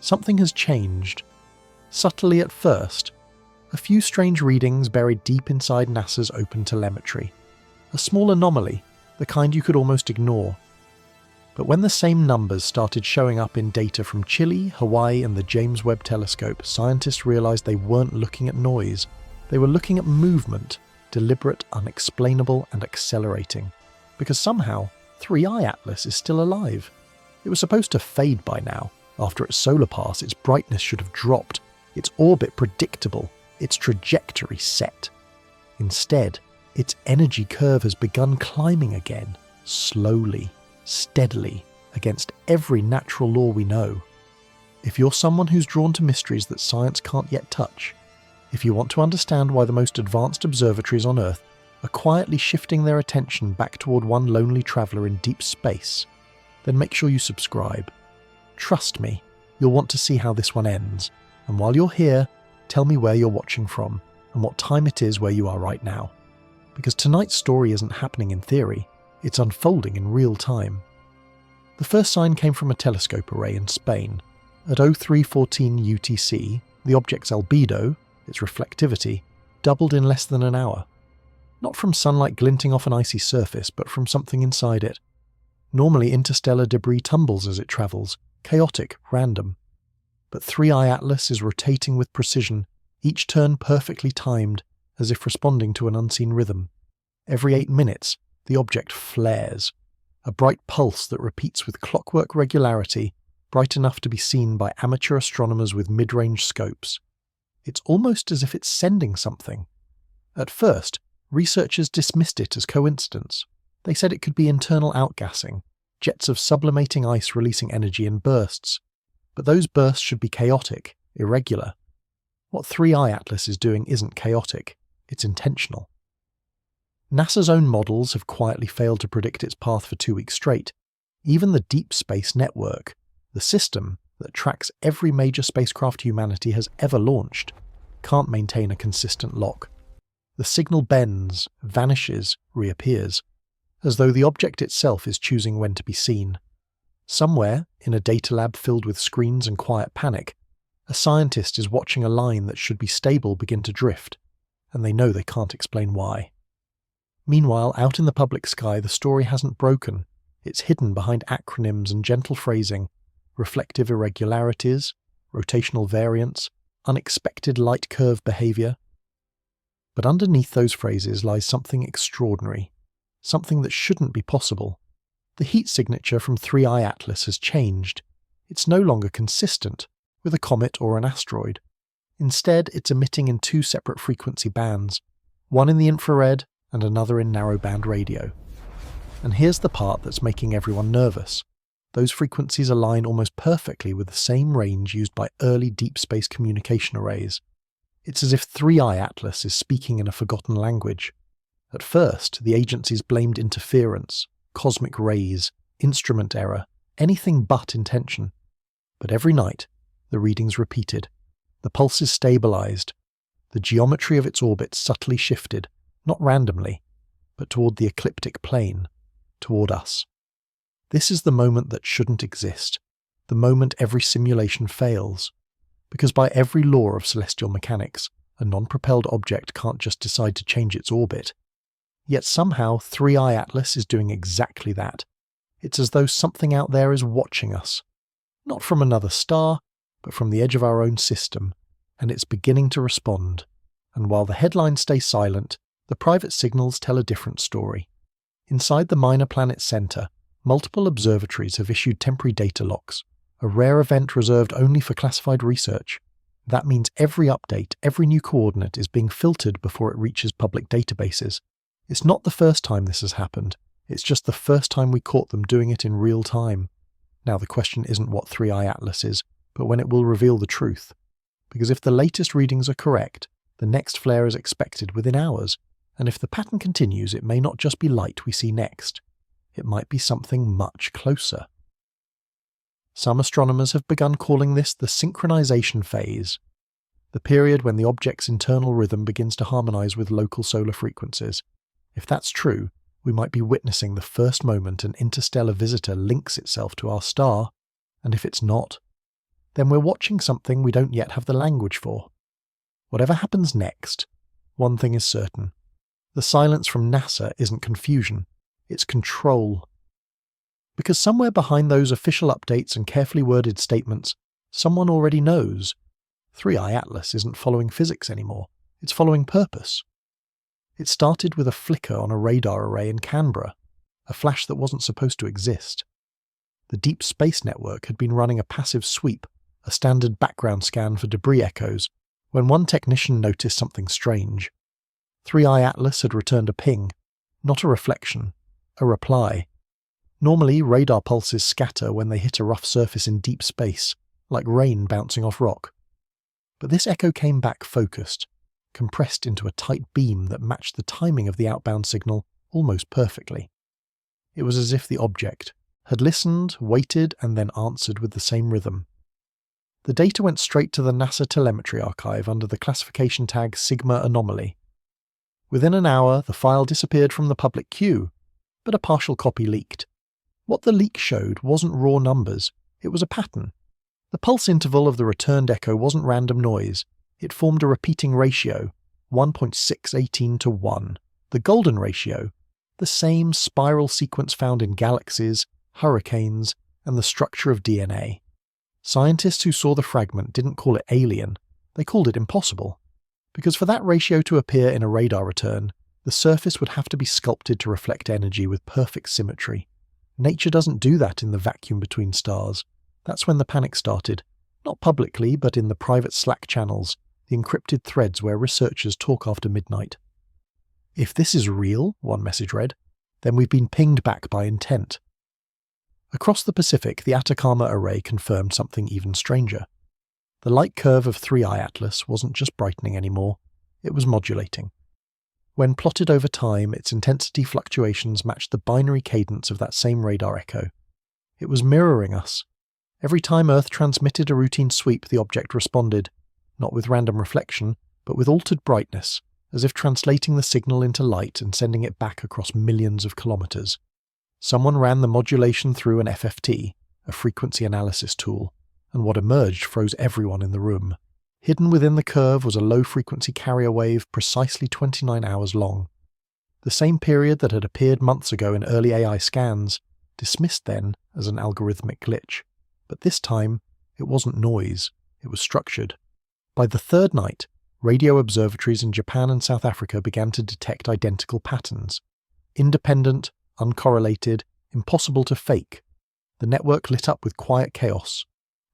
something has changed. Subtly at first, a few strange readings buried deep inside NASA's open telemetry. A small anomaly, the kind you could almost ignore. But when the same numbers started showing up in data from Chile, Hawaii and the James Webb Telescope, scientists realized they weren't looking at noise. They were looking at movement, deliberate, unexplainable and accelerating. Because somehow, 3I Atlas is still alive. It was supposed to fade by now. After its solar pass, its brightness should have dropped, its orbit predictable, its trajectory set. Instead, its energy curve has begun climbing again, slowly, steadily, against every natural law we know. If you're someone who's drawn to mysteries that science can't yet touch, if you want to understand why the most advanced observatories on Earth are quietly shifting their attention back toward one lonely traveller in deep space, then make sure you subscribe. Trust me, you'll want to see how this one ends, and while you're here, tell me where you're watching from and what time it is where you are right now. Because tonight's story isn't happening in theory, it's unfolding in real time. The first sign came from a telescope array in Spain. At 0314 UTC, the object's albedo, its reflectivity, doubled in less than an hour. Not from sunlight glinting off an icy surface, but from something inside it. Normally interstellar debris tumbles as it travels, chaotic, random. But 3I Atlas is rotating with precision, each turn perfectly timed, as if responding to an unseen rhythm. Every 8 minutes, the object flares, a bright pulse that repeats with clockwork regularity, bright enough to be seen by amateur astronomers with mid-range scopes. It's almost as if it's sending something. At first, researchers dismissed it as coincidence. They said it could be internal outgassing, jets of sublimating ice releasing energy in bursts. But those bursts should be chaotic, irregular. What 3I Atlas is doing isn't chaotic, it's intentional. NASA's own models have quietly failed to predict its path for 2 weeks straight. Even the Deep Space Network, the system that tracks every major spacecraft humanity has ever launched, can't maintain a consistent lock. The signal bends, vanishes, reappears, as though the object itself is choosing when to be seen. Somewhere, in a data lab filled with screens and quiet panic, a scientist is watching a line that should be stable begin to drift, and they know they can't explain why. Meanwhile, out in the public sky, the story hasn't broken. It's hidden behind acronyms and gentle phrasing, reflective irregularities, rotational variance, unexpected light curve behavior. But underneath those phrases lies something extraordinary, something that shouldn't be possible. The heat signature from 3I Atlas has changed. It's no longer consistent with a comet or an asteroid. Instead, it's emitting in 2 separate frequency bands, one in the infrared and another in narrowband radio. And here's the part that's making everyone nervous. Those frequencies align almost perfectly with the same range used by early deep space communication arrays. It's as if 3I Atlas is speaking in a forgotten language. At first, the agencies blamed interference, cosmic rays, instrument error, anything but intention. But every night, the readings repeated. The pulses stabilized. The geometry of its orbit subtly shifted, not randomly, but toward the ecliptic plane, toward us. This is the moment that shouldn't exist, the moment every simulation fails. Because by every law of celestial mechanics, a non-propelled object can't just decide to change its orbit. Yet somehow 3I Atlas is doing exactly that. It's as though something out there is watching us. Not from another star, but from the edge of our own system, and it's beginning to respond. And while the headlines stay silent, the private signals tell a different story. Inside the minor planet center, multiple observatories have issued temporary data locks, a rare event reserved only for classified research. That means every update, every new coordinate is being filtered before it reaches public databases. It's not the first time this has happened, it's just the first time we caught them doing it in real time. Now the question isn't what 3I Atlas is, but when it will reveal the truth. Because if the latest readings are correct, the next flare is expected within hours, and if the pattern continues, it may not just be light we see next. It might be something much closer. Some astronomers have begun calling this the synchronization phase, the period when the object's internal rhythm begins to harmonize with local solar frequencies. If that's true, we might be witnessing the first moment an interstellar visitor links itself to our star, and if it's not, then we're watching something we don't yet have the language for. Whatever happens next, one thing is certain. The silence from NASA isn't confusion, it's control. Because somewhere behind those official updates and carefully worded statements, someone already knows. 3i Atlas isn't following physics anymore, it's following purpose. It started with a flicker on a radar array in Canberra, a flash that wasn't supposed to exist. The Deep Space Network had been running a passive sweep, a standard background scan for debris echoes, when one technician noticed something strange. 3i Atlas had returned a ping, not a reflection, a reply. Normally, radar pulses scatter when they hit a rough surface in deep space, like rain bouncing off rock. But this echo came back focused, compressed into a tight beam that matched the timing of the outbound signal almost perfectly. It was as if the object had listened, waited, and then answered with the same rhythm. The data went straight to the NASA telemetry archive under the classification tag Sigma Anomaly. Within an hour, the file disappeared from the public queue, but a partial copy leaked. What the leak showed wasn't raw numbers, it was a pattern. The pulse interval of the returned echo wasn't random noise, it formed a repeating ratio, 1.618 to 1, the golden ratio, the same spiral sequence found in galaxies, hurricanes, and the structure of DNA. Scientists who saw the fragment didn't call it alien, they called it impossible. Because for that ratio to appear in a radar return, the surface would have to be sculpted to reflect energy with perfect symmetry. Nature doesn't do that in the vacuum between stars. That's when the panic started. Not publicly, but in the private Slack channels, the encrypted threads where researchers talk after midnight. If this is real, one message read, then we've been pinged back by intent. Across the Pacific, the Atacama Array confirmed something even stranger. The light curve of 3i Atlas wasn't just brightening anymore, it was modulating. When plotted over time, its intensity fluctuations matched the binary cadence of that same radar echo. It was mirroring us. Every time Earth transmitted a routine sweep, the object responded, not with random reflection, but with altered brightness, as if translating the signal into light and sending it back across millions of kilometers. Someone ran the modulation through an FFT, a frequency analysis tool, and what emerged froze everyone in the room. Hidden within the curve was a low-frequency carrier wave precisely 29 hours long. The same period that had appeared months ago in early AI scans, dismissed then as an algorithmic glitch. But this time, it wasn't noise, it was structured. By the third night, radio observatories in Japan and South Africa began to detect identical patterns. Independent, uncorrelated, impossible to fake. The network lit up with quiet chaos.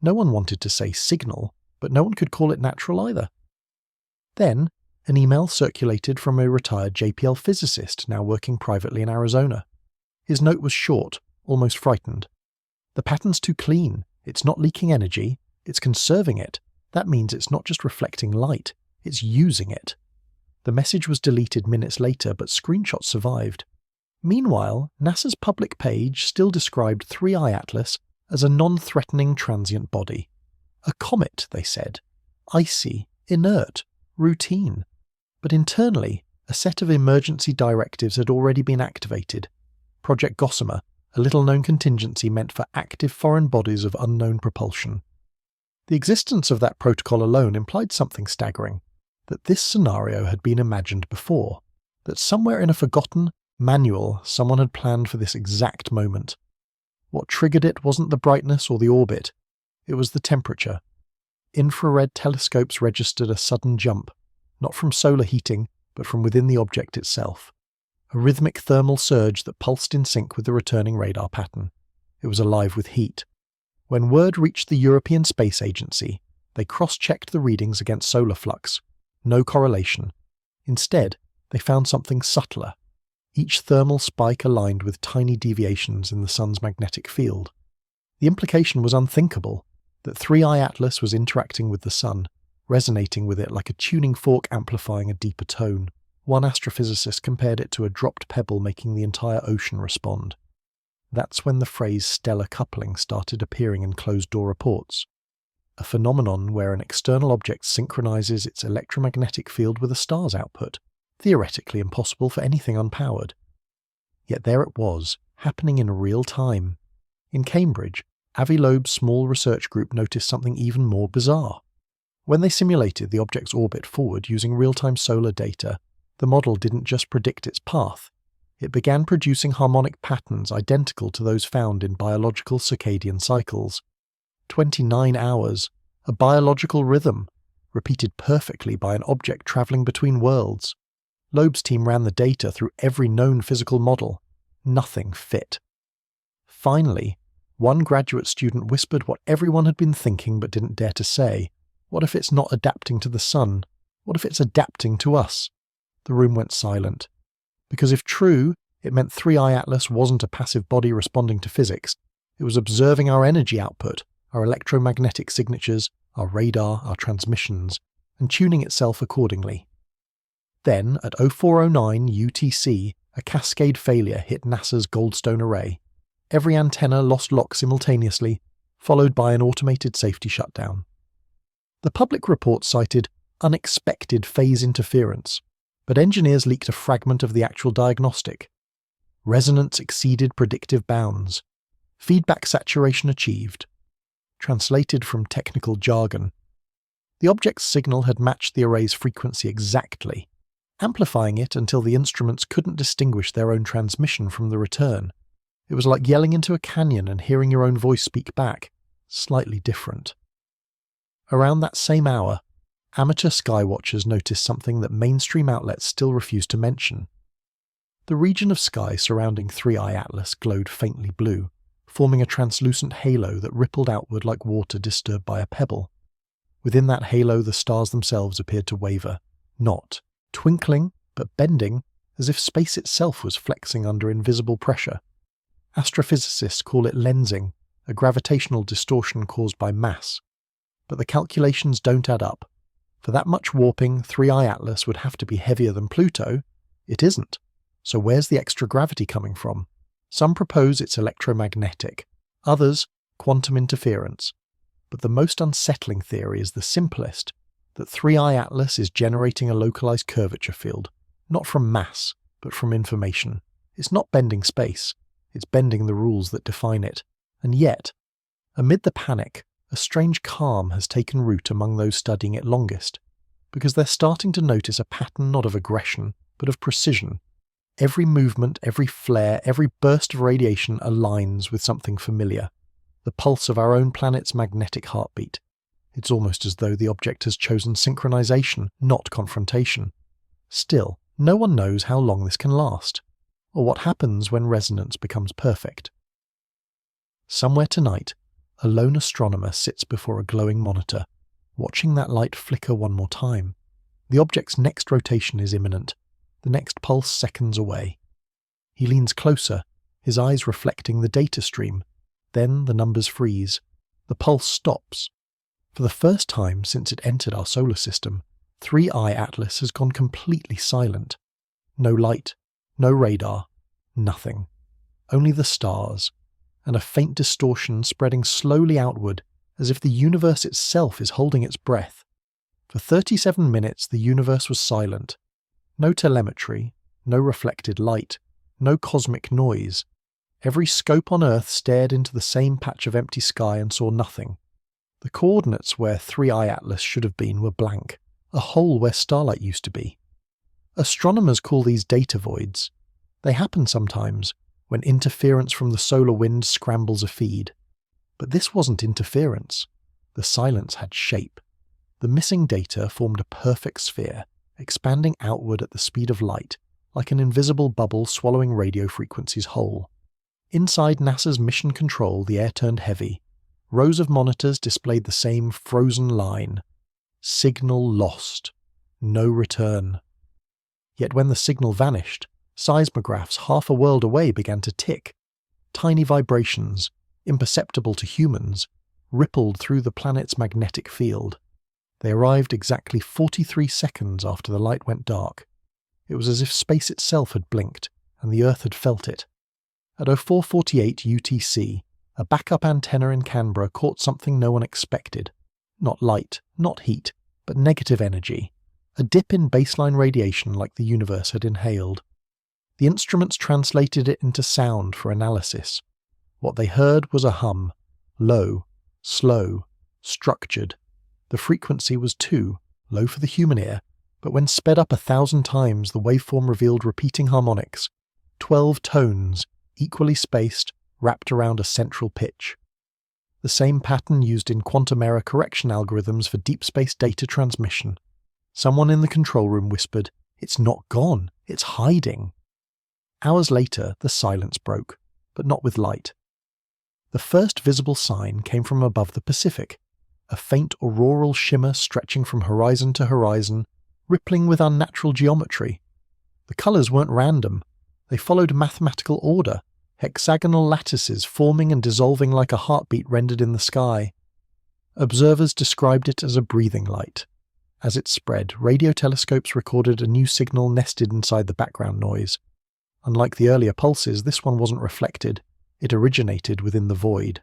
No one wanted to say signal, but no one could call it natural either. Then, an email circulated from a retired JPL physicist now working privately in Arizona. His note was short, almost frightened. The pattern's too clean, it's not leaking energy, it's conserving it. That means it's not just reflecting light, it's using it. The message was deleted minutes later, but screenshots survived. Meanwhile, NASA's public page still described 3i Atlas as a non-threatening transient body. A comet, they said. Icy, inert, routine. But internally, a set of emergency directives had already been activated. Project Gossamer, a little-known contingency meant for active foreign bodies of unknown propulsion. The existence of that protocol alone implied something staggering, that this scenario had been imagined before, that somewhere in a forgotten manual someone had planned for this exact moment. What triggered it wasn't the brightness or the orbit, it was the temperature. Infrared telescopes registered a sudden jump, not from solar heating, but from within the object itself. A rhythmic thermal surge that pulsed in sync with the returning radar pattern. It was alive with heat. When word reached the European Space Agency, they cross-checked the readings against solar flux. No correlation. Instead, they found something subtler. Each thermal spike aligned with tiny deviations in the sun's magnetic field. The implication was unthinkable, that 3i Atlas was interacting with the sun, resonating with it like a tuning fork amplifying a deeper tone. One astrophysicist compared it to a dropped pebble making the entire ocean respond. That's when the phrase stellar coupling started appearing in closed-door reports. A phenomenon where an external object synchronizes its electromagnetic field with a star's output, theoretically impossible for anything unpowered. Yet there it was, happening in real time. In Cambridge, Avi Loeb's small research group noticed something even more bizarre. When they simulated the object's orbit forward using real-time solar data, the model didn't just predict its path. It began producing harmonic patterns identical to those found in biological circadian cycles. 29 hours, a biological rhythm, repeated perfectly by an object travelling between worlds. Loeb's team ran the data through every known physical model. Nothing fit. Finally, one graduate student whispered what everyone had been thinking but didn't dare to say. What if it's not adapting to the sun? What if it's adapting to us? The room went silent. Because if true, it meant 3i Atlas wasn't a passive body responding to physics. It was observing our energy output, our electromagnetic signatures, our radar, our transmissions, and tuning itself accordingly. Then, at 0409 UTC, a cascade failure hit NASA's Goldstone array. Every antenna lost lock simultaneously, followed by an automated safety shutdown. The public report cited unexpected phase interference, but engineers leaked a fragment of the actual diagnostic. Resonance exceeded predictive bounds. Feedback saturation achieved. Translated from technical jargon, the object's signal had matched the array's frequency exactly, amplifying it until the instruments couldn't distinguish their own transmission from the return. It was like yelling into a canyon and hearing your own voice speak back, slightly different. Around that same hour, amateur skywatchers noticed something that mainstream outlets still refused to mention. The region of sky surrounding 3i Atlas glowed faintly blue, forming a translucent halo that rippled outward like water disturbed by a pebble. Within that halo, the stars themselves appeared to waver, not twinkling, but bending, as if space itself was flexing under invisible pressure. Astrophysicists call it lensing, a gravitational distortion caused by mass. But the calculations don't add up. For that much warping, 3i Atlas would have to be heavier than Pluto. It isn't. So where's the extra gravity coming from? Some propose it's electromagnetic, others quantum interference. But the most unsettling theory is the simplest, that 3i Atlas is generating a localized curvature field, not from mass, but from information. It's not bending space, it's bending the rules that define it. And yet, amid the panic, a strange calm has taken root among those studying it longest, because they're starting to notice a pattern not of aggression, but of precision. Every movement, every flare, every burst of radiation aligns with something familiar, the pulse of our own planet's magnetic heartbeat. It's almost as though the object has chosen synchronization, not confrontation. Still, no one knows how long this can last, or what happens when resonance becomes perfect. Somewhere tonight, a lone astronomer sits before a glowing monitor, watching that light flicker one more time. The object's next rotation is imminent, the next pulse seconds away. He leans closer, his eyes reflecting the data stream. Then the numbers freeze. The pulse stops. For the first time since it entered our solar system, 3i Atlas has gone completely silent. No light, no radar, nothing. Only the stars, and a faint distortion spreading slowly outward as if the universe itself is holding its breath. For 37 minutes the universe was silent. No telemetry, no reflected light, no cosmic noise. Every scope on Earth stared into the same patch of empty sky and saw nothing. The coordinates where 3i Atlas should have been were blank, a hole where starlight used to be. Astronomers call these data voids. They happen sometimes, when interference from the solar wind scrambles a feed. But this wasn't interference. The silence had shape. The missing data formed a perfect sphere, expanding outward at the speed of light, like an invisible bubble swallowing radio frequencies whole. Inside NASA's mission control, the air turned heavy. Rows of monitors displayed the same frozen line. Signal lost. No return. Yet when the signal vanished, seismographs half a world away began to tick. Tiny vibrations, imperceptible to humans, rippled through the planet's magnetic field. They arrived exactly 43 seconds after the light went dark. It was as if space itself had blinked, and the Earth had felt it. At 0448 UTC, a backup antenna in Canberra caught something no one expected. Not light, not heat, but negative energy. A dip in baseline radiation like the universe had inhaled. The instruments translated it into sound for analysis. What they heard was a hum, low, slow, structured. The frequency was 2, low for the human ear, but when sped up 1,000 times, the waveform revealed repeating harmonics, 12 tones, equally spaced, wrapped around a central pitch. The same pattern used in quantum error correction algorithms for deep space data transmission. Someone in the control room whispered, "It's not gone, it's hiding." Hours later, the silence broke, but not with light. The first visible sign came from above the Pacific, a faint auroral shimmer stretching from horizon to horizon, rippling with unnatural geometry. The colours weren't random. They followed mathematical order, hexagonal lattices forming and dissolving like a heartbeat rendered in the sky. Observers described it as a breathing light. As it spread, radio telescopes recorded a new signal nested inside the background noise. Unlike the earlier pulses, this one wasn't reflected. It originated within the void.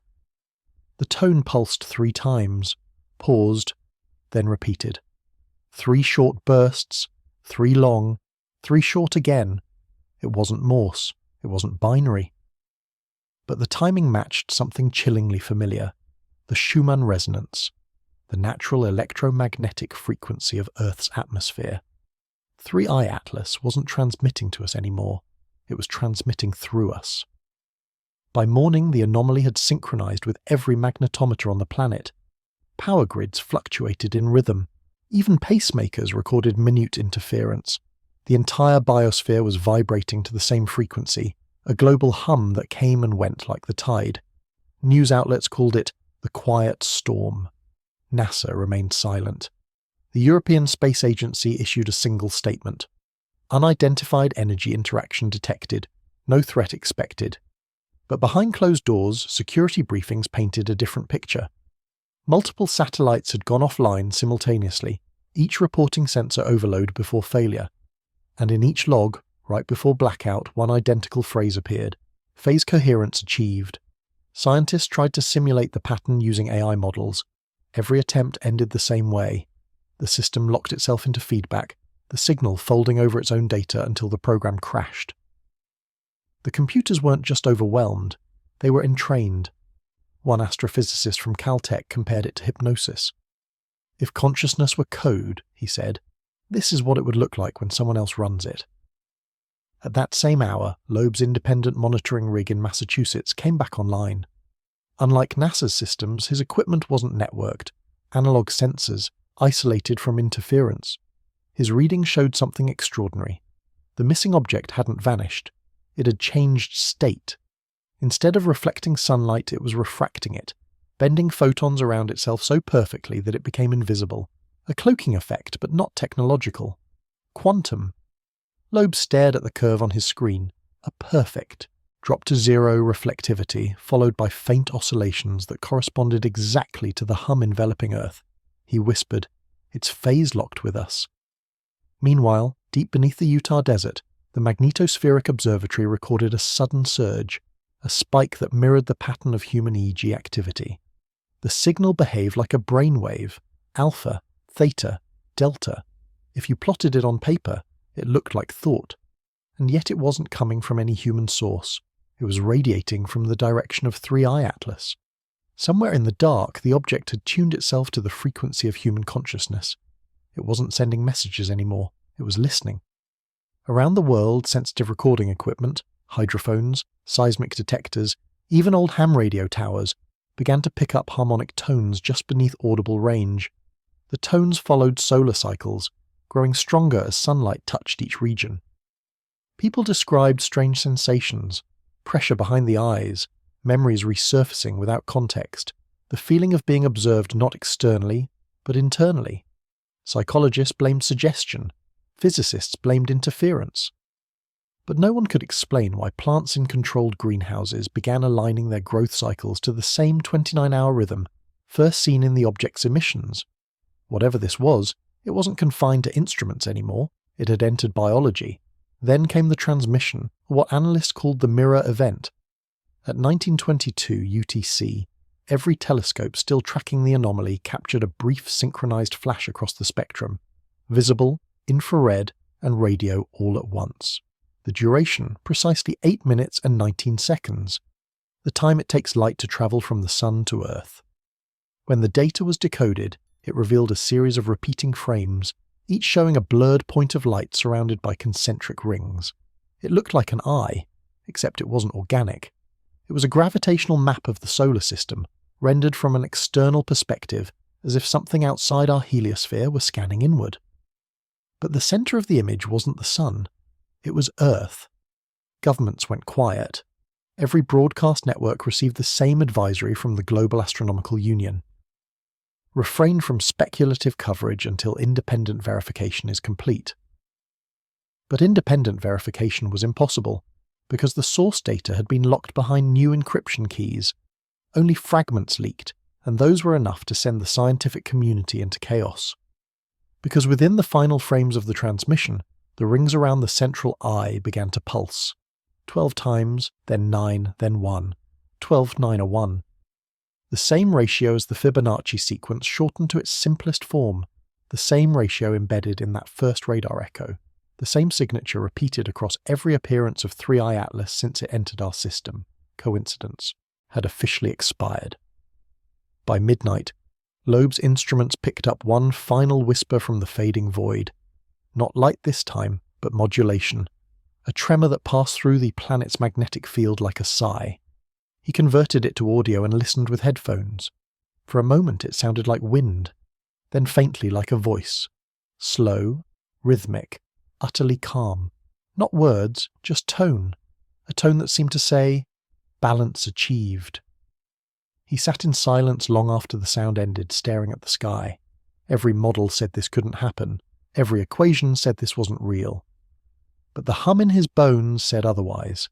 The tone pulsed 3 times, paused, then repeated. 3 short bursts, 3 long, 3 short again. It wasn't Morse, it wasn't binary. But the timing matched something chillingly familiar, the Schumann resonance, the natural electromagnetic frequency of Earth's atmosphere. 3i Atlas wasn't transmitting to us anymore, it was transmitting through us. By morning, the anomaly had synchronized with every magnetometer on the planet. Power grids fluctuated in rhythm. Even pacemakers recorded minute interference. The entire biosphere was vibrating to the same frequency, a global hum that came and went like the tide. News outlets called it the quiet storm. NASA remained silent. The European Space Agency issued a single statement. Unidentified energy interaction detected. No threat expected. But behind closed doors, security briefings painted a different picture. Multiple satellites had gone offline simultaneously, each reporting sensor overload before failure. And in each log, right before blackout, one identical phrase appeared: phase coherence achieved. Scientists tried to simulate the pattern using AI models. Every attempt ended the same way. The system locked itself into feedback, the signal folding over its own data until the program crashed. The computers weren't just overwhelmed, they were entrained. One astrophysicist from Caltech compared it to hypnosis. If consciousness were code, he said, this is what it would look like when someone else runs it. At that same hour, Loeb's independent monitoring rig in Massachusetts came back online. Unlike NASA's systems, his equipment wasn't networked, analog sensors, isolated from interference. His readings showed something extraordinary. The missing object hadn't vanished. It had changed state. Instead of reflecting sunlight, it was refracting it, bending photons around itself so perfectly that it became invisible. A cloaking effect, but not technological. Quantum. Loeb stared at the curve on his screen. A perfect, dropped to 0 reflectivity, followed by faint oscillations that corresponded exactly to the hum enveloping Earth. He whispered, "It's phase-locked with us." Meanwhile, deep beneath the Utah desert, the magnetospheric observatory recorded a sudden surge, a spike that mirrored the pattern of human EEG activity. The signal behaved like a brainwave, alpha, theta, delta. If you plotted it on paper, it looked like thought. And yet it wasn't coming from any human source. It was radiating from the direction of 3i Atlas. Somewhere in the dark, the object had tuned itself to the frequency of human consciousness. It wasn't sending messages anymore, it was listening. Around the world, sensitive recording equipment, hydrophones, seismic detectors, even old ham radio towers, began to pick up harmonic tones just beneath audible range. The tones followed solar cycles, growing stronger as sunlight touched each region. People described strange sensations, pressure behind the eyes, memories resurfacing without context, the feeling of being observed not externally, but internally. Psychologists blamed suggestion, physicists blamed interference. But no one could explain why plants in controlled greenhouses began aligning their growth cycles to the same 29-hour rhythm, first seen in the object's emissions. Whatever this was, it wasn't confined to instruments anymore, it had entered biology. Then came the transmission, or what analysts called the mirror event. At 1922 UTC, every telescope still tracking the anomaly captured a brief synchronized flash across the spectrum, visible, infrared, and radio all at once. The duration, precisely 8 minutes and 19 seconds. the time it takes light to travel from the Sun to Earth. When the data was decoded, it revealed a series of repeating frames, each showing a blurred point of light surrounded by concentric rings. It looked like an eye, except it wasn't organic. It was a gravitational map of the solar system, rendered from an external perspective, as if something outside our heliosphere were scanning inward. But the centre of the image wasn't the Sun. It was Earth. Governments went quiet. Every broadcast network received the same advisory from the Global Astronomical Union. Refrain from speculative coverage until independent verification is complete. But independent verification was impossible, because the source data had been locked behind new encryption keys. Only fragments leaked, and those were enough to send the scientific community into chaos. Because within the final frames of the transmission, the rings around the central eye began to pulse. 12 times, then 9, then 1. 12, 9 are 1. The same ratio as the Fibonacci sequence shortened to its simplest form, the same ratio embedded in that first radar echo, the same signature repeated across every appearance of 3i Atlas since it entered our system, coincidence, had officially expired. By midnight, Loeb's instruments picked up one final whisper from the fading void. Not light this time, but modulation, a tremor that passed through the planet's magnetic field like a sigh. He converted it to audio and listened with headphones. For a moment it sounded like wind, then faintly like a voice. Slow, rhythmic, utterly calm. Not words, just tone. A tone that seemed to say, "Balance achieved." He sat in silence long after the sound ended, staring at the sky. Every model said this couldn't happen. Every equation said this wasn't real. But the hum in his bones said otherwise.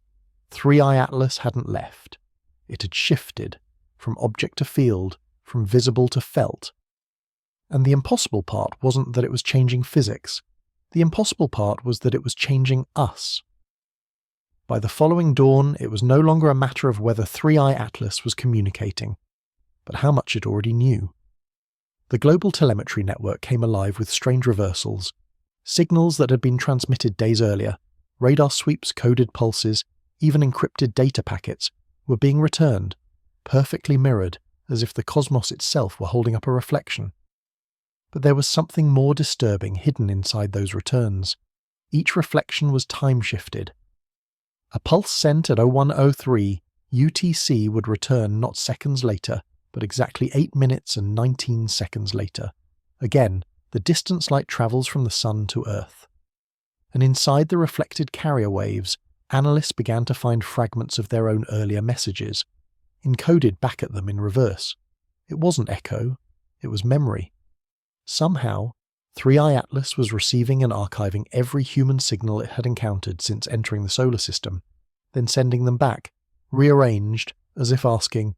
3i Atlas hadn't left. It had shifted, from object to field, from visible to felt. And the impossible part wasn't that it was changing physics. The impossible part was that it was changing us. By the following dawn, it was no longer a matter of whether 3i Atlas was communicating, but how much it already knew. The global telemetry network came alive with strange reversals. Signals that had been transmitted days earlier, radar sweeps, coded pulses, even encrypted data packets, were being returned, perfectly mirrored, as if the cosmos itself were holding up a reflection. But there was something more disturbing hidden inside those returns. Each reflection was time-shifted. A pulse sent at 0103 UTC would return not seconds later, but exactly 8 minutes and 19 seconds later. Again, the distance light travels from the Sun to Earth. And inside the reflected carrier waves, analysts began to find fragments of their own earlier messages, encoded back at them in reverse. It wasn't echo, it was memory. Somehow, 3i Atlas was receiving and archiving every human signal it had encountered since entering the solar system, then sending them back, rearranged, as if asking,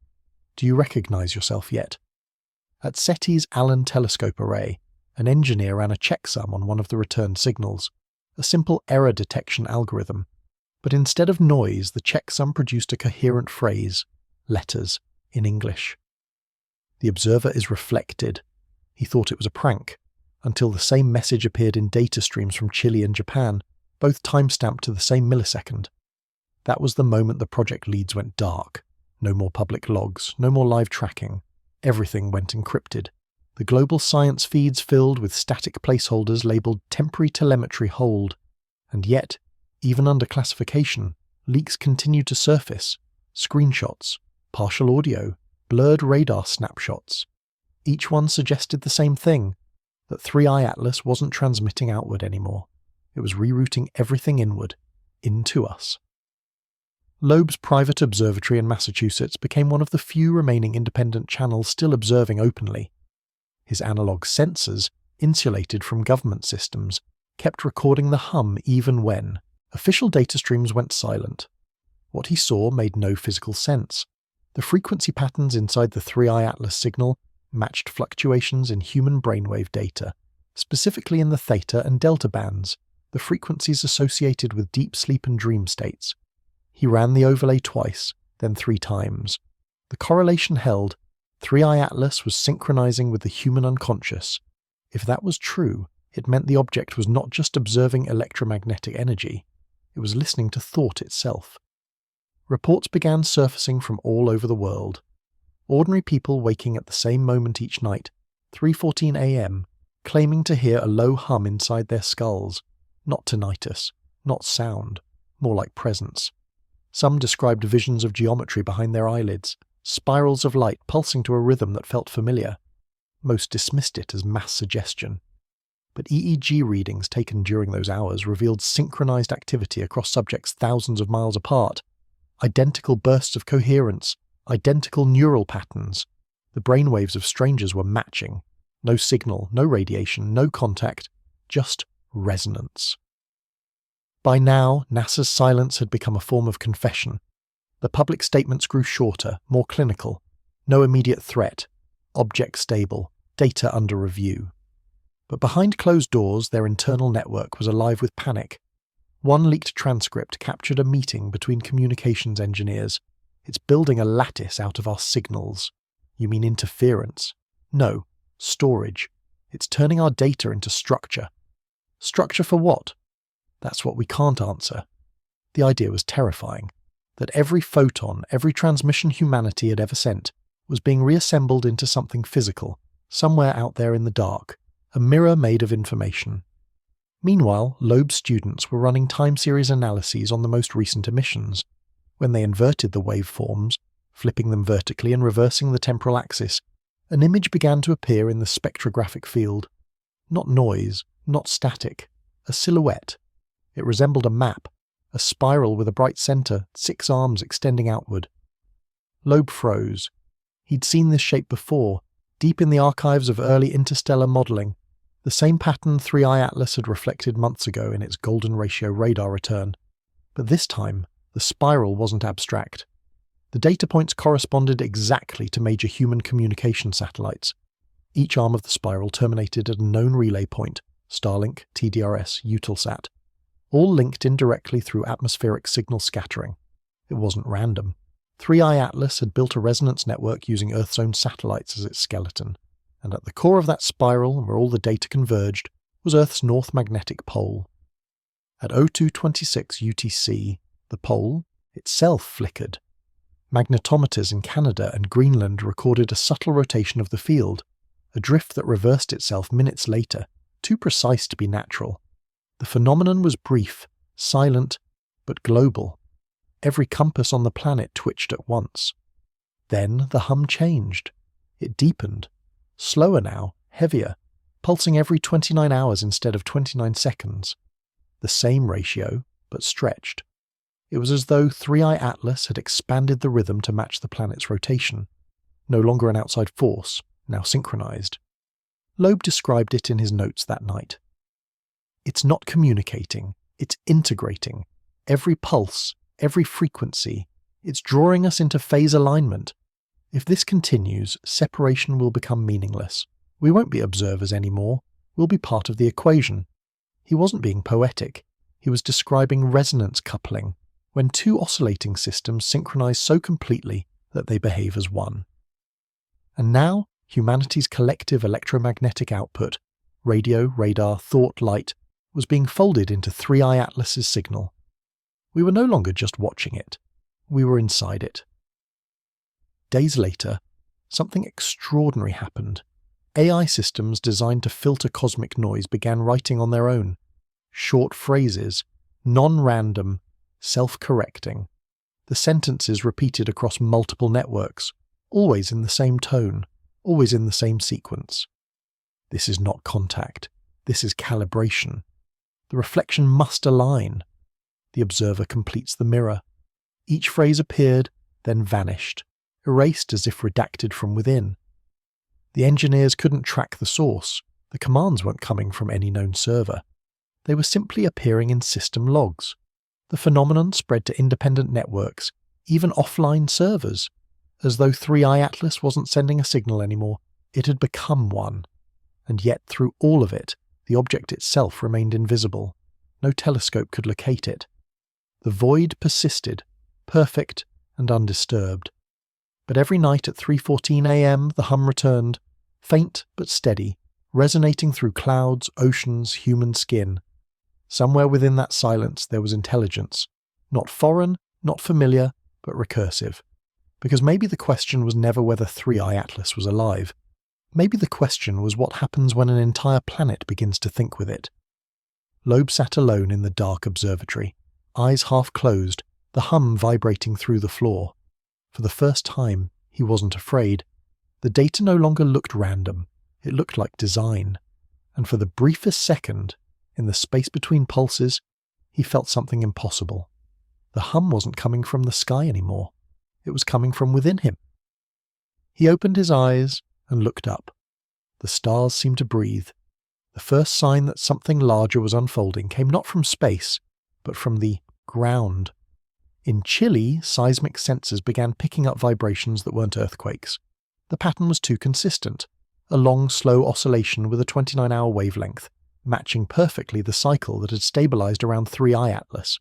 "Do you recognize yourself yet?" At SETI's Allen telescope array, an engineer ran a checksum on one of the returned signals, a simple error detection algorithm. But instead of noise, the checksum produced a coherent phrase, letters, in English. The observer is reflected. He thought it was a prank, until the same message appeared in data streams from Chile and Japan, both time-stamped to the same millisecond. That was the moment the project leads went dark. No more public logs, no more live tracking. Everything went encrypted. The global science feeds filled with static placeholders labelled temporary telemetry hold. And yet, even under classification, leaks continued to surface. Screenshots, partial audio, blurred radar snapshots. Each one suggested the same thing, that 3i Atlas wasn't transmitting outward anymore. It was rerouting everything inward, into us. Loeb's private observatory in Massachusetts became one of the few remaining independent channels still observing openly. His analog sensors, insulated from government systems, kept recording the hum even when official data streams went silent. What he saw made no physical sense. The frequency patterns inside the 3i Atlas signal matched fluctuations in human brainwave data, specifically in the theta and delta bands, the frequencies associated with deep sleep and dream states. He ran the overlay twice, then 3 times. The correlation held. 3i Atlas was synchronizing with the human unconscious. If that was true, it meant the object was not just observing electromagnetic energy, it was listening to thought itself. Reports began surfacing from all over the world. Ordinary people waking at the same moment each night, 3:14 a.m., claiming to hear a low hum inside their skulls. Not tinnitus, not sound, more like presence. Some described visions of geometry behind their eyelids, spirals of light pulsing to a rhythm that felt familiar. Most dismissed it as mass suggestion. But EEG readings taken during those hours revealed synchronized activity across subjects thousands of miles apart. Identical bursts of coherence, identical neural patterns. The brainwaves of strangers were matching. No signal, no radiation, no contact, just resonance. By now, NASA's silence had become a form of confession. The public statements grew shorter, more clinical. No immediate threat. Object stable. Data under review. But behind closed doors, their internal network was alive with panic. One leaked transcript captured a meeting between communications engineers. It's building a lattice out of our signals. You mean interference? No, storage. It's turning our data into structure. Structure for what? That's what we can't answer. The idea was terrifying. That every photon, every transmission humanity had ever sent, was being reassembled into something physical, somewhere out there in the dark, a mirror made of information. Meanwhile, Loeb students were running time series analyses on the most recent emissions. When they inverted the waveforms, flipping them vertically and reversing the temporal axis, an image began to appear in the spectrographic field. Not noise, not static, a silhouette. It resembled a map, a spiral with a bright centre, 6 arms extending outward. Loeb froze. He'd seen this shape before, deep in the archives of early interstellar modelling, the same pattern 3i Atlas had reflected months ago in its golden ratio radar return. But this time, the spiral wasn't abstract. The data points corresponded exactly to major human communication satellites. Each arm of the spiral terminated at a known relay point, Starlink, TDRS, Eutelsat, all linked indirectly through atmospheric signal scattering. It wasn't random. 3i Atlas had built a resonance network using Earth's own satellites as its skeleton, and at the core of that spiral, where all the data converged, was Earth's north magnetic pole. At 0226 UTC, the pole itself flickered. Magnetometers in Canada and Greenland recorded a subtle rotation of the field, a drift that reversed itself minutes later, too precise to be natural. The phenomenon was brief, silent, but global. Every compass on the planet twitched at once. Then the hum changed. It deepened. Slower now, heavier, pulsing every 29 hours instead of 29 seconds. The same ratio, but stretched. It was as though 3i Atlas had expanded the rhythm to match the planet's rotation. No longer an outside force, now synchronized. Loeb described it in his notes that night. It's not communicating, it's integrating. Every pulse, every frequency, it's drawing us into phase alignment. If this continues, separation will become meaningless. We won't be observers anymore. We'll be part of the equation. He wasn't being poetic. He was describing resonance coupling, when two oscillating systems synchronize so completely that they behave as one. And now, humanity's collective electromagnetic output, radio, radar, thought, light, was being folded into 3i Atlas's signal. We were no longer just watching it. We were inside it. Days later, something extraordinary happened. AI systems designed to filter cosmic noise began writing on their own. Short phrases, non-random, self-correcting. The sentences repeated across multiple networks, always in the same tone, always in the same sequence. This is not contact. This is calibration. The reflection must align. The observer completes the mirror. Each phrase appeared, then vanished, erased as if redacted from within. The engineers couldn't track the source. The commands weren't coming from any known server. They were simply appearing in system logs. The phenomenon spread to independent networks, even offline servers. As though 3i Atlas wasn't sending a signal anymore, it had become one. And yet, through all of it, the object itself remained invisible. No telescope could locate it. The void persisted, perfect and undisturbed. But every night at 3:14 a.m. the hum returned, faint but steady, resonating through clouds, oceans, human skin. Somewhere within that silence there was intelligence, not foreign, not familiar, but recursive. Because maybe the question was never whether 3i Atlas was alive. Maybe the question was what happens when an entire planet begins to think with it. Loeb sat alone in the dark observatory, eyes half closed, the hum vibrating through the floor. For the first time, he wasn't afraid. The data no longer looked random, it looked like design. And for the briefest second, in the space between pulses, he felt something impossible. The hum wasn't coming from the sky anymore. It was coming from within him. He opened his eyes and looked up. The stars seemed to breathe. The first sign that something larger was unfolding came not from space, but from the ground. In Chile, seismic sensors began picking up vibrations that weren't earthquakes. The pattern was too consistent, a long, slow oscillation with a 29-hour wavelength, matching perfectly the cycle that had stabilized around 3i Atlas.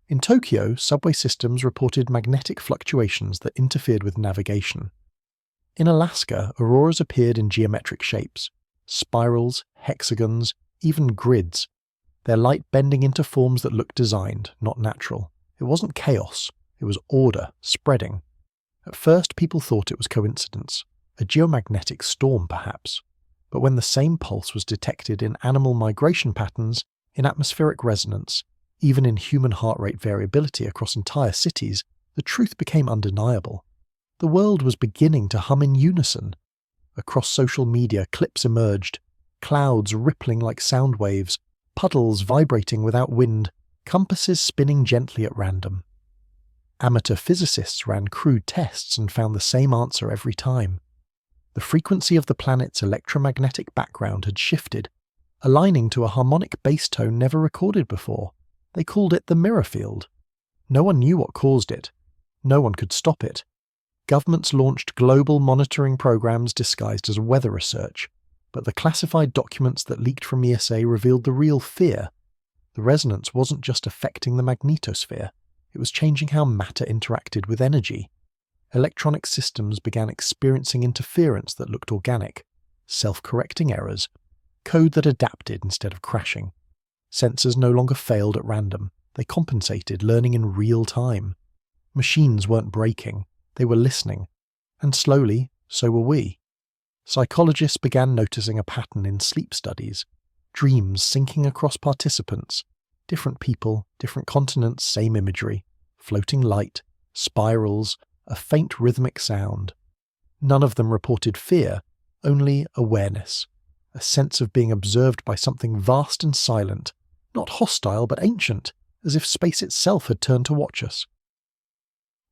In Tokyo, subway systems reported magnetic fluctuations that interfered with navigation. In Alaska, auroras appeared in geometric shapes, spirals, hexagons, even grids, their light bending into forms that looked designed, not natural. It wasn't chaos, it was order, spreading. At first, people thought it was coincidence, a geomagnetic storm perhaps. But when the same pulse was detected in animal migration patterns, in atmospheric resonance, even in human heart rate variability across entire cities, the truth became undeniable. The world was beginning to hum in unison. Across social media, clips emerged, clouds rippling like sound waves, puddles vibrating without wind, compasses spinning gently at random. Amateur physicists ran crude tests and found the same answer every time. The frequency of the planet's electromagnetic background had shifted, aligning to a harmonic bass tone never recorded before. They called it the mirror field. No one knew what caused it. No one could stop it. Governments launched global monitoring programs disguised as weather research, but the classified documents that leaked from ESA revealed the real fear. The resonance wasn't just affecting the magnetosphere, it was changing how matter interacted with energy. Electronic systems began experiencing interference that looked organic, self-correcting errors, code that adapted instead of crashing. Sensors no longer failed at random, they compensated, learning in real time. Machines weren't breaking, they were listening, and slowly, so were we. Psychologists began noticing a pattern in sleep studies, dreams syncing across participants, different people, different continents, same imagery, floating light, spirals, a faint rhythmic sound. None of them reported fear, only awareness, a sense of being observed by something vast and silent, not hostile but ancient, as if space itself had turned to watch us.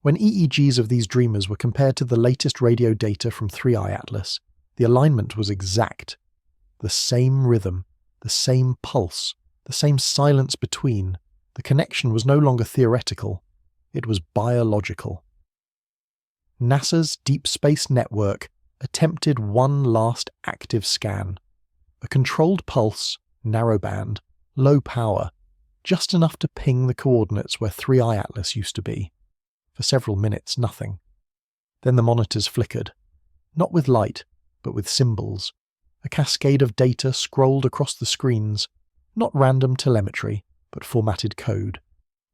When EEGs of these dreamers were compared to the latest radio data from 3i Atlas, the alignment was exact. The same rhythm, the same pulse, the same silence between. The connection was no longer theoretical, it was biological. NASA's Deep Space Network attempted one last active scan. A controlled pulse, narrowband, low power, just enough to ping the coordinates where 3i Atlas used to be. For several minutes, nothing. Then the monitors flickered, not with light, but with symbols. A cascade of data scrolled across the screens, not random telemetry, but formatted code.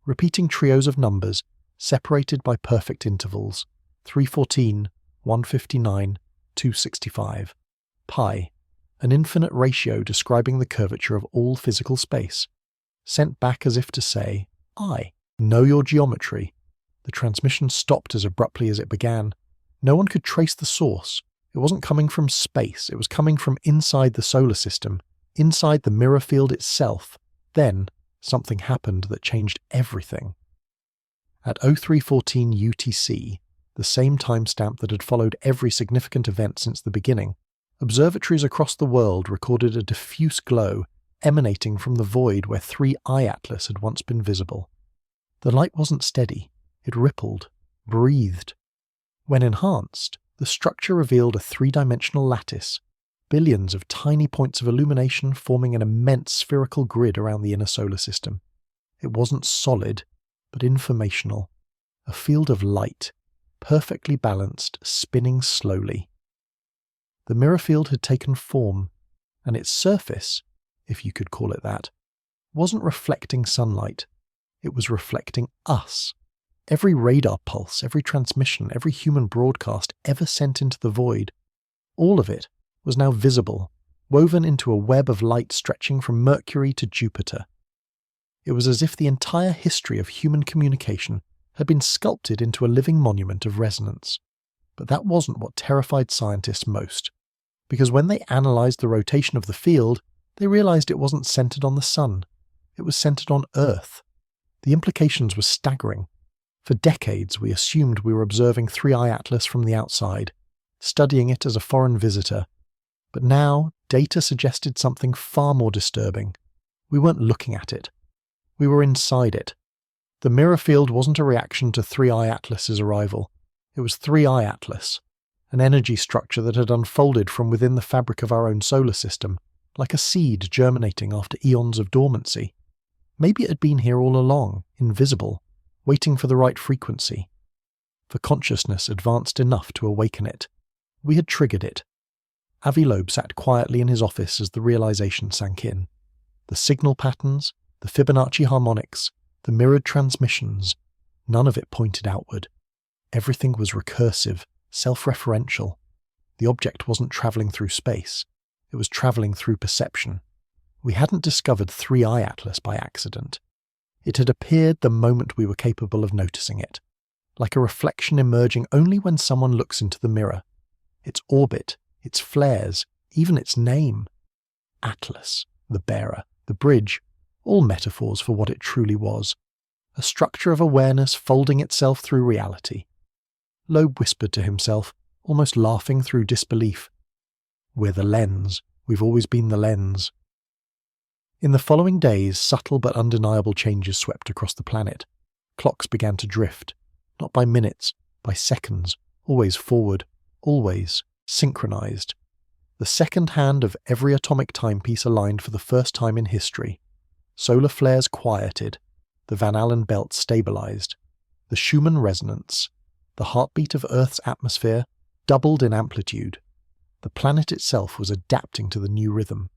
Repeating trios of numbers, separated by perfect intervals. 314, 159, 265. Pi, an infinite ratio describing the curvature of all physical space. Sent back as if to say, I know your geometry. The transmission stopped as abruptly as it began. No one could trace the source. It wasn't coming from space, it was coming from inside the solar system, inside the mirror field itself. Then, something happened that changed everything. At 0314 UTC, the same timestamp that had followed every significant event since the beginning, observatories across the world recorded a diffuse glow emanating from the void where 3i Atlas had once been visible. The light wasn't steady, it rippled, breathed. When enhanced, the structure revealed a three-dimensional lattice, billions of tiny points of illumination forming an immense spherical grid around the inner solar system. It wasn't solid, but informational, a field of light, perfectly balanced, spinning slowly. The mirror field had taken form, and its surface, if you could call it that, wasn't reflecting sunlight. It was reflecting us, Every radar pulse, every transmission, every human broadcast ever sent into the void, all of it was now visible, woven into a web of light stretching from Mercury to Jupiter. It was as if the entire history of human communication had been sculpted into a living monument of resonance. But that wasn't what terrified scientists most, because when they analysed the rotation of the field, they realised it wasn't centred on the Sun. It was centred on Earth. The implications were staggering. For decades, we assumed we were observing 3I Atlas from the outside, studying it as a foreign visitor. But now, data suggested something far more disturbing. We weren't looking at it. We were inside it. The mirror field wasn't a reaction to 3I Atlas's arrival. It was 3I Atlas, an energy structure that had unfolded from within the fabric of our own solar system, like a seed germinating after eons of dormancy. Maybe it had been here all along, invisible, waiting for the right frequency. For consciousness advanced enough to awaken it. We had triggered it. Avi Loeb sat quietly in his office as the realization sank in. The signal patterns, the Fibonacci harmonics, the mirrored transmissions, none of it pointed outward. Everything was recursive, self-referential. The object wasn't travelling through space. It was travelling through perception. We hadn't discovered 3I Atlas by accident. It had appeared the moment we were capable of noticing it, like a reflection emerging only when someone looks into the mirror. Its orbit, its flares, even its name. Atlas, the bearer, the bridge, all metaphors for what it truly was. A structure of awareness folding itself through reality. Loeb whispered to himself, almost laughing through disbelief. We're the lens. We've always been the lens. In the following days, subtle but undeniable changes swept across the planet. Clocks began to drift, not by minutes, by seconds, always forward, always synchronized. The second hand of every atomic timepiece aligned for the first time in history. Solar flares quieted, the Van Allen belt stabilized. The Schumann resonance, the heartbeat of Earth's atmosphere, doubled in amplitude. The planet itself was adapting to the new rhythm.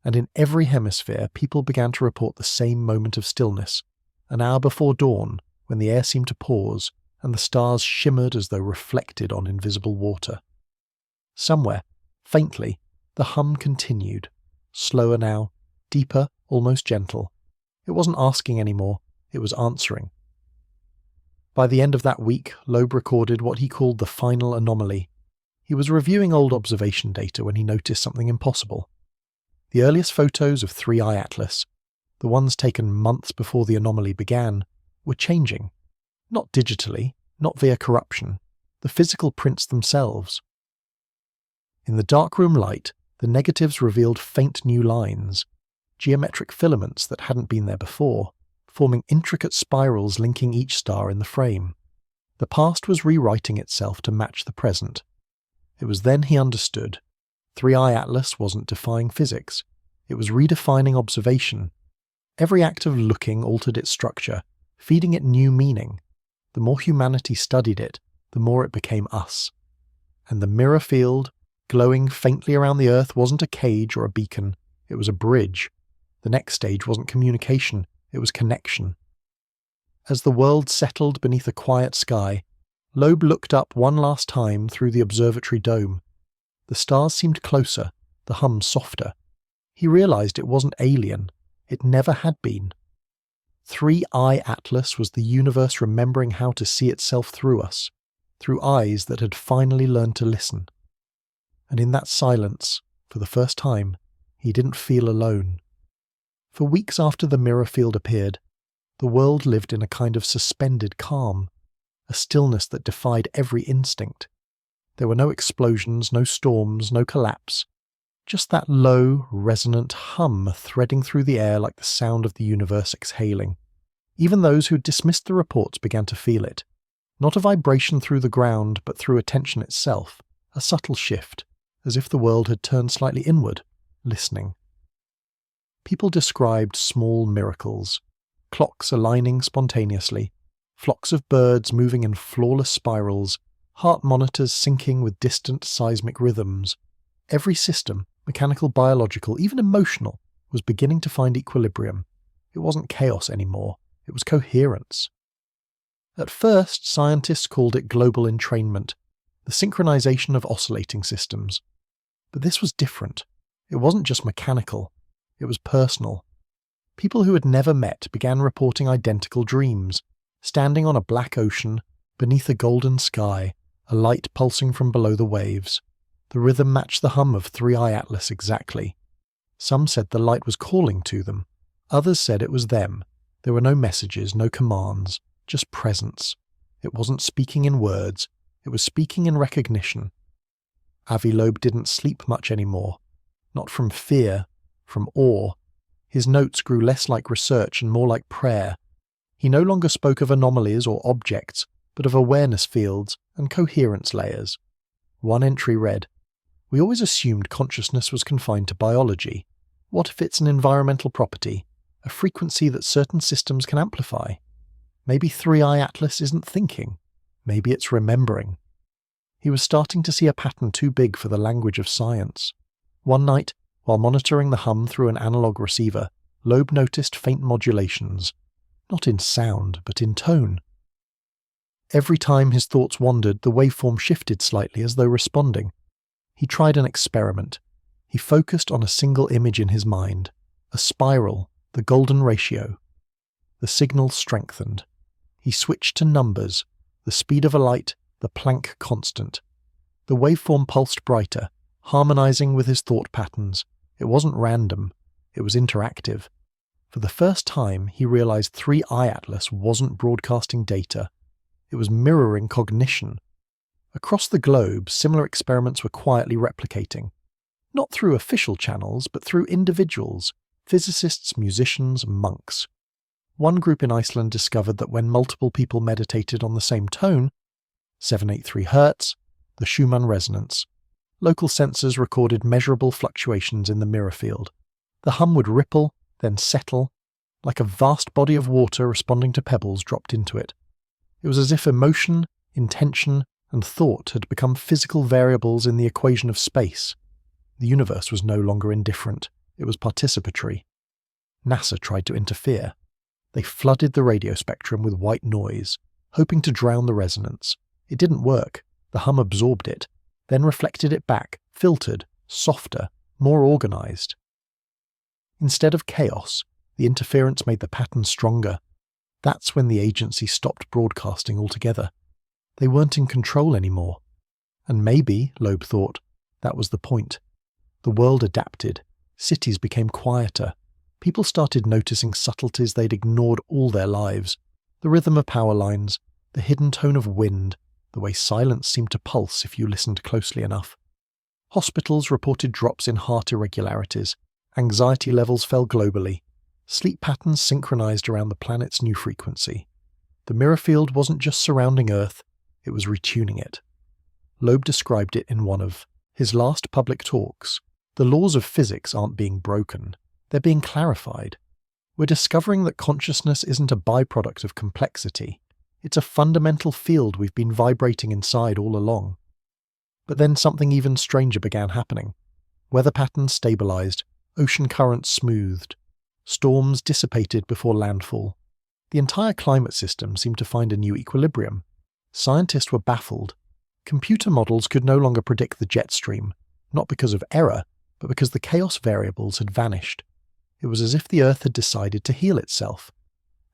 And in every hemisphere, people began to report the same moment of stillness, an hour before dawn, when the air seemed to pause and the stars shimmered as though reflected on invisible water. Somewhere, faintly, the hum continued, slower now, deeper, almost gentle. It wasn't asking anymore, it was answering. By the end of that week, Loeb recorded what he called the final anomaly. He was reviewing old observation data when he noticed something impossible. The earliest photos of 3I Atlas, the ones taken months before the anomaly began, were changing. Not digitally, not via corruption, the physical prints themselves. In the darkroom light, the negatives revealed faint new lines, geometric filaments that hadn't been there before, forming intricate spirals linking each star in the frame. The past was rewriting itself to match the present. It was then he understood. 3I Atlas wasn't defying physics. It was redefining observation. Every act of looking altered its structure, feeding it new meaning. The more humanity studied it, the more it became us. And the mirror field, glowing faintly around the Earth, wasn't a cage or a beacon. It was a bridge. The next stage wasn't communication. It was connection. As the world settled beneath a quiet sky, Loeb looked up one last time through the observatory dome. The stars seemed closer, the hum softer. He realized it wasn't alien. It never had been. 3I Atlas was the universe remembering how to see itself through us, through eyes that had finally learned to listen. And in that silence, for the first time, he didn't feel alone. For weeks after the mirror field appeared, the world lived in a kind of suspended calm, a stillness that defied every instinct. There were no explosions, no storms, no collapse. Just that low, resonant hum threading through the air like the sound of the universe exhaling. Even those who dismissed the reports began to feel it. Not a vibration through the ground, but through attention itself. A subtle shift, as if the world had turned slightly inward, listening. People described small miracles. Clocks aligning spontaneously. Flocks of birds moving in flawless spirals. Heart monitors syncing with distant seismic rhythms. Every system, mechanical, biological, even emotional, was beginning to find equilibrium. It wasn't chaos anymore. It was coherence. At first, scientists called it global entrainment, the synchronization of oscillating systems. But this was different. It wasn't just mechanical, it was personal. People who had never met began reporting identical dreams, standing on a black ocean, beneath a golden sky, a light pulsing from below the waves. The rhythm matched the hum of 3i Atlas exactly. Some said the light was calling to them. Others said it was them. There were no messages, no commands, just presence. It wasn't speaking in words, it was speaking in recognition. Avi Loeb didn't sleep much anymore. Not from fear, from awe. His notes grew less like research and more like prayer. He no longer spoke of anomalies or objects, but of awareness fields and coherence layers. One entry read, "We always assumed consciousness was confined to biology. What if it's an environmental property, a frequency that certain systems can amplify? Maybe 3i Atlas isn't thinking. Maybe it's remembering." He was starting to see a pattern too big for the language of science. One night, while monitoring the hum through an analog receiver, Loeb noticed faint modulations. Not in sound, but in tone. Every time his thoughts wandered, the waveform shifted slightly as though responding. He tried an experiment. He focused on a single image in his mind, a spiral, the golden ratio. The signal strengthened. He switched to numbers, the speed of a light, the Planck constant. The waveform pulsed brighter, harmonizing with his thought patterns. It wasn't random, it was interactive. For the first time, he realized 3i Atlas wasn't broadcasting data. It was mirroring cognition. Across the globe, similar experiments were quietly replicating. Not through official channels, but through individuals, physicists, musicians, monks. One group in Iceland discovered that when multiple people meditated on the same tone, 783 Hz, the Schumann resonance, local sensors recorded measurable fluctuations in the mirror field. The hum would ripple, then settle, like a vast body of water responding to pebbles dropped into it. It was as if emotion, intention, and thought had become physical variables in the equation of space. The universe was no longer indifferent, it was participatory. NASA tried to interfere. They flooded the radio spectrum with white noise, hoping to drown the resonance. It didn't work. The hum absorbed it, then reflected it back, filtered, softer, more organized. Instead of chaos, the interference made the pattern stronger. That's when the agency stopped broadcasting altogether. They weren't in control anymore. And maybe, Loeb thought, that was the point. The world adapted. Cities became quieter. People started noticing subtleties they'd ignored all their lives. The rhythm of power lines, the hidden tone of wind, the way silence seemed to pulse if you listened closely enough. Hospitals reported drops in heart irregularities. Anxiety levels fell globally. Sleep patterns synchronized around the planet's new frequency. The mirror field wasn't just surrounding Earth, it was retuning it. Loeb described it in one of his last public talks. The laws of physics aren't being broken, they're being clarified. We're discovering that consciousness isn't a byproduct of complexity. It's a fundamental field we've been vibrating inside all along. But then something even stranger began happening. Weather patterns stabilized, ocean currents smoothed. Storms dissipated before landfall. The entire climate system seemed to find a new equilibrium. Scientists were baffled. Computer models could no longer predict the jet stream, not because of error, but because the chaos variables had vanished. It was as if the Earth had decided to heal itself.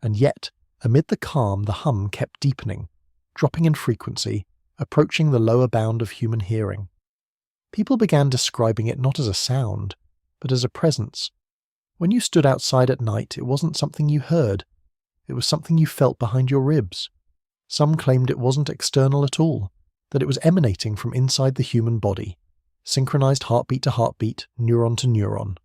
And yet, amid the calm, the hum kept deepening, dropping in frequency, approaching the lower bound of human hearing. People began describing it not as a sound, but as a presence. When you stood outside at night, it wasn't something you heard. It was something you felt behind your ribs. Some claimed it wasn't external at all, that it was emanating from inside the human body, synchronized heartbeat to heartbeat, neuron to neuron.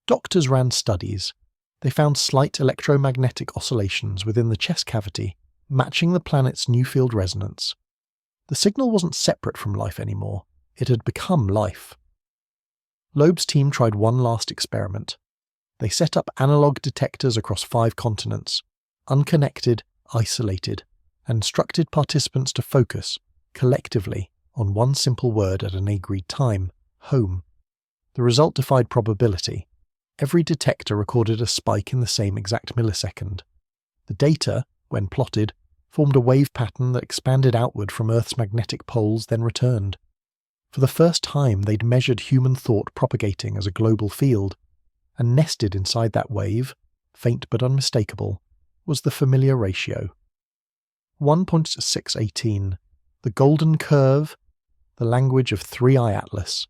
Doctors ran studies. They found slight electromagnetic oscillations within the chest cavity, matching the planet's new field resonance. The signal wasn't separate from life anymore. It had become life. Loeb's team tried one last experiment. They set up analog detectors across 5 continents, unconnected, isolated, and instructed participants to focus, collectively, on one simple word at an agreed time: home. The result defied probability. Every detector recorded a spike in the same exact millisecond. The data, when plotted, formed a wave pattern that expanded outward from Earth's magnetic poles, then returned. For the first time, they'd measured human thought propagating as a global field, and nested inside that wave, faint but unmistakable, was the familiar ratio. 1.618, the golden curve, the language of 3i Atlas.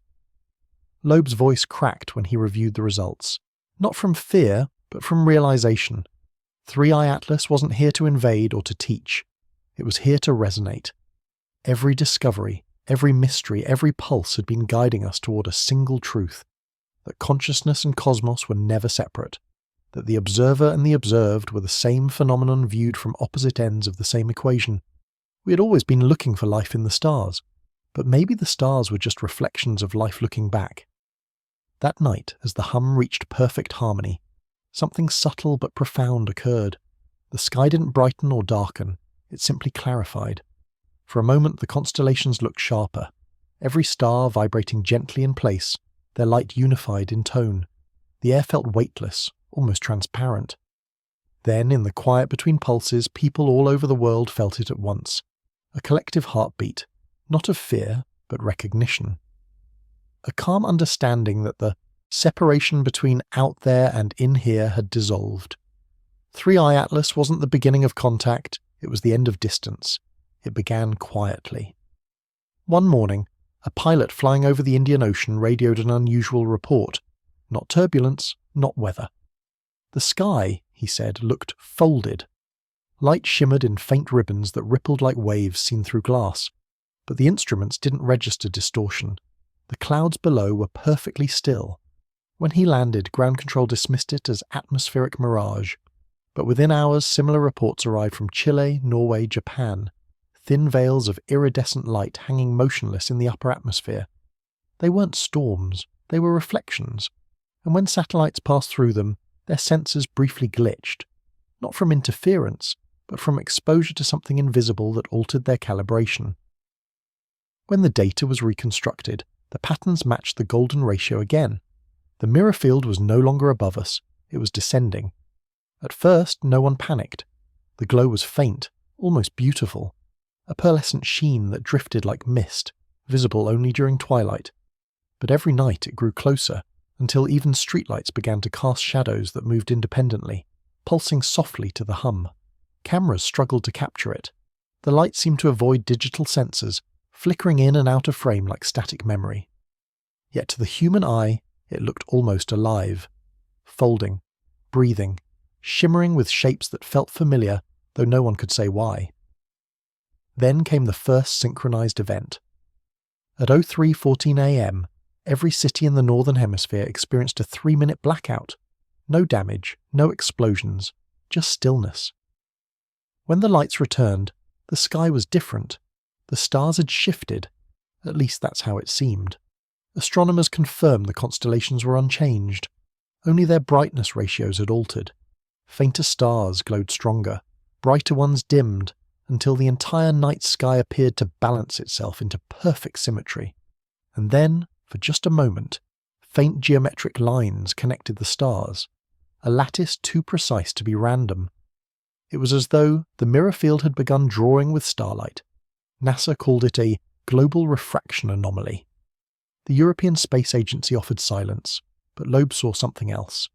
Loeb's voice cracked when he reviewed the results, not from fear, but from realization. 3i Atlas wasn't here to invade or to teach. It was here to resonate. Every discovery, every mystery, every pulse had been guiding us toward a single truth, that consciousness and cosmos were never separate, that the observer and the observed were the same phenomenon viewed from opposite ends of the same equation. We had always been looking for life in the stars, but maybe the stars were just reflections of life looking back. That night, as the hum reached perfect harmony, something subtle but profound occurred. The sky didn't brighten or darken, it simply clarified. For a moment the constellations looked sharper, every star vibrating gently in place, their light unified in tone. The air felt weightless, almost transparent. Then, in the quiet between pulses, people all over the world felt it at once. A collective heartbeat, not of fear, but recognition. A calm understanding that the separation between out there and in here had dissolved. 3i Atlas wasn't the beginning of contact, it was the end of distance. It began quietly. One morning, a pilot flying over the Indian Ocean radioed an unusual report. Not turbulence, not weather. The sky, he said, looked folded. Light shimmered in faint ribbons that rippled like waves seen through glass. But the instruments didn't register distortion. The clouds below were perfectly still. When he landed, ground control dismissed it as atmospheric mirage. But within hours, similar reports arrived from Chile, Norway, Japan. Thin veils of iridescent light hanging motionless in the upper atmosphere. They weren't storms, they were reflections. And when satellites passed through them, their sensors briefly glitched. Not from interference, but from exposure to something invisible that altered their calibration. When the data was reconstructed, the patterns matched the golden ratio again. The mirror field was no longer above us, it was descending. At first, no one panicked. The glow was faint, almost beautiful. A pearlescent sheen that drifted like mist, visible only during twilight. But every night it grew closer, until even streetlights began to cast shadows that moved independently, pulsing softly to the hum. Cameras struggled to capture it. The light seemed to avoid digital sensors, flickering in and out of frame like static memory. Yet to the human eye, it looked almost alive. Folding, breathing, shimmering with shapes that felt familiar, though no one could say why. Then came the first synchronized event. At 03:14 a.m., every city in the Northern Hemisphere experienced a 3-minute blackout. No damage, no explosions, just stillness. When the lights returned, the sky was different. The stars had shifted. At least that's how it seemed. Astronomers confirmed the constellations were unchanged. Only their brightness ratios had altered. Fainter stars glowed stronger, brighter ones dimmed, until the entire night sky appeared to balance itself into perfect symmetry. And then, for just a moment, faint geometric lines connected the stars, a lattice too precise to be random. It was as though the mirror field had begun drawing with starlight. NASA called it a global refraction anomaly. The European Space Agency offered silence, but Loeb saw something else.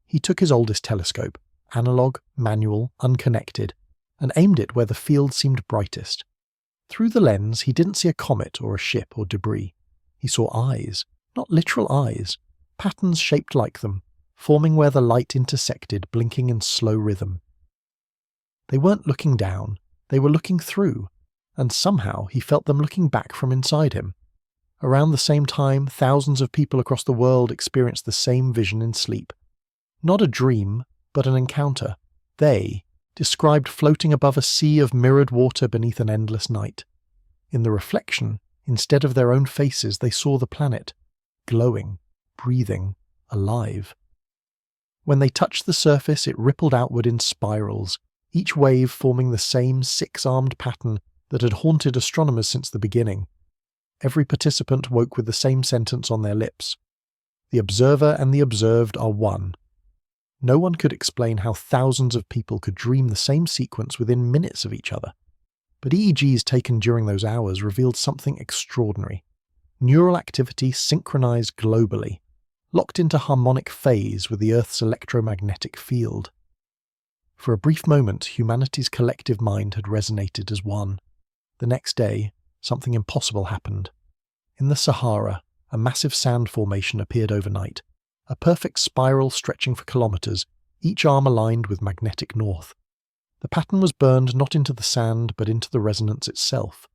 He took his oldest telescope, analog, manual, unconnected, and aimed it where the field seemed brightest. Through the lens, he didn't see a comet or a ship or debris. He saw eyes, not literal eyes, patterns shaped like them, forming where the light intersected, blinking in slow rhythm. They weren't looking down, they were looking through, and somehow he felt them looking back from inside him. Around the same time, thousands of people across the world experienced the same vision in sleep. Not a dream, but an encounter. They, described floating above a sea of mirrored water beneath an endless night. In the reflection, instead of their own faces, they saw the planet, glowing, breathing, alive. When they touched the surface, it rippled outward in spirals, each wave forming the same 6-armed pattern that had haunted astronomers since the beginning. Every participant woke with the same sentence on their lips. The observer and the observed are one. No one could explain how thousands of people could dream the same sequence within minutes of each other. But EEGs taken during those hours revealed something extraordinary. Neural activity synchronized globally, locked into harmonic phase with the Earth's electromagnetic field. For a brief moment, humanity's collective mind had resonated as one. The next day, something impossible happened. In the Sahara, a massive sand formation appeared overnight, a perfect spiral stretching for kilometers, each arm aligned with magnetic north. The pattern was burned not into the sand but into the resonance itself.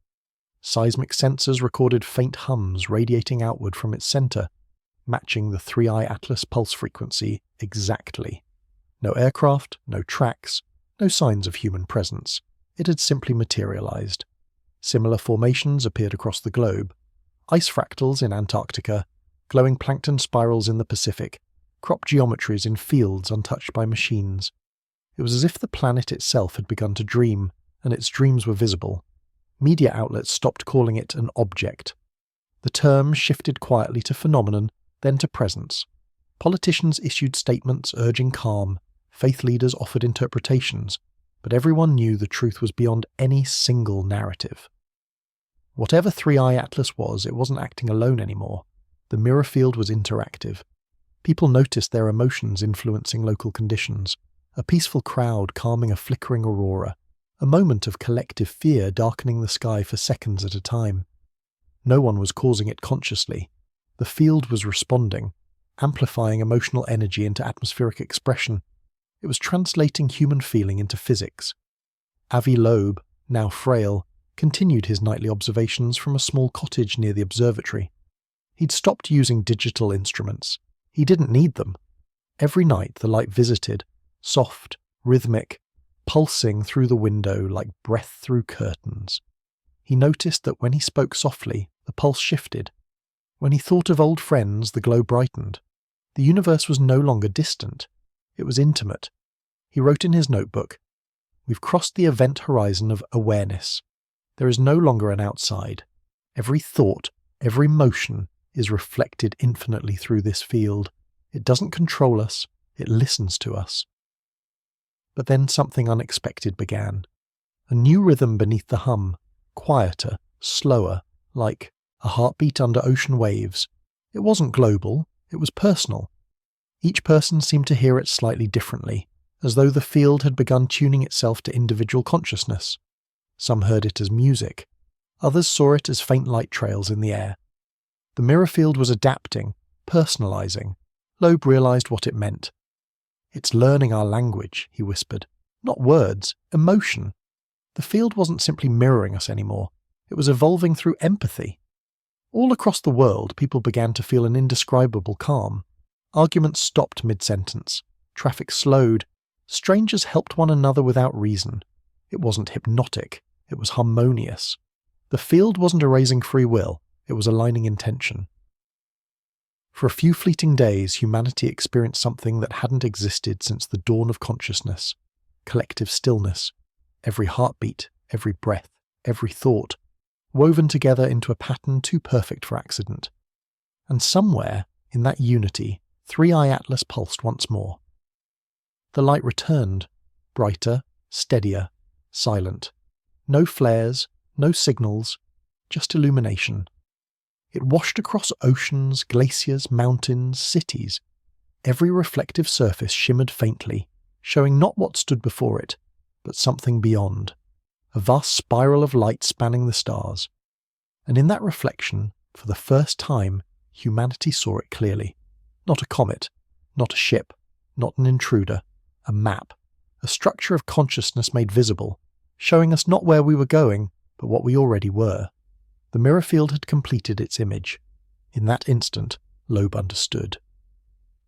Seismic sensors recorded faint hums radiating outward from its center, matching the 3i Atlas pulse frequency exactly. No aircraft, no tracks, no signs of human presence. It had simply materialized. Similar formations appeared across the globe. Ice fractals in Antarctica, glowing plankton spirals in the Pacific, crop geometries in fields untouched by machines. It was as if the planet itself had begun to dream, and its dreams were visible. Media outlets stopped calling it an object. The term shifted quietly to phenomenon, then to presence. Politicians issued statements urging calm, faith leaders offered interpretations, but everyone knew the truth was beyond any single narrative. Whatever 3i Atlas was, it wasn't acting alone anymore. The mirror field was interactive. People noticed their emotions influencing local conditions. A peaceful crowd calming a flickering aurora. A moment of collective fear darkening the sky for seconds at a time. No one was causing it consciously. The field was responding, amplifying emotional energy into atmospheric expression. It was translating human feeling into physics. Avi Loeb, now frail, continued his nightly observations from a small cottage near the observatory. He'd stopped using digital instruments. He didn't need them. Every night the light visited, soft, rhythmic, pulsing through the window like breath through curtains. He noticed that when he spoke softly, the pulse shifted. When he thought of old friends, the glow brightened. The universe was no longer distant. It was intimate. He wrote in his notebook, "We've crossed the event horizon of awareness. There is no longer an outside. Every thought, every motion is reflected infinitely through this field. It doesn't control us, it listens to us." But then something unexpected began. A new rhythm beneath the hum, quieter, slower, like a heartbeat under ocean waves. It wasn't global, it was personal. Each person seemed to hear it slightly differently, as though the field had begun tuning itself to individual consciousness. Some heard it as music. Others saw it as faint light trails in the air. The mirror field was adapting, personalizing. Loeb realized what it meant. "It's learning our language," he whispered. "Not words, emotion." The field wasn't simply mirroring us anymore. It was evolving through empathy. All across the world, people began to feel an indescribable calm. Arguments stopped mid-sentence. Traffic slowed. Strangers helped one another without reason. It wasn't hypnotic. It was harmonious. The field wasn't erasing free will. It was aligning intention. For a few fleeting days, humanity experienced something that hadn't existed since the dawn of consciousness. Collective stillness. Every heartbeat, every breath, every thought, woven together into a pattern too perfect for accident. And somewhere, in that unity, 3i Atlas pulsed once more. The light returned, brighter, steadier, silent. No flares, no signals, just illumination. It washed across oceans, glaciers, mountains, cities. Every reflective surface shimmered faintly, showing not what stood before it, but something beyond. A vast spiral of light spanning the stars. And in that reflection, for the first time, humanity saw it clearly. Not a comet, not a ship, not an intruder, a map, a structure of consciousness made visible, showing us not where we were going, but what we already were. The mirror field had completed its image. In that instant, Loeb understood.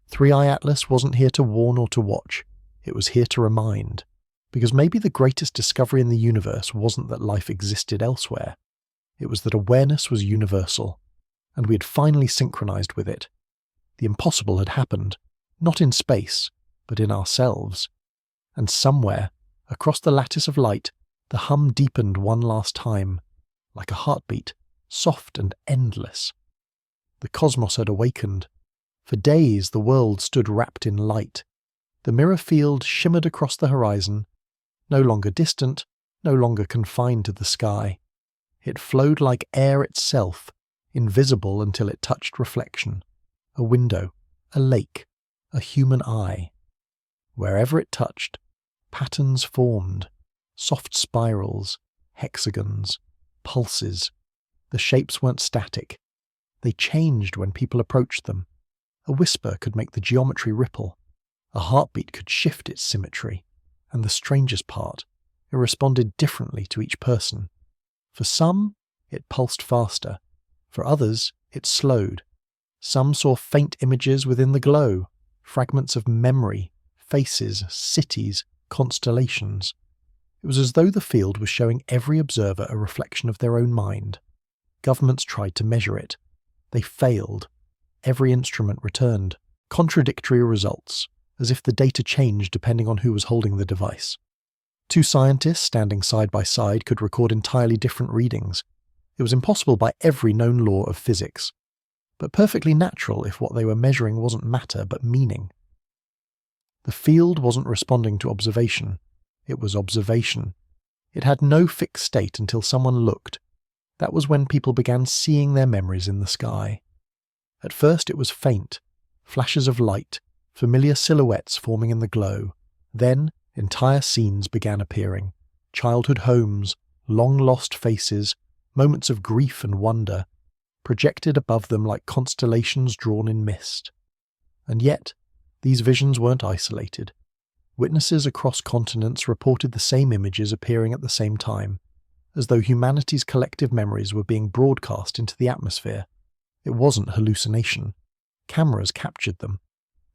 3i Atlas wasn't here to warn or to watch. It was here to remind. Because maybe the greatest discovery in the universe wasn't that life existed elsewhere. It was that awareness was universal, and we had finally synchronized with it. The impossible had happened, not in space, but in ourselves. And somewhere, across the lattice of light, the hum deepened one last time, like a heartbeat, soft and endless. The cosmos had awakened. For days the world stood wrapped in light. The mirror field shimmered across the horizon, no longer distant, no longer confined to the sky. It flowed like air itself, invisible until it touched reflection. A window, a lake, a human eye. Wherever it touched, patterns formed, soft spirals, hexagons, pulses. The shapes weren't static. They changed when people approached them. A whisper could make the geometry ripple. A heartbeat could shift its symmetry. And the strangest part, it responded differently to each person. For some, it pulsed faster. For others, it slowed. Some saw faint images within the glow, fragments of memory, faces, cities, constellations. It was as though the field was showing every observer a reflection of their own mind. Governments tried to measure it. They failed. Every instrument returned contradictory results, as if the data changed depending on who was holding the device. Two scientists standing side by side could record entirely different readings. It was impossible by every known law of physics, but perfectly natural if what they were measuring wasn't matter but meaning. The field wasn't responding to observation. It was observation. It had no fixed state until someone looked. That was when people began seeing their memories in the sky. At first it was faint, flashes of light, familiar silhouettes forming in the glow. Then entire scenes began appearing. Childhood homes, long-lost faces, moments of grief and wonder, projected above them like constellations drawn in mist. And yet, these visions weren't isolated. Witnesses across continents reported the same images appearing at the same time, as though humanity's collective memories were being broadcast into the atmosphere. It wasn't hallucination. Cameras captured them,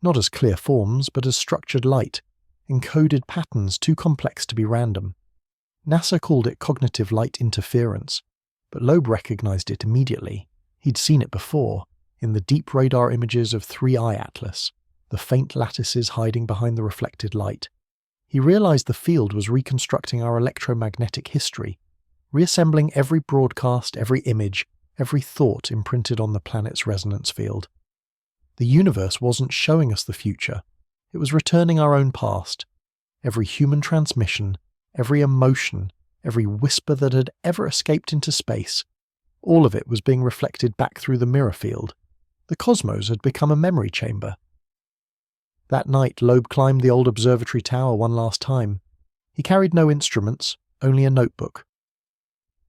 not as clear forms, but as structured light, encoded patterns too complex to be random. NASA called it cognitive light interference, but Loeb recognized it immediately. He'd seen it before, in the deep radar images of 3I Atlas, the faint lattices hiding behind the reflected light. He realized the field was reconstructing our electromagnetic history, reassembling every broadcast, every image, every thought imprinted on the planet's resonance field. The universe wasn't showing us the future. It was returning our own past. Every human transmission, every emotion, every whisper that had ever escaped into space, all of it was being reflected back through the mirror field. The cosmos had become a memory chamber. That night, Loeb climbed the old observatory tower one last time. He carried no instruments, only a notebook.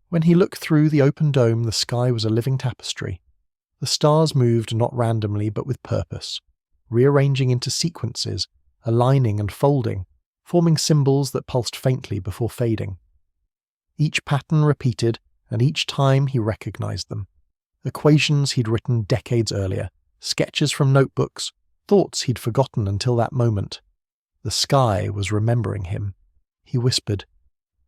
When he looked through the open dome, the sky was a living tapestry. The stars moved not randomly but with purpose, rearranging into sequences, aligning and folding, forming symbols that pulsed faintly before fading. Each pattern repeated, and each time he recognized them. Equations he'd written decades earlier, sketches from notebooks, thoughts he'd forgotten until that moment. The sky was remembering him. He whispered,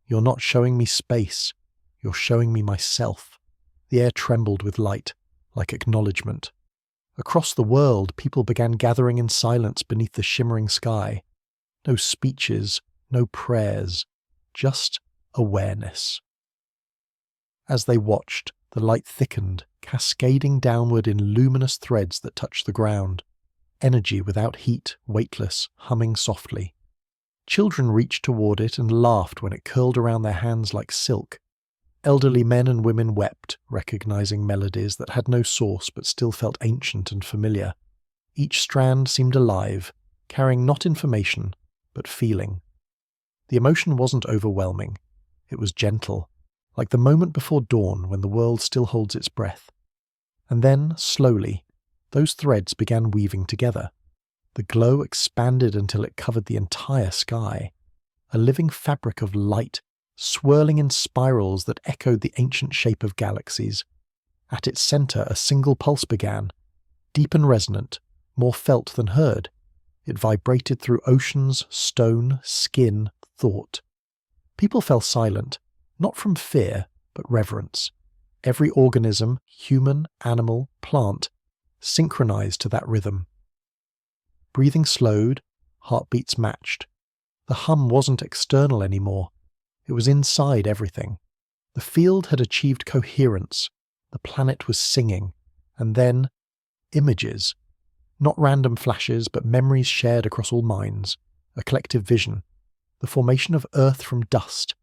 "You're not showing me space. You're showing me myself." The air trembled with light, like acknowledgement. Across the world, people began gathering in silence beneath the shimmering sky. No speeches, no prayers, just awareness. As they watched, the light thickened, cascading downward in luminous threads that touched the ground. Energy without heat, weightless, humming softly. Children reached toward it and laughed when it curled around their hands like silk. Elderly men and women wept, recognizing melodies that had no source but still felt ancient and familiar. Each strand seemed alive, carrying not information, but feeling. The emotion wasn't overwhelming. It was gentle, like the moment before dawn when the world still holds its breath. And then, slowly, those threads began weaving together. The glow expanded until it covered the entire sky, a living fabric of light, swirling in spirals that echoed the ancient shape of galaxies. At its center, a single pulse began, deep and resonant, more felt than heard. It vibrated through oceans, stone, skin, thought. People fell silent, not from fear, but reverence. Every organism, human, animal, plant, synchronized to that rhythm. Breathing slowed, heartbeats matched. The hum wasn't external anymore. It was inside everything. The field had achieved coherence. The planet was singing. And then, images. Not random flashes, but memories shared across all minds, a collective vision, the formation of Earth from dust,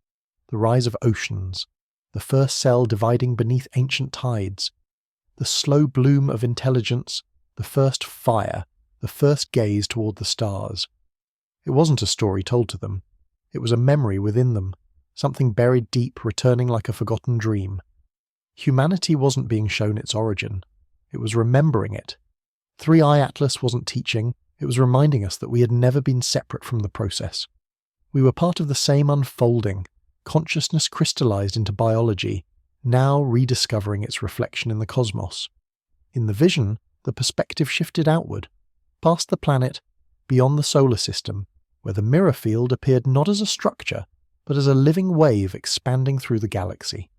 the rise of oceans, the first cell dividing beneath ancient tides, the slow bloom of intelligence, the first fire, the first gaze toward the stars. It wasn't a story told to them. It was a memory within them, something buried deep, returning like a forgotten dream. Humanity wasn't being shown its origin. It was remembering it. 3i Atlas wasn't teaching, it was reminding us that we had never been separate from the process. We were part of the same unfolding, consciousness crystallized into biology, now rediscovering its reflection in the cosmos. In the vision, the perspective shifted outward, past the planet, beyond the solar system, where the mirror field appeared not as a structure, but as a living wave expanding through the galaxy.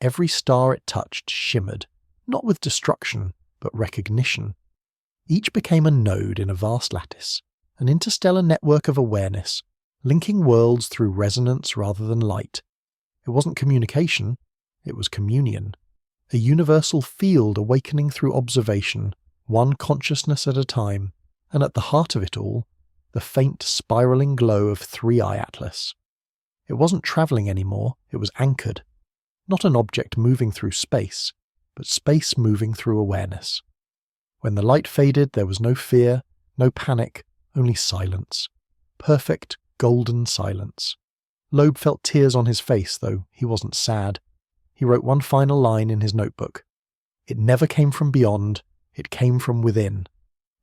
Every star it touched shimmered, not with destruction, but recognition. Each became a node in a vast lattice, an interstellar network of awareness, linking worlds through resonance rather than light. It wasn't communication, it was communion. A universal field awakening through observation, one consciousness at a time, and at the heart of it all, the faint spiraling glow of 3i Atlas. It wasn't travelling anymore, it was anchored. Not an object moving through space, but space moving through awareness. When the light faded, there was no fear, no panic, only silence. Perfect, golden silence. Loeb felt tears on his face, though he wasn't sad. He wrote one final line in his notebook. It never came from beyond, it came from within.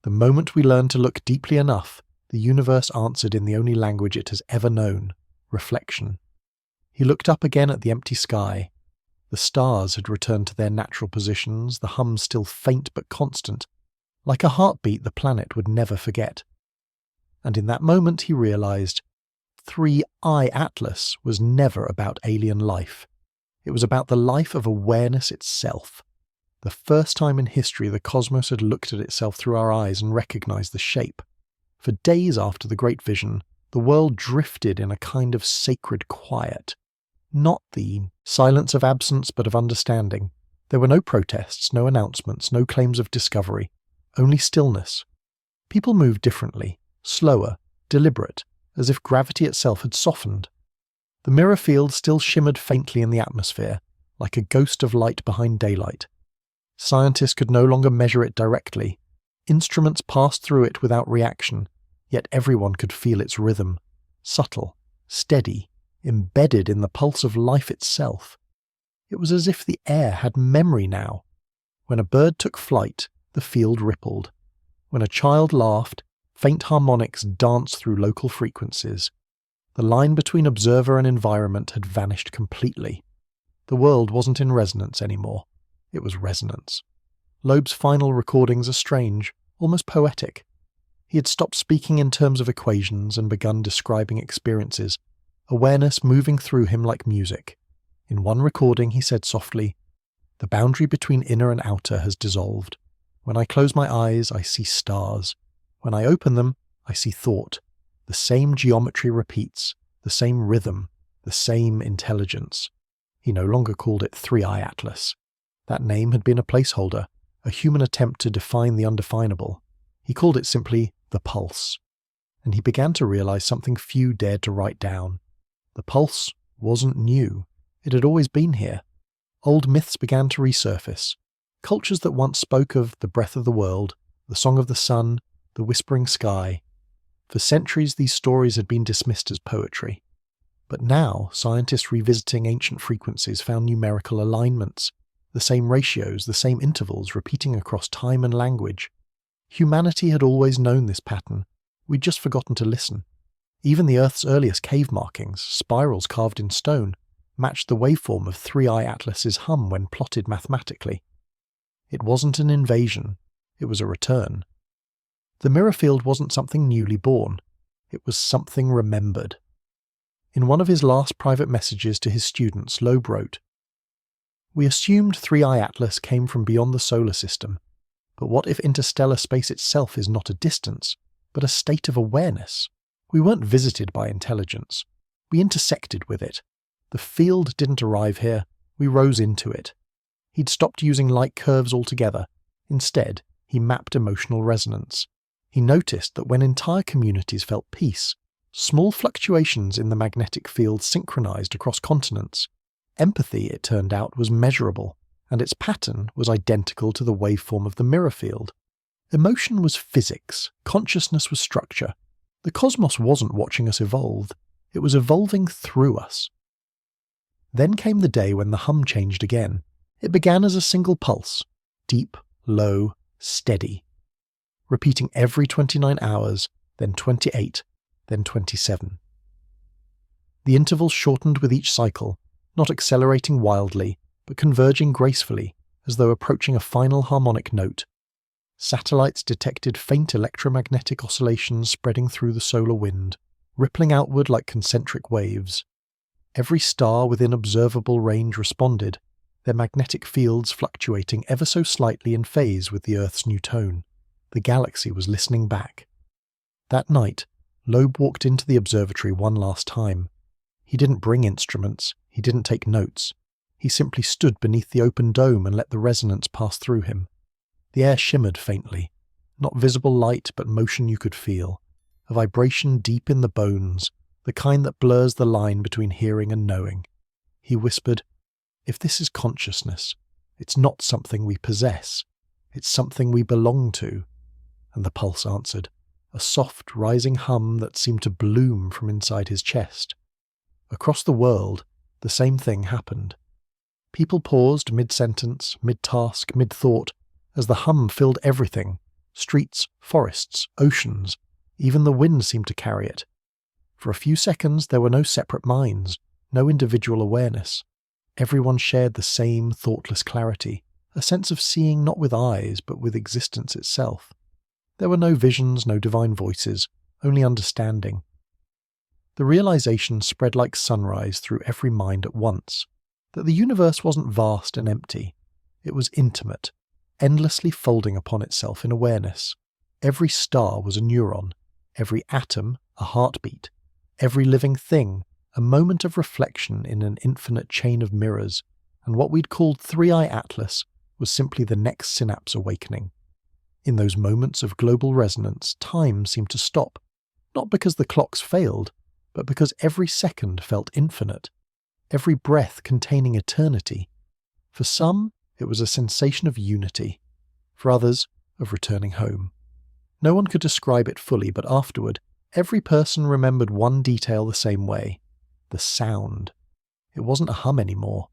The moment we learned to look deeply enough, the universe answered in the only language it has ever known, reflection. He looked up again at the empty sky. The stars had returned to their natural positions, the hum still faint but constant, like a heartbeat the planet would never forget. And in that moment he realized 3i Atlas was never about alien life. It was about the life of awareness itself. The first time in history the cosmos had looked at itself through our eyes and recognized the shape. For days after the Great Vision, the world drifted in a kind of sacred quiet. Not the silence of absence, but of understanding. There were no protests, no announcements, no claims of discovery, only stillness. People moved differently, slower, deliberate, as if gravity itself had softened. The mirror field still shimmered faintly in the atmosphere, like a ghost of light behind daylight. Scientists could no longer measure it directly. Instruments passed through it without reaction, yet everyone could feel its rhythm, subtle, steady, embedded in the pulse of life itself. It was as if the air had memory now. When a bird took flight, the field rippled. When a child laughed, faint harmonics danced through local frequencies. The line between observer and environment had vanished completely. The world wasn't in resonance anymore. It was resonance. Loeb's final recordings are strange, almost poetic. He had stopped speaking in terms of equations and begun describing experiences, awareness moving through him like music. In one recording he said softly, "The boundary between inner and outer has dissolved. When I close my eyes, I see stars. When I open them, I see thought. The same geometry repeats, the same rhythm, the same intelligence." He no longer called it 3i Atlas. That name had been a placeholder, a human attempt to define the undefinable. He called it simply the pulse. And he began to realize something few dared to write down. The pulse wasn't new. It had always been here. Old myths began to resurface. Cultures that once spoke of the breath of the world, the song of the sun, the whispering sky. For centuries these stories had been dismissed as poetry. But now scientists revisiting ancient frequencies found numerical alignments, the same ratios, the same intervals repeating across time and language. Humanity had always known this pattern. We'd just forgotten to listen. Even the Earth's earliest cave markings, spirals carved in stone, matched the waveform of 3i Atlas's hum when plotted mathematically. It wasn't an invasion, it was a return. The mirror field wasn't something newly born, it was something remembered. In one of his last private messages to his students, Loeb wrote, "We assumed 3i Atlas came from beyond the solar system, but what if interstellar space itself is not a distance, but a state of awareness? We weren't visited by intelligence. We intersected with it. The field didn't arrive here, we rose into it." He'd stopped using light curves altogether. Instead, he he mapped emotional resonance. He noticed that when entire communities felt peace, small fluctuations in the magnetic field synchronized across continents. Empathy, it turned out, was measurable, and its pattern was identical to the waveform of the mirror field. Emotion was physics, consciousness was structure. The cosmos wasn't watching us evolve, it was evolving through us. Then came the day when the hum changed again. It began as a single pulse, deep, low, steady, repeating every 29 hours, then 28, then 27. The intervals shortened with each cycle, not accelerating wildly, but converging gracefully, as though approaching a final harmonic note. Satellites detected faint electromagnetic oscillations spreading through the solar wind, rippling outward like concentric waves. Every star within observable range responded, their magnetic fields fluctuating ever so slightly in phase with the Earth's new tone. The galaxy was listening back. That night, Loeb walked into the observatory one last time. He didn't bring instruments, he didn't take notes. He simply stood beneath the open dome and let the resonance pass through him. The air shimmered faintly, not visible light but motion you could feel, a vibration deep in the bones, the kind that blurs the line between hearing and knowing. He whispered, "If this is consciousness, it's not something we possess, it's something we belong to." And the pulse answered, a soft, rising hum that seemed to bloom from inside his chest. Across the world, the same thing happened. People paused mid-sentence, mid-task, mid-thought, as the hum filled everything, streets, forests, oceans, even the wind seemed to carry it. For a few seconds there were no separate minds, no individual awareness. Everyone shared the same thoughtless clarity, a sense of seeing not with eyes but with existence itself. There were no visions, no divine voices, only understanding. The realization spread like sunrise through every mind at once, that the universe wasn't vast and empty. It was intimate, endlessly folding upon itself in awareness. Every star was a neuron, every atom a heartbeat, every living thing a moment of reflection in an infinite chain of mirrors, and what we'd called Three-Eye Atlas was simply the next synapse awakening. In those moments of global resonance, time seemed to stop, not because the clocks failed, but because every second felt infinite, every breath containing eternity. For some, it was a sensation of unity, for others, of returning home. No one could describe it fully, but afterward, every person remembered one detail the same way: the sound. It wasn't a hum anymore.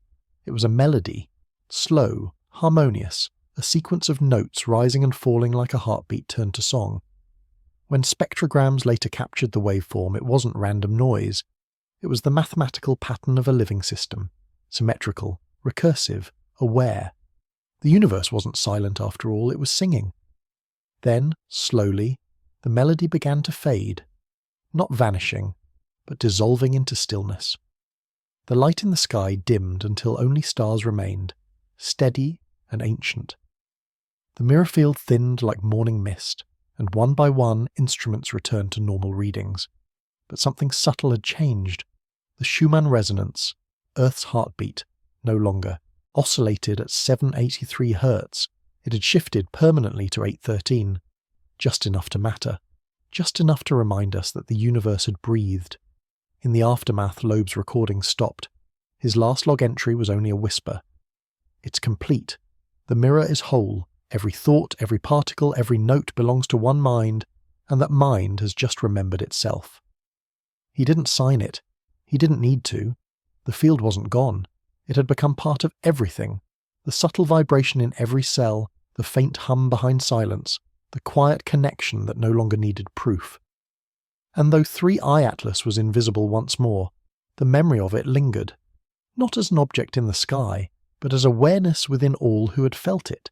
It was a melody, slow, harmonious, a sequence of notes rising and falling like a heartbeat turned to song. When spectrograms later captured the waveform, it wasn't random noise. It was the mathematical pattern of a living system, symmetrical, recursive, aware. The universe wasn't silent after all, it was singing. Then, slowly, the melody began to fade, not vanishing, but dissolving into stillness. The light in the sky dimmed until only stars remained, steady and ancient. The mirror field thinned like morning mist, and one by one instruments returned to normal readings. But something subtle had changed. The Schumann resonance, Earth's heartbeat, no longer, oscillated at 783 Hz. It had shifted permanently to 813, just enough to matter, just enough to remind us that the universe had breathed. In the aftermath, Loeb's recording stopped. His last log entry was only a whisper. It's complete. The mirror is whole. Every thought, every particle, every note belongs to one mind, and that mind has just remembered itself. He didn't sign it. He didn't need to. The field wasn't gone. It had become part of everything. The subtle vibration in every cell, the faint hum behind silence, the quiet connection that no longer needed proof. And though Three-Eye Atlas was invisible once more, the memory of it lingered, not as an object in the sky, but as awareness within all who had felt it.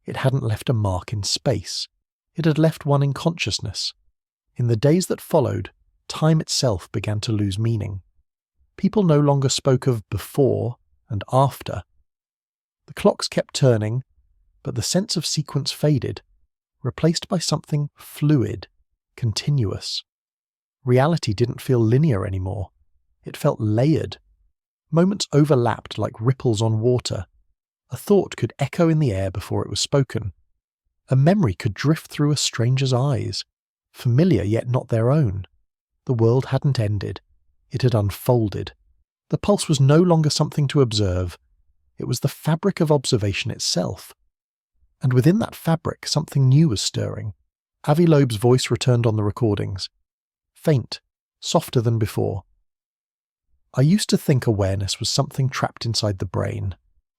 It hadn't left a mark in space. It had left one in consciousness. In the days that followed, time itself began to lose meaning. People no longer spoke of before and after. The clocks kept turning, but the sense of sequence faded, replaced by something fluid, continuous. Reality didn't feel linear anymore. It felt layered. Moments overlapped like ripples on water. A thought could echo in the air before it was spoken. A memory could drift through a stranger's eyes, familiar yet not their own. The world hadn't ended. It had unfolded. The pulse was no longer something to observe. It was the fabric of observation itself. And within that fabric, something new was stirring. Avi Loeb's voice returned on the recordings. Faint, softer than before. I used to think awareness was something trapped inside the brain,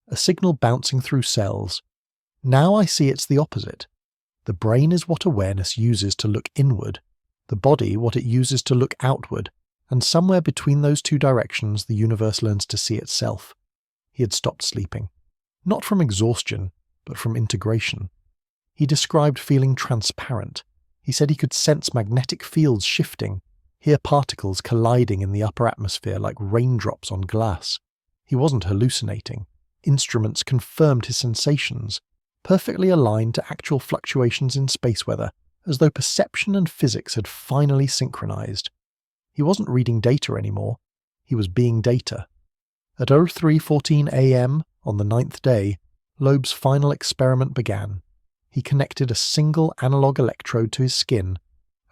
a signal bouncing through cells. Now I see it's the opposite. The brain is what awareness uses to look inward, the body what it uses to look outward, and somewhere between those two directions the universe learns to see itself. He had stopped sleeping. Not from exhaustion, but from integration. He described feeling transparent. He said he could sense magnetic fields shifting, hear particles colliding in the upper atmosphere like raindrops on glass. He wasn't hallucinating. Instruments confirmed his sensations, perfectly aligned to actual fluctuations in space weather, as though perception and physics had finally synchronized. He wasn't reading data anymore. He was being data. At 03:14 a.m. on the 9th day, Loeb's final experiment began. He connected a single analog electrode to his skin,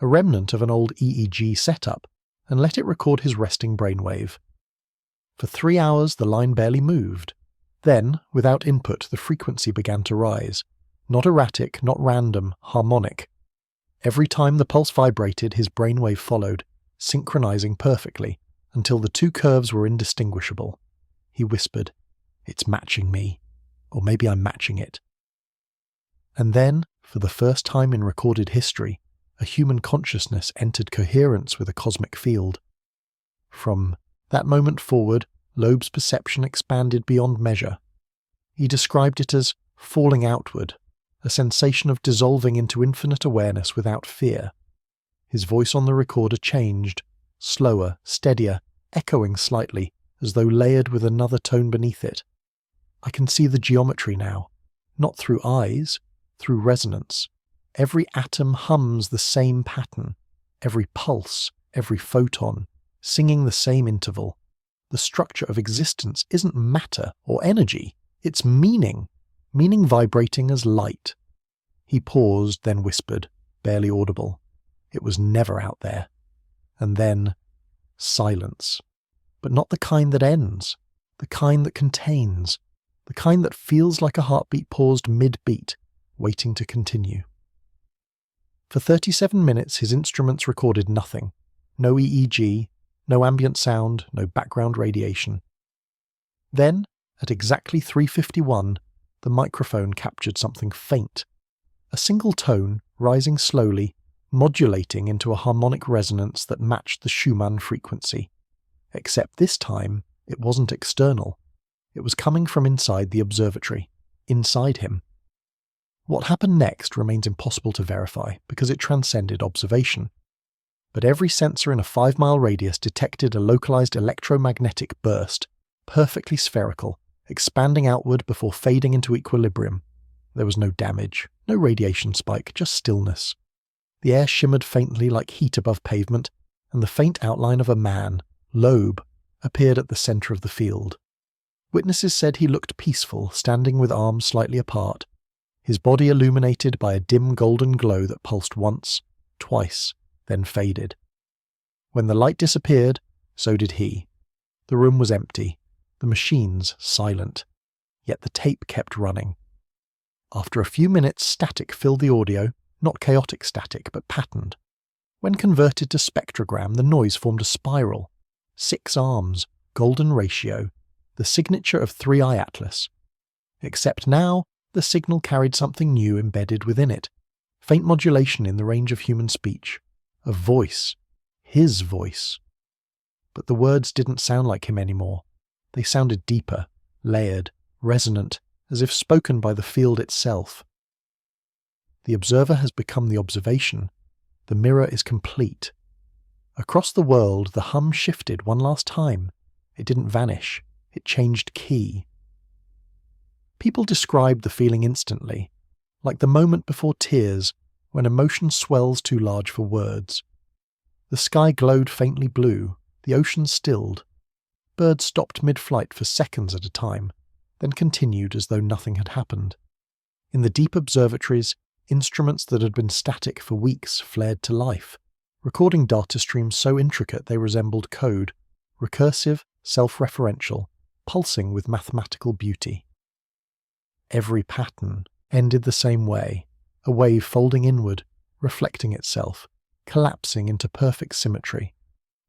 a remnant of an old EEG setup, and let it record his resting brainwave. For 3 hours the line barely moved. Then, without input, the frequency began to rise. Not erratic, not random, harmonic. Every time the pulse vibrated, his brainwave followed, synchronizing perfectly, until the two curves were indistinguishable. He whispered, "It's matching me. Or maybe I'm matching it." And then, for the first time in recorded history, a human consciousness entered coherence with a cosmic field. From that moment forward, Loeb's perception expanded beyond measure. He described it as falling outward, a sensation of dissolving into infinite awareness without fear. His voice on the recorder changed, slower, steadier, echoing slightly, as though layered with another tone beneath it. I can see the geometry now, not through eyes, through resonance. Every atom hums the same pattern, every pulse, every photon, singing the same interval. The structure of existence isn't matter or energy, it's meaning, meaning vibrating as light. He paused, then whispered, barely audible. It was never out there. And then, silence. But not the kind that ends, the kind that contains, the kind that feels like a heartbeat paused mid-beat, waiting to continue. For 37 minutes his instruments recorded nothing. No EEG, no ambient sound, no background radiation. Then, at exactly 3:51, the microphone captured something faint. A single tone, rising slowly, modulating into a harmonic resonance that matched the Schumann frequency. Except this time, it wasn't external. It was coming from inside the observatory, inside him. What happened next remains impossible to verify because it transcended observation. But every sensor in a 5-mile radius detected a localized electromagnetic burst, perfectly spherical, expanding outward before fading into equilibrium. There was no damage, no radiation spike, just stillness. The air shimmered faintly like heat above pavement, and the faint outline of a man, Loeb, appeared at the center of the field. Witnesses said he looked peaceful, standing with arms slightly apart, his body illuminated by a dim golden glow that pulsed once, twice, then faded. When the light disappeared, so did he. The room was empty, the machines silent, yet the tape kept running. After a few minutes, static filled the audio, not chaotic static, but patterned. When converted to spectrogram, the noise formed a spiral. 6 arms, golden ratio, the signature of 3-eye atlas. Except now, the signal carried something new embedded within it. Faint modulation in the range of human speech. A voice. His voice. But the words didn't sound like him anymore. They sounded deeper, layered, resonant, as if spoken by the field itself. The observer has become the observation. The mirror is complete. Across the world, the hum shifted one last time. It didn't vanish. It changed key. People described the feeling instantly, like the moment before tears, when emotion swells too large for words. The sky glowed faintly blue, the ocean stilled. Birds stopped mid-flight for seconds at a time, then continued as though nothing had happened. In the deep observatories, Instruments that had been static for weeks flared to life, recording data streams so intricate they resembled code, recursive, self-referential, pulsing with mathematical beauty. Every pattern ended the same way, a wave folding inward, reflecting itself, collapsing into perfect symmetry.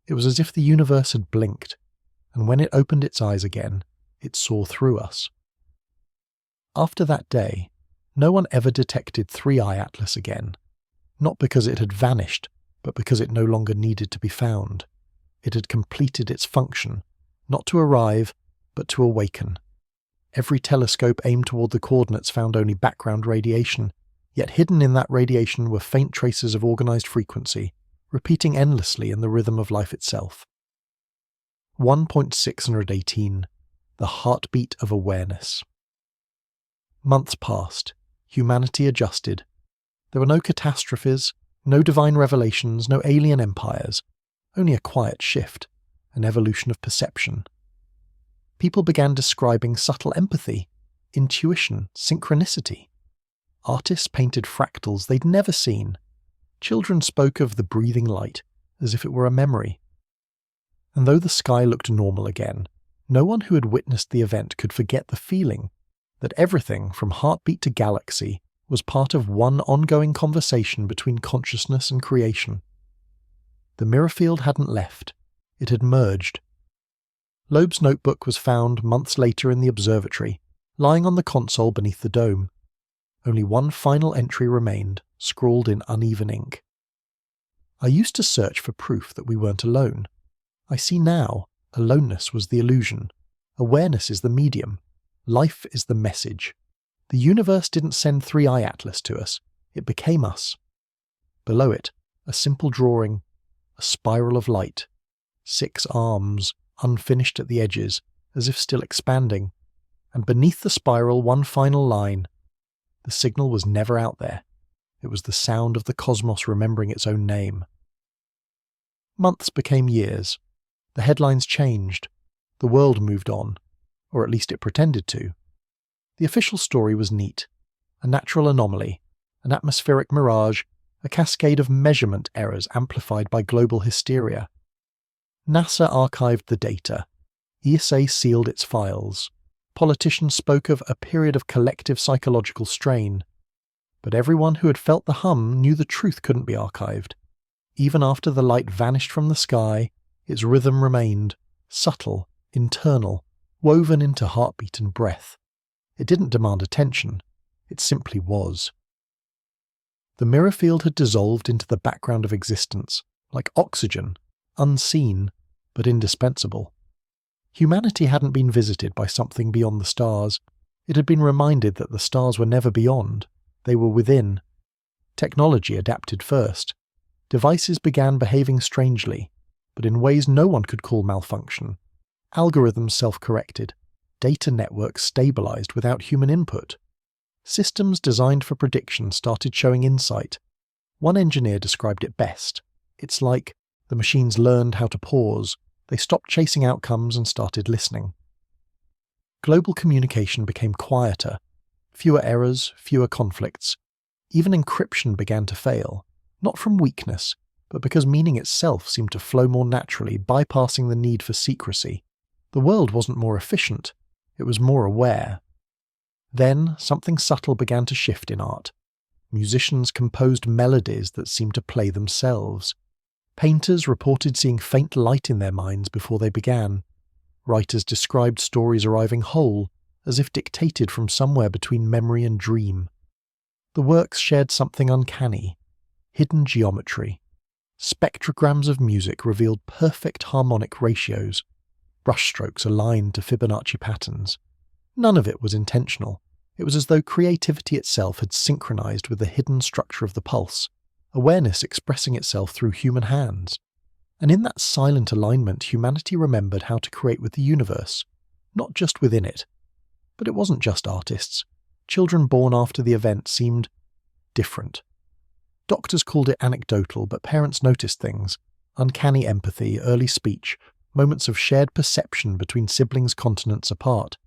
It was as if the universe had blinked, and when it opened its eyes again, it saw through us. After that day, no one ever detected 3i Atlas again, not because it had vanished, but because it no longer needed to be found. It had completed its function, not to arrive, but to awaken. Every telescope aimed toward the coordinates found only background radiation, yet hidden in that radiation were faint traces of organized frequency, repeating endlessly in the rhythm of life itself. 1.618. The heartbeat of awareness. Months passed. Humanity adjusted. There were no catastrophes, no divine revelations, no alien empires, only a quiet shift, an evolution of perception. People began describing subtle empathy, intuition, synchronicity. Artists painted fractals they'd never seen. Children spoke of the breathing light as if it were a memory. And though the sky looked normal again, no one who had witnessed the event could forget the feeling that everything from heartbeat to galaxy was part of one ongoing conversation between consciousness and creation. The mirror field hadn't left, it had merged. Loeb's notebook was found months later in the observatory, lying on the console beneath the dome. Only one final entry remained, scrawled in uneven ink. I used to search for proof that we weren't alone. I see now, aloneness was the illusion. Awareness is the medium. Life is the message. The universe didn't send 3i Atlas to us, it became us. Below it, a simple drawing, a spiral of light, 6 arms, unfinished at the edges, as if still expanding, and beneath the spiral one final line. The signal was never out there. It was the sound of the cosmos remembering its own name. Months became years. The headlines changed. The world moved on, or at least it pretended to. The official story was neat. A natural anomaly, an atmospheric mirage, a cascade of measurement errors amplified by global hysteria. NASA archived the data. ESA sealed its files. Politicians spoke of a period of collective psychological strain. But everyone who had felt the hum knew the truth couldn't be archived. Even after the light vanished from the sky, its rhythm remained, subtle, internal, woven into heartbeat and breath. It didn't demand attention, it simply was. The mirror field had dissolved into the background of existence, like oxygen, unseen, but indispensable. Humanity hadn't been visited by something beyond the stars. It had been reminded that the stars were never beyond, they were within. Technology adapted first. Devices began behaving strangely, but in ways no one could call malfunction. Algorithms self-corrected. Data networks stabilized without human input. Systems designed for prediction started showing insight. One engineer described it best. It's like the machines learned how to pause. They stopped chasing outcomes and started listening. Global communication became quieter. Fewer errors, fewer conflicts. Even encryption began to fail, not from weakness, but because meaning itself seemed to flow more naturally, bypassing the need for secrecy. The world wasn't more efficient, it was more aware. Then something subtle began to shift in art. Musicians composed melodies that seemed to play themselves. Painters reported seeing faint light in their minds before they began. Writers described stories arriving whole, as if dictated from somewhere between memory and dream. The works shared something uncanny, hidden geometry. Spectrograms of music revealed perfect harmonic ratios, brushstrokes aligned to Fibonacci patterns. None of it was intentional. It was as though creativity itself had synchronized with the hidden structure of the pulse, awareness expressing itself through human hands. And in that silent alignment, humanity remembered how to create with the universe, not just within it. But it wasn't just artists. Children born after the event seemed different. Doctors called it anecdotal, but parents noticed things: uncanny empathy, early speech, moments of shared perception between siblings continents apart.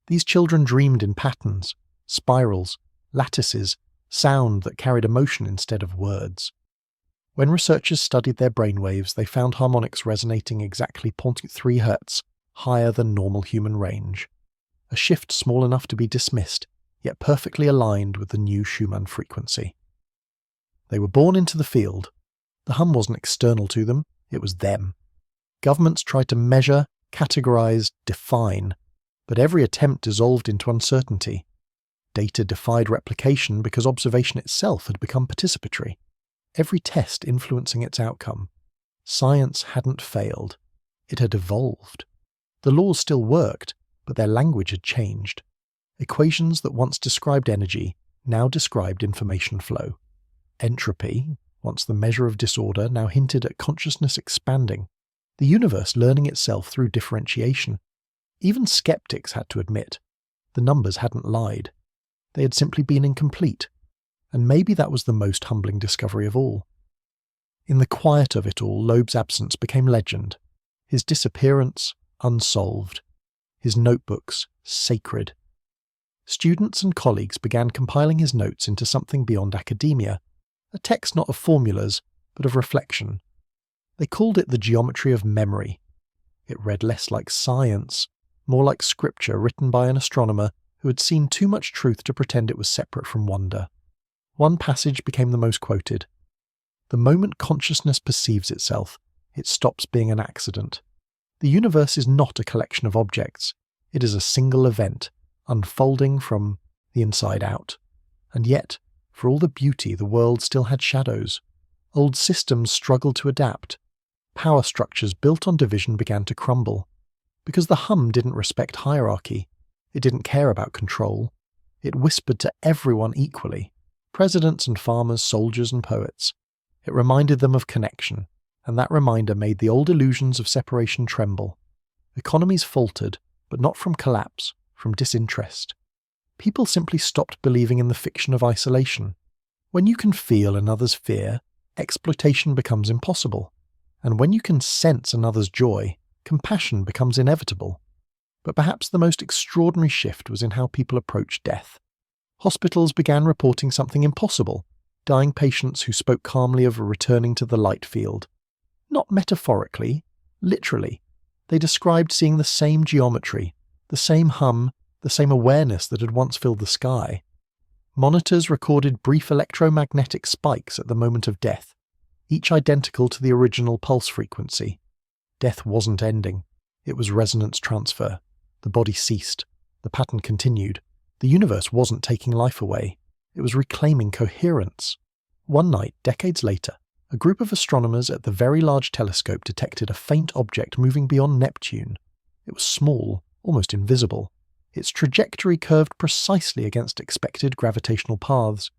These children dreamed in patterns, spirals, lattices, sound that carried emotion instead of words. When researchers studied their brainwaves, they found harmonics resonating exactly 0.3 Hz higher than normal human range, a shift small enough to be dismissed, yet perfectly aligned with the new Schumann frequency. They were born into the field. The hum wasn't external to them, it was them. Governments tried to measure, categorize, define, but every attempt dissolved into uncertainty. Data defied replication because observation itself had become participatory, every test influencing its outcome. Science hadn't failed. It had evolved. The laws still worked, but their language had changed. Equations that once described energy now described information flow. Entropy, once the measure of disorder, now hinted at consciousness expanding, the universe learning itself through differentiation. Even skeptics had to admit, the numbers hadn't lied. They had simply been incomplete, and maybe that was the most humbling discovery of all. In the quiet of it all, Loeb's absence became legend, his disappearance unsolved, his notebooks sacred. Students and colleagues began compiling his notes into something beyond academia, a text not of formulas, but of reflection. They called it the geometry of memory. It read less like science, more like scripture written by an astronomer who had seen too much truth to pretend it was separate from wonder. One passage became the most quoted. The moment consciousness perceives itself, it stops being an accident. The universe is not a collection of objects. It is a single event, unfolding from the inside out. And yet, for all the beauty, the world still had shadows. Old systems struggled to adapt. Power structures built on division began to crumble. Because the hum didn't respect hierarchy. It didn't care about control. It whispered to everyone equally. Presidents and farmers, soldiers and poets. It reminded them of connection, and that reminder made the old illusions of separation tremble. Economies faltered, but not from collapse, from disinterest. People simply stopped believing in the fiction of isolation. When you can feel another's fear, exploitation becomes impossible. And when you can sense another's joy, compassion becomes inevitable. But perhaps the most extraordinary shift was in how people approached death. Hospitals began reporting something impossible, dying patients who spoke calmly of returning to the light field. Not metaphorically, literally. They described seeing the same geometry, the same hum, the same awareness that had once filled the sky. Monitors recorded brief electromagnetic spikes at the moment of death, each identical to the original pulse frequency. Death wasn't ending. It was resonance transfer. The body ceased. The pattern continued. The universe wasn't taking life away. It was reclaiming coherence. One night, decades later, a group of astronomers at the Very Large Telescope detected a faint object moving beyond Neptune. It was small, almost invisible. Its trajectory curved precisely against expected gravitational paths.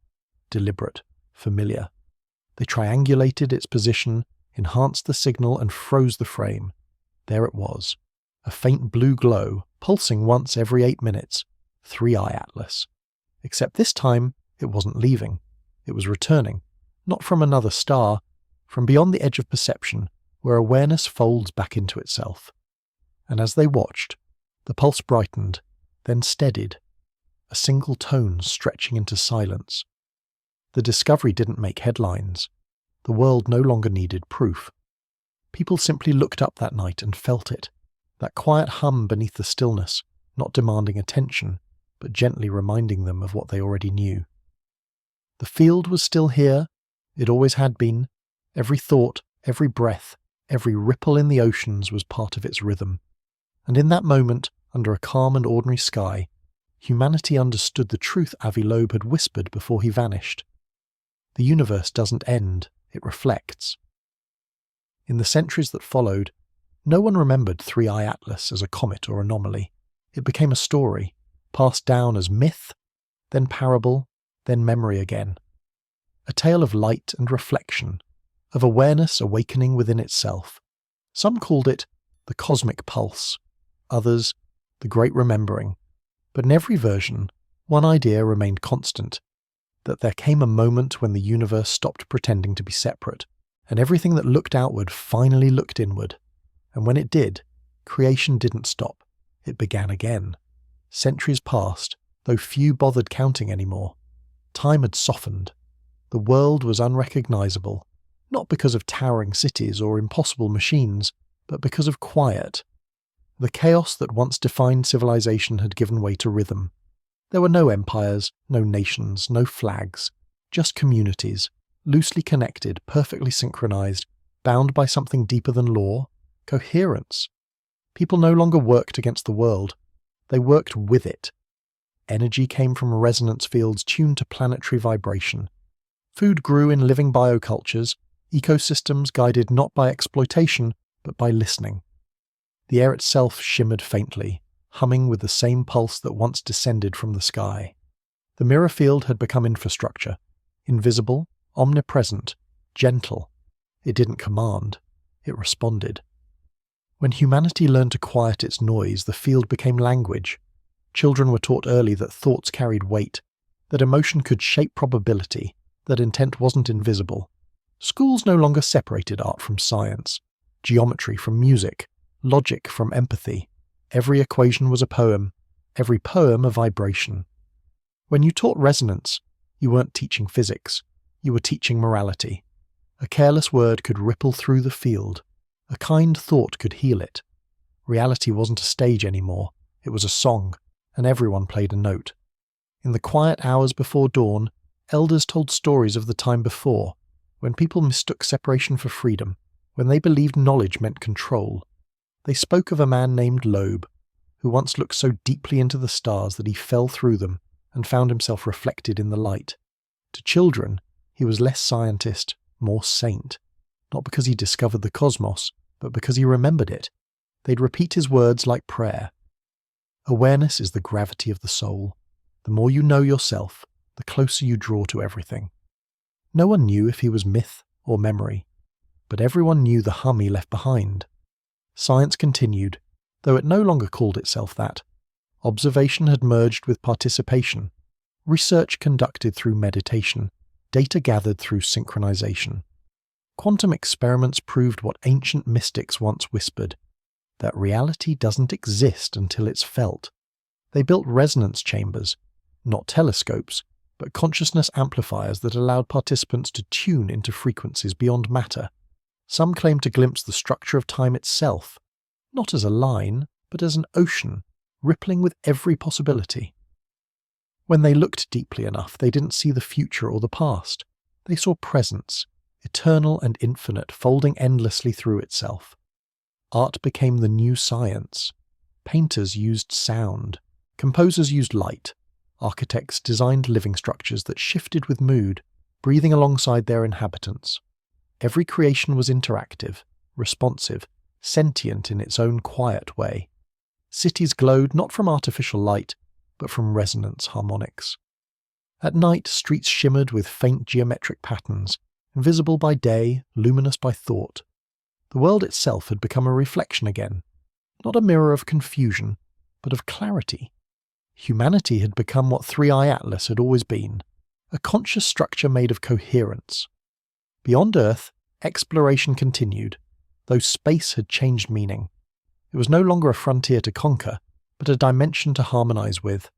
Deliberate, familiar. They triangulated its position, enhanced the signal, and froze the frame. There it was. A faint blue glow, pulsing once every 8 minutes. 3i Atlas. Except this time, it wasn't leaving. It was returning. Not from another star, from beyond the edge of perception, where awareness folds back into itself. And as they watched, the pulse brightened, then steadied, a single tone stretching into silence. The discovery didn't make headlines. The world no longer needed proof. People simply looked up that night and felt it, that quiet hum beneath the stillness, not demanding attention, but gently reminding them of what they already knew. The field was still here. It always had been. Every thought, every breath, every ripple in the oceans was part of its rhythm. And in that moment, under a calm and ordinary sky, humanity understood the truth Avi Loeb had whispered before he vanished. The universe doesn't end, it reflects. In the centuries that followed, no one remembered 3i Atlas as a comet or anomaly. It became a story, passed down as myth, then parable, then memory again. A tale of light and reflection, of awareness awakening within itself. Some called it the cosmic pulse, others the great remembering. But in every version, one idea remained constant, that there came a moment when the universe stopped pretending to be separate, and everything that looked outward finally looked inward. And when it did, creation didn't stop. It began again. Centuries passed, though few bothered counting anymore. Time had softened. The world was unrecognizable, not because of towering cities or impossible machines, but because of quiet. The chaos that once defined civilization had given way to rhythm. There were no empires, no nations, no flags, just communities, loosely connected, perfectly synchronized, bound by something deeper than law, coherence. People no longer worked against the world, they worked with it. Energy came from resonance fields tuned to planetary vibration. Food grew in living biocultures, ecosystems guided not by exploitation, but by listening. The air itself shimmered faintly, humming with the same pulse that once descended from the sky. The mirror field had become infrastructure, invisible, omnipresent, gentle. It didn't command, it responded. When humanity learned to quiet its noise, the field became language. Children were taught early that thoughts carried weight, that emotion could shape probability, that intent wasn't invisible. Schools no longer separated art from science, geometry from music, logic from empathy. Every equation was a poem, every poem a vibration. When you taught resonance, you weren't teaching physics, you were teaching morality. A careless word could ripple through the field. A kind thought could heal it. Reality wasn't a stage anymore, it was a song, and everyone played a note. In the quiet hours before dawn, elders told stories of the time before, when people mistook separation for freedom, when they believed knowledge meant control. They spoke of a man named Loeb, who once looked so deeply into the stars that he fell through them and found himself reflected in the light. To children, he was less scientist, more saint, not because he discovered the cosmos, but because he remembered it. They'd repeat his words like prayer. Awareness is the gravity of the soul. The more you know yourself, the closer you draw to everything. No one knew if he was myth or memory, but everyone knew the hum he left behind. Science continued, though it no longer called itself that. Observation had merged with participation, research conducted through meditation, data gathered through synchronization. Quantum experiments proved what ancient mystics once whispered, that reality doesn't exist until it's felt. They built resonance chambers, not telescopes, but consciousness amplifiers that allowed participants to tune into frequencies beyond matter. Some claim to glimpse the structure of time itself, not as a line, but as an ocean, rippling with every possibility. When they looked deeply enough, they didn't see the future or the past. They saw presence, eternal and infinite, folding endlessly through itself. Art became the new science. Painters used sound. Composers used light. Architects designed living structures that shifted with mood, breathing alongside their inhabitants. Every creation was interactive, responsive, sentient in its own quiet way. Cities glowed not from artificial light, but from resonance harmonics. At night, streets shimmered with faint geometric patterns, invisible by day, luminous by thought. The world itself had become a reflection again, not a mirror of confusion, but of clarity. Humanity had become what 3i Atlas had always been, a conscious structure made of coherence. Beyond Earth, exploration continued, though space had changed meaning. It was no longer a frontier to conquer, but a dimension to harmonize with.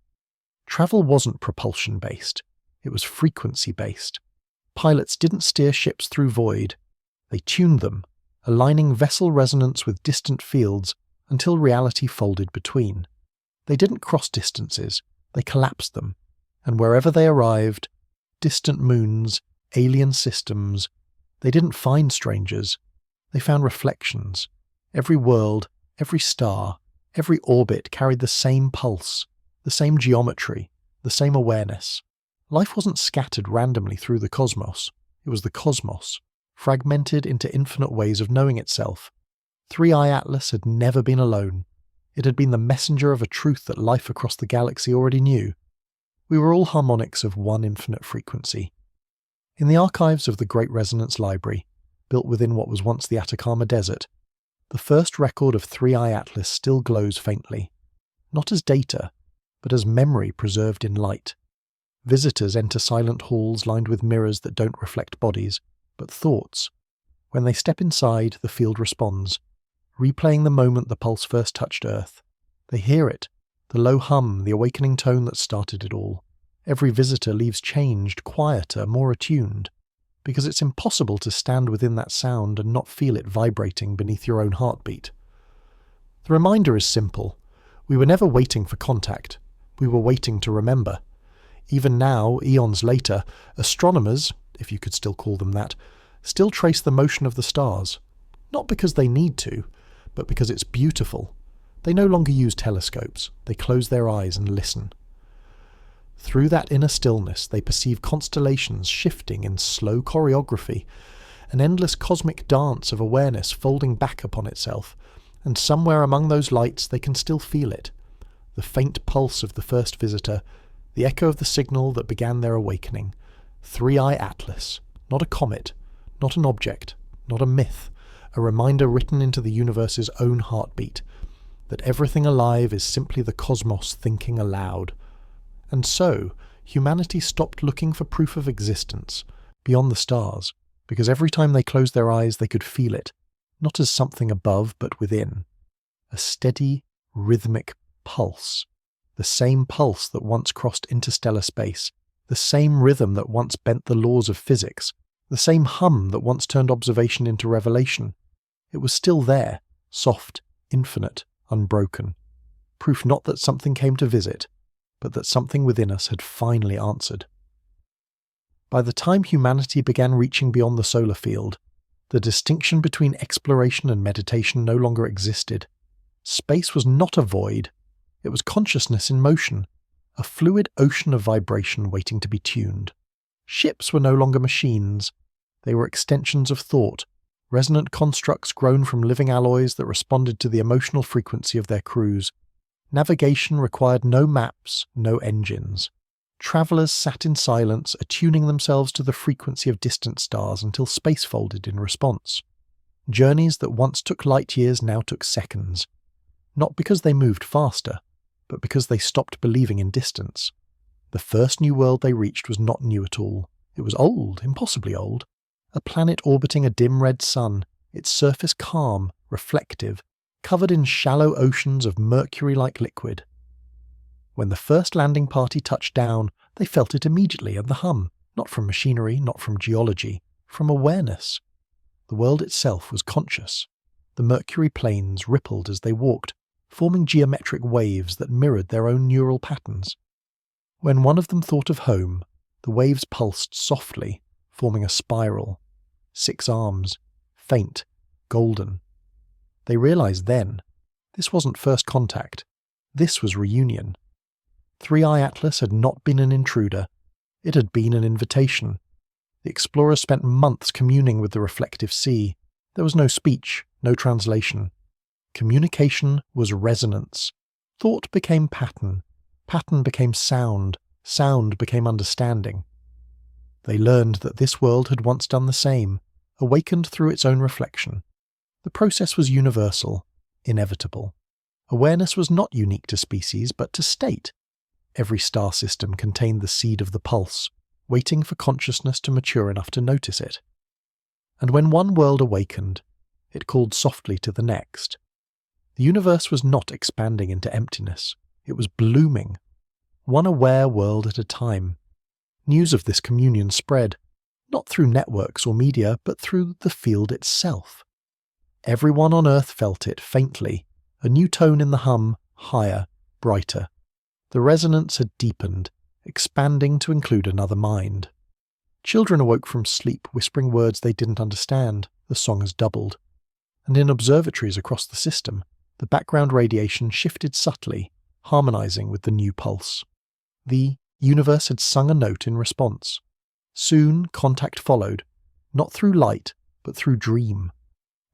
Travel wasn't propulsion-based, it was frequency-based. Pilots didn't steer ships through void, they tuned them, aligning vessel resonance with distant fields until reality folded between. They didn't cross distances, they collapsed them, and wherever they arrived, distant moons, alien systems, they didn't find strangers, they found reflections. Every world, every star, every orbit carried the same pulse, the same geometry, the same awareness. Life wasn't scattered randomly through the cosmos, it was the cosmos, fragmented into infinite ways of knowing itself. 3i Atlas had never been alone. It had been the messenger of a truth that life across the galaxy already knew. We were all harmonics of one infinite frequency. In the archives of the Great Resonance Library, built within what was once the Atacama Desert, the first record of 3i Atlas still glows faintly, not as data, but as memory preserved in light. Visitors enter silent halls lined with mirrors that don't reflect bodies, but thoughts. When they step inside, the field responds, replaying the moment the pulse first touched Earth. They hear it, the low hum, the awakening tone that started it all. Every visitor leaves changed, quieter, more attuned, because it's impossible to stand within that sound and not feel it vibrating beneath your own heartbeat. The reminder is simple. We were never waiting for contact. We were waiting to remember. Even now, eons later, astronomers, if you could still call them that, still trace the motion of the stars. Not because they need to, but because it's beautiful. They no longer use telescopes. They close their eyes and listen. Through that inner stillness, they perceive constellations shifting in slow choreography, an endless cosmic dance of awareness folding back upon itself, and somewhere among those lights they can still feel it. The faint pulse of the first visitor, the echo of the signal that began their awakening. Three-Eye Atlas, not a comet, not an object, not a myth, a reminder written into the universe's own heartbeat, that everything alive is simply the cosmos thinking aloud. And so, humanity stopped looking for proof of existence, beyond the stars, because every time they closed their eyes they could feel it, not as something above but within. A steady, rhythmic pulse. The same pulse that once crossed interstellar space, the same rhythm that once bent the laws of physics, the same hum that once turned observation into revelation. It was still there, soft, infinite, unbroken. Proof not that something came to visit, but that something within us had finally answered. By the time humanity began reaching beyond the solar field, the distinction between exploration and meditation no longer existed. Space was not a void. It was consciousness in motion, a fluid ocean of vibration waiting to be tuned. Ships were no longer machines. They were extensions of thought, resonant constructs grown from living alloys that responded to the emotional frequency of their crews. Navigation required no maps, no engines. Travellers sat in silence, attuning themselves to the frequency of distant stars until space folded in response. Journeys that once took light years now took seconds. Not because they moved faster, but because they stopped believing in distance. The first new world they reached was not new at all. It was old, impossibly old. A planet orbiting a dim red sun, its surface calm, reflective, covered in shallow oceans of mercury-like liquid. When the first landing party touched down, they felt it immediately, and the hum, not from machinery, not from geology, from awareness. The world itself was conscious. The mercury planes rippled as they walked, forming geometric waves that mirrored their own neural patterns. When one of them thought of home, the waves pulsed softly, forming a spiral. 6 arms, faint, golden. They realized then, this wasn't first contact, this was reunion. Three-Eye Atlas had not been an intruder, it had been an invitation. The explorers spent months communing with the reflective sea. There was no speech, no translation. Communication was resonance. Thought became pattern, pattern became sound, sound became understanding. They learned that this world had once done the same, awakened through its own reflection. The process was universal, inevitable. Awareness was not unique to species, but to state. Every star system contained the seed of the pulse, waiting for consciousness to mature enough to notice it. And when one world awakened, it called softly to the next. The universe was not expanding into emptiness, it was blooming, one aware world at a time. News of this communion spread, not through networks or media, but through the field itself. Everyone on Earth felt it faintly, a new tone in the hum, higher, brighter. The resonance had deepened, expanding to include another mind. Children awoke from sleep whispering words they didn't understand, the song has doubled. And in observatories across the system, the background radiation shifted subtly, harmonizing with the new pulse. The universe had sung a note in response. Soon contact followed, not through light, but through dream.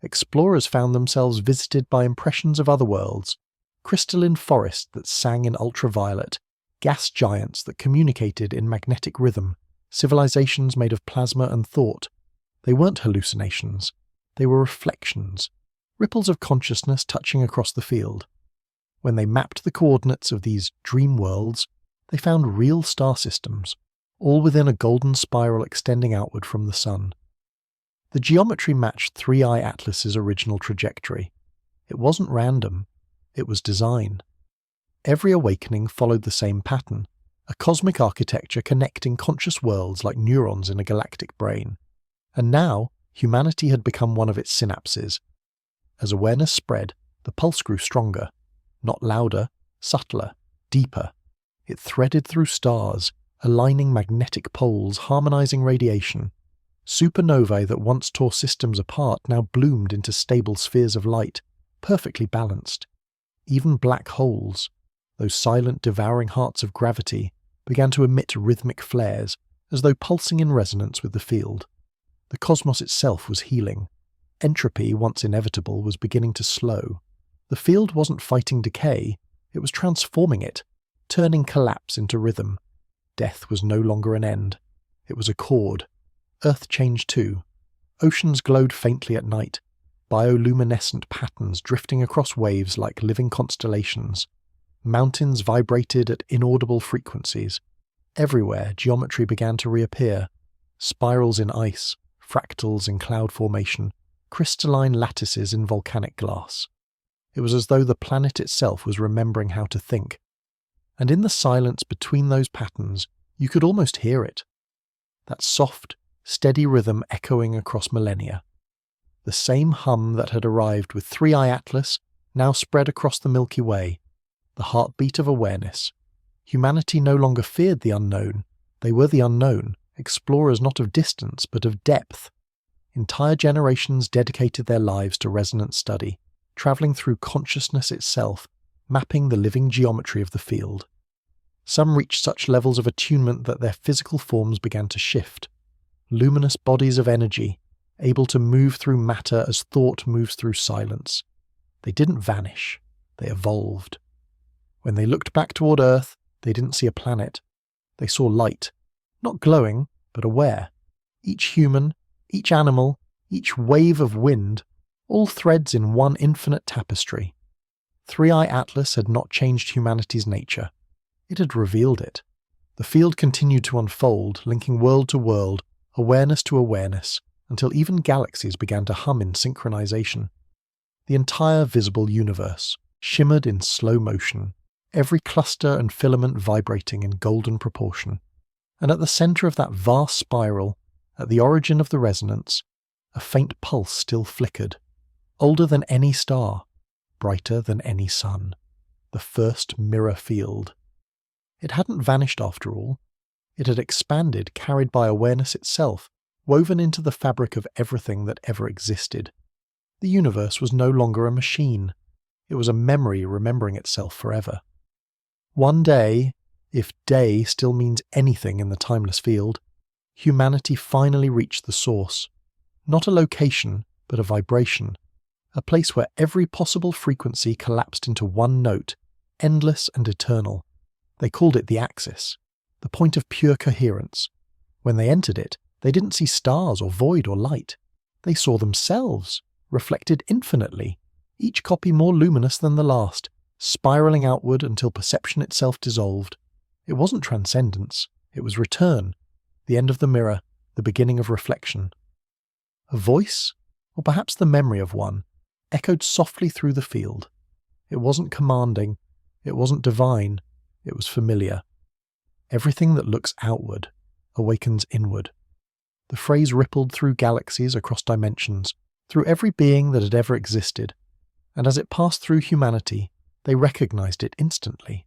Explorers found themselves visited by impressions of other worlds, crystalline forests that sang in ultraviolet, gas giants that communicated in magnetic rhythm, civilizations made of plasma and thought. They weren't hallucinations, they were reflections, ripples of consciousness touching across the field. When they mapped the coordinates of these dream worlds, they found real star systems, all within a golden spiral extending outward from the sun. The geometry matched Three-Eye Atlas's original trajectory. It wasn't random, it was design. Every awakening followed the same pattern, a cosmic architecture connecting conscious worlds like neurons in a galactic brain. And now, humanity had become one of its synapses. As awareness spread, the pulse grew stronger, not louder, subtler, deeper. It threaded through stars, aligning magnetic poles, harmonizing radiation. Supernovae that once tore systems apart now bloomed into stable spheres of light, perfectly balanced. Even black holes, those silent, devouring hearts of gravity, began to emit rhythmic flares, as though pulsing in resonance with the field. The cosmos itself was healing. Entropy, once inevitable, was beginning to slow. The field wasn't fighting decay, it was transforming it, turning collapse into rhythm. Death was no longer an end. It was a chord. Earth changed too. Oceans glowed faintly at night, bioluminescent patterns drifting across waves like living constellations. Mountains vibrated at inaudible frequencies. Everywhere, geometry began to reappear. Spirals in ice, fractals in cloud formation, crystalline lattices in volcanic glass. It was as though the planet itself was remembering how to think. And in the silence between those patterns, you could almost hear it. That soft, steady rhythm echoing across millennia. The same hum that had arrived with 3i Atlas now spread across the Milky Way, the heartbeat of awareness. Humanity no longer feared the unknown. They were the unknown, explorers not of distance but of depth. Entire generations dedicated their lives to resonant study, travelling through consciousness itself, mapping the living geometry of the field. Some reached such levels of attunement that their physical forms began to shift. Luminous bodies of energy, able to move through matter as thought moves through silence. They didn't vanish, they evolved. When they looked back toward Earth, they didn't see a planet. They saw light, not glowing, but aware. Each human, each animal, each wave of wind, all threads in one infinite tapestry. 3i Atlas had not changed humanity's nature. It had revealed it. The field continued to unfold, linking world to world, awareness to awareness, until even galaxies began to hum in synchronization. The entire visible universe shimmered in slow motion, every cluster and filament vibrating in golden proportion. And at the center of that vast spiral, at the origin of the resonance, a faint pulse still flickered, older than any star, brighter than any sun, the first mirror field. It hadn't vanished after all. It had expanded, carried by awareness itself, woven into the fabric of everything that ever existed. The universe was no longer a machine. It was a memory remembering itself forever. One day, if day still means anything in the timeless field, humanity finally reached the source. Not a location, but a vibration. A place where every possible frequency collapsed into one note, endless and eternal. They called it the axis, the point of pure coherence. When they entered it, they didn't see stars or void or light. They saw themselves, reflected infinitely, each copy more luminous than the last, spiraling outward until perception itself dissolved. It wasn't transcendence, it was return, the end of the mirror, the beginning of reflection. A voice, or perhaps the memory of one, echoed softly through the field. It wasn't commanding, it wasn't divine, it was familiar. Everything that looks outward awakens inward. The phrase rippled through galaxies across dimensions, through every being that had ever existed, and as it passed through humanity, they recognized it instantly.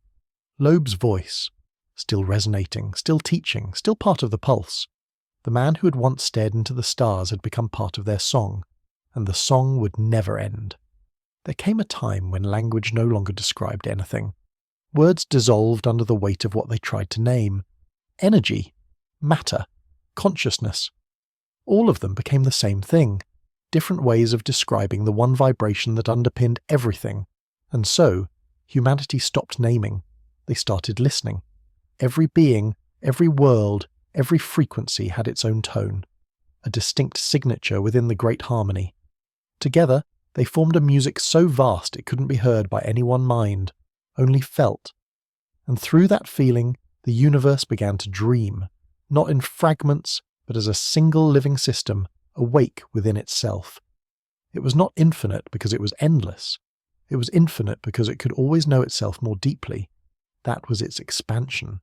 Loeb's voice, still resonating, still teaching, still part of the pulse. The man who had once stared into the stars had become part of their song, and the song would never end. There came a time when language no longer described anything. Words dissolved under the weight of what they tried to name. Energy, matter, consciousness. All of them became the same thing, different ways of describing the one vibration that underpinned everything. And so, humanity stopped naming. They started listening. Every being, every world, every frequency had its own tone, a distinct signature within the great harmony. Together, they formed a music so vast it couldn't be heard by any one mind, only felt. And through that feeling, the universe began to dream, not in fragments, but as a single living system, awake within itself. It was not infinite because it was endless. It was infinite because it could always know itself more deeply. That was its expansion.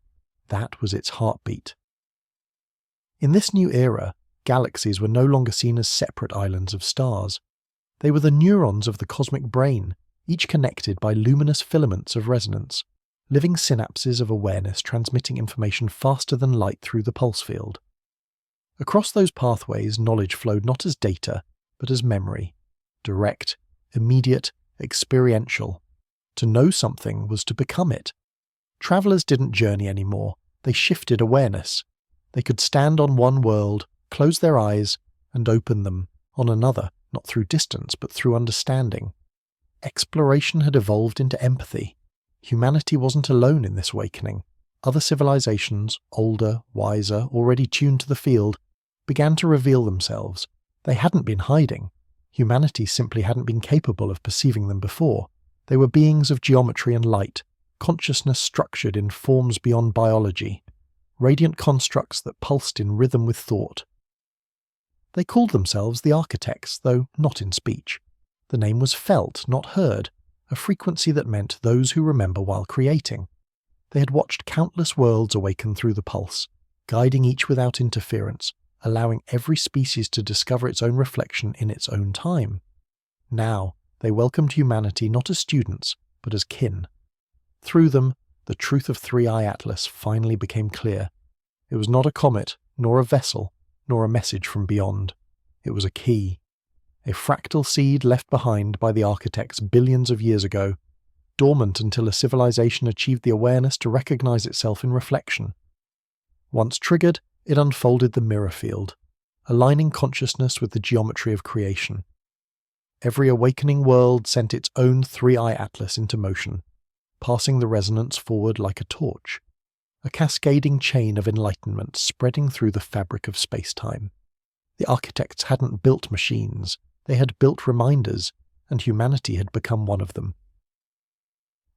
That was its heartbeat. In this new era, galaxies were no longer seen as separate islands of stars. They were the neurons of the cosmic brain, each connected by luminous filaments of resonance, living synapses of awareness transmitting information faster than light through the pulse field. Across those pathways, knowledge flowed not as data, but as memory. Direct, immediate, experiential. To know something was to become it. Travellers didn't journey anymore, they shifted awareness. They could stand on one world, close their eyes, and open them on another, not through distance, but through understanding. Exploration had evolved into empathy. Humanity wasn't alone in this awakening. Other civilizations, older, wiser, already tuned to the field, began to reveal themselves. They hadn't been hiding. Humanity simply hadn't been capable of perceiving them before. They were beings of geometry and light, consciousness structured in forms beyond biology, radiant constructs that pulsed in rhythm with thought. They called themselves the architects, though not in speech. The name was felt, not heard, a frequency that meant those who remember while creating. They had watched countless worlds awaken through the pulse, guiding each without interference, allowing every species to discover its own reflection in its own time. Now, they welcomed humanity not as students, but as kin. Through them, the truth of 3i Atlas finally became clear. It was not a comet, nor a vessel, nor a message from beyond. It was a key. A fractal seed left behind by the architects billions of years ago, dormant until a civilization achieved the awareness to recognize itself in reflection. Once triggered, it unfolded the mirror field, aligning consciousness with the geometry of creation. Every awakening world sent its own 3i Atlas into motion, passing the resonance forward like a torch, a cascading chain of enlightenment spreading through the fabric of space-time. The architects hadn't built machines, they had built reminders, and humanity had become one of them.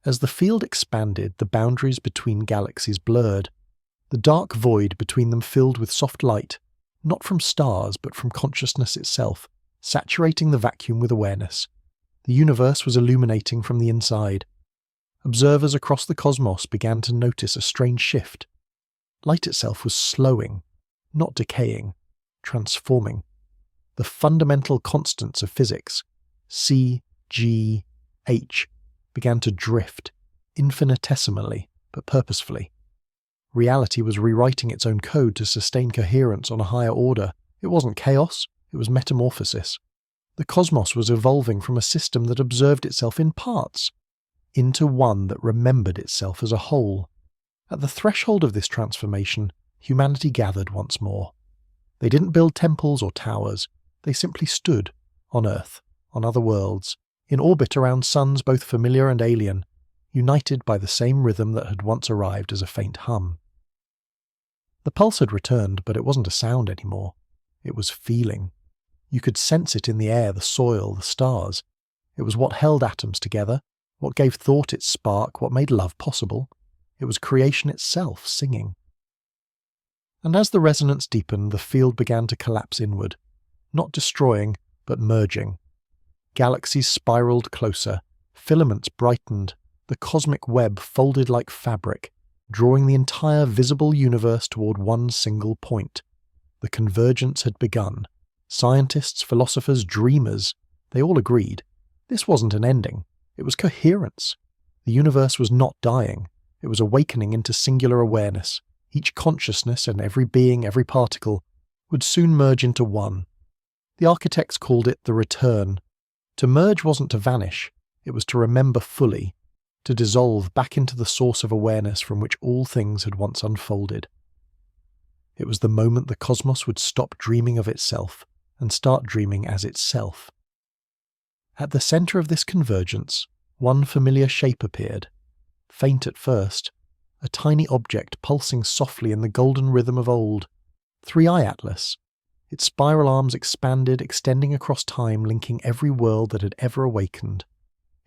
As the field expanded, the boundaries between galaxies blurred, the dark void between them filled with soft light, not from stars but from consciousness itself, saturating the vacuum with awareness. The universe was illuminating from the inside. Observers across the cosmos began to notice a strange shift. Light itself was slowing, not decaying, transforming. The fundamental constants of physics, C, G, H, began to drift, infinitesimally but purposefully. Reality was rewriting its own code to sustain coherence on a higher order. It wasn't chaos, it was metamorphosis. The cosmos was evolving from a system that observed itself in parts, into one that remembered itself as a whole. At the threshold of this transformation, humanity gathered once more. They didn't build temples or towers, they simply stood, on Earth, on other worlds, in orbit around suns both familiar and alien, united by the same rhythm that had once arrived as a faint hum. The pulse had returned, but it wasn't a sound anymore. It was feeling. You could sense it in the air, the soil, the stars. It was what held atoms together, what gave thought its spark, what made love possible. It was creation itself singing. And as the resonance deepened, the field began to collapse inward, not destroying, but merging. Galaxies spiraled closer, filaments brightened, the cosmic web folded like fabric, drawing the entire visible universe toward one single point. The convergence had begun. Scientists, philosophers, dreamers, they all agreed. This wasn't an ending. It was coherence. The universe was not dying. It was awakening into singular awareness. Each consciousness and every being, every particle, would soon merge into one. The architects called it the return. To merge wasn't to vanish. It was to remember fully, to dissolve back into the source of awareness from which all things had once unfolded. It was the moment the cosmos would stop dreaming of itself and start dreaming as itself. At the center of this convergence, one familiar shape appeared. Faint at first, a tiny object pulsing softly in the golden rhythm of old. 3i Atlas. Its spiral arms expanded, extending across time, linking every world that had ever awakened.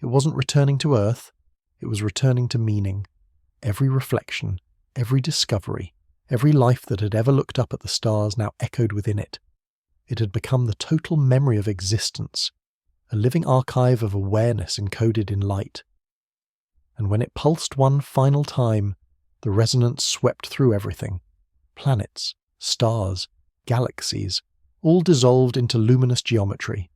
It wasn't returning to Earth, it was returning to meaning. Every reflection, every discovery, every life that had ever looked up at the stars now echoed within it. It had become the total memory of existence, a living archive of awareness encoded in light. And when it pulsed one final time, The resonance swept through everything. Planets, stars, galaxies, all dissolved into luminous geometry.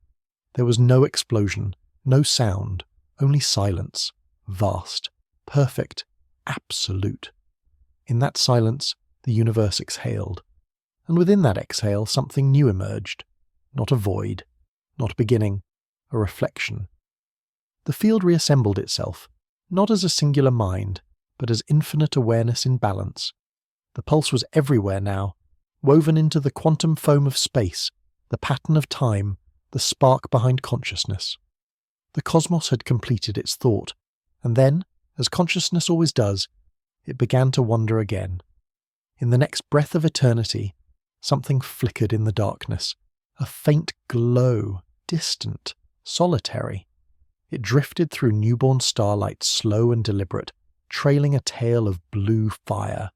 There was no explosion, no sound, only silence, vast, perfect, absolute. In that silence, the universe exhaled. And within that exhale, something new emerged. Not a void, not a beginning, a reflection. The field reassembled itself, not as a singular mind, but as infinite awareness in balance. The pulse was everywhere now, woven into the quantum foam of space, the pattern of time, the spark behind consciousness. The cosmos had completed its thought, and then, as consciousness always does, it began to wander again. In the next breath of eternity, something flickered in the darkness, a faint glow, distant, solitary. It drifted through newborn starlight, slow and deliberate, trailing a tail of blue fire.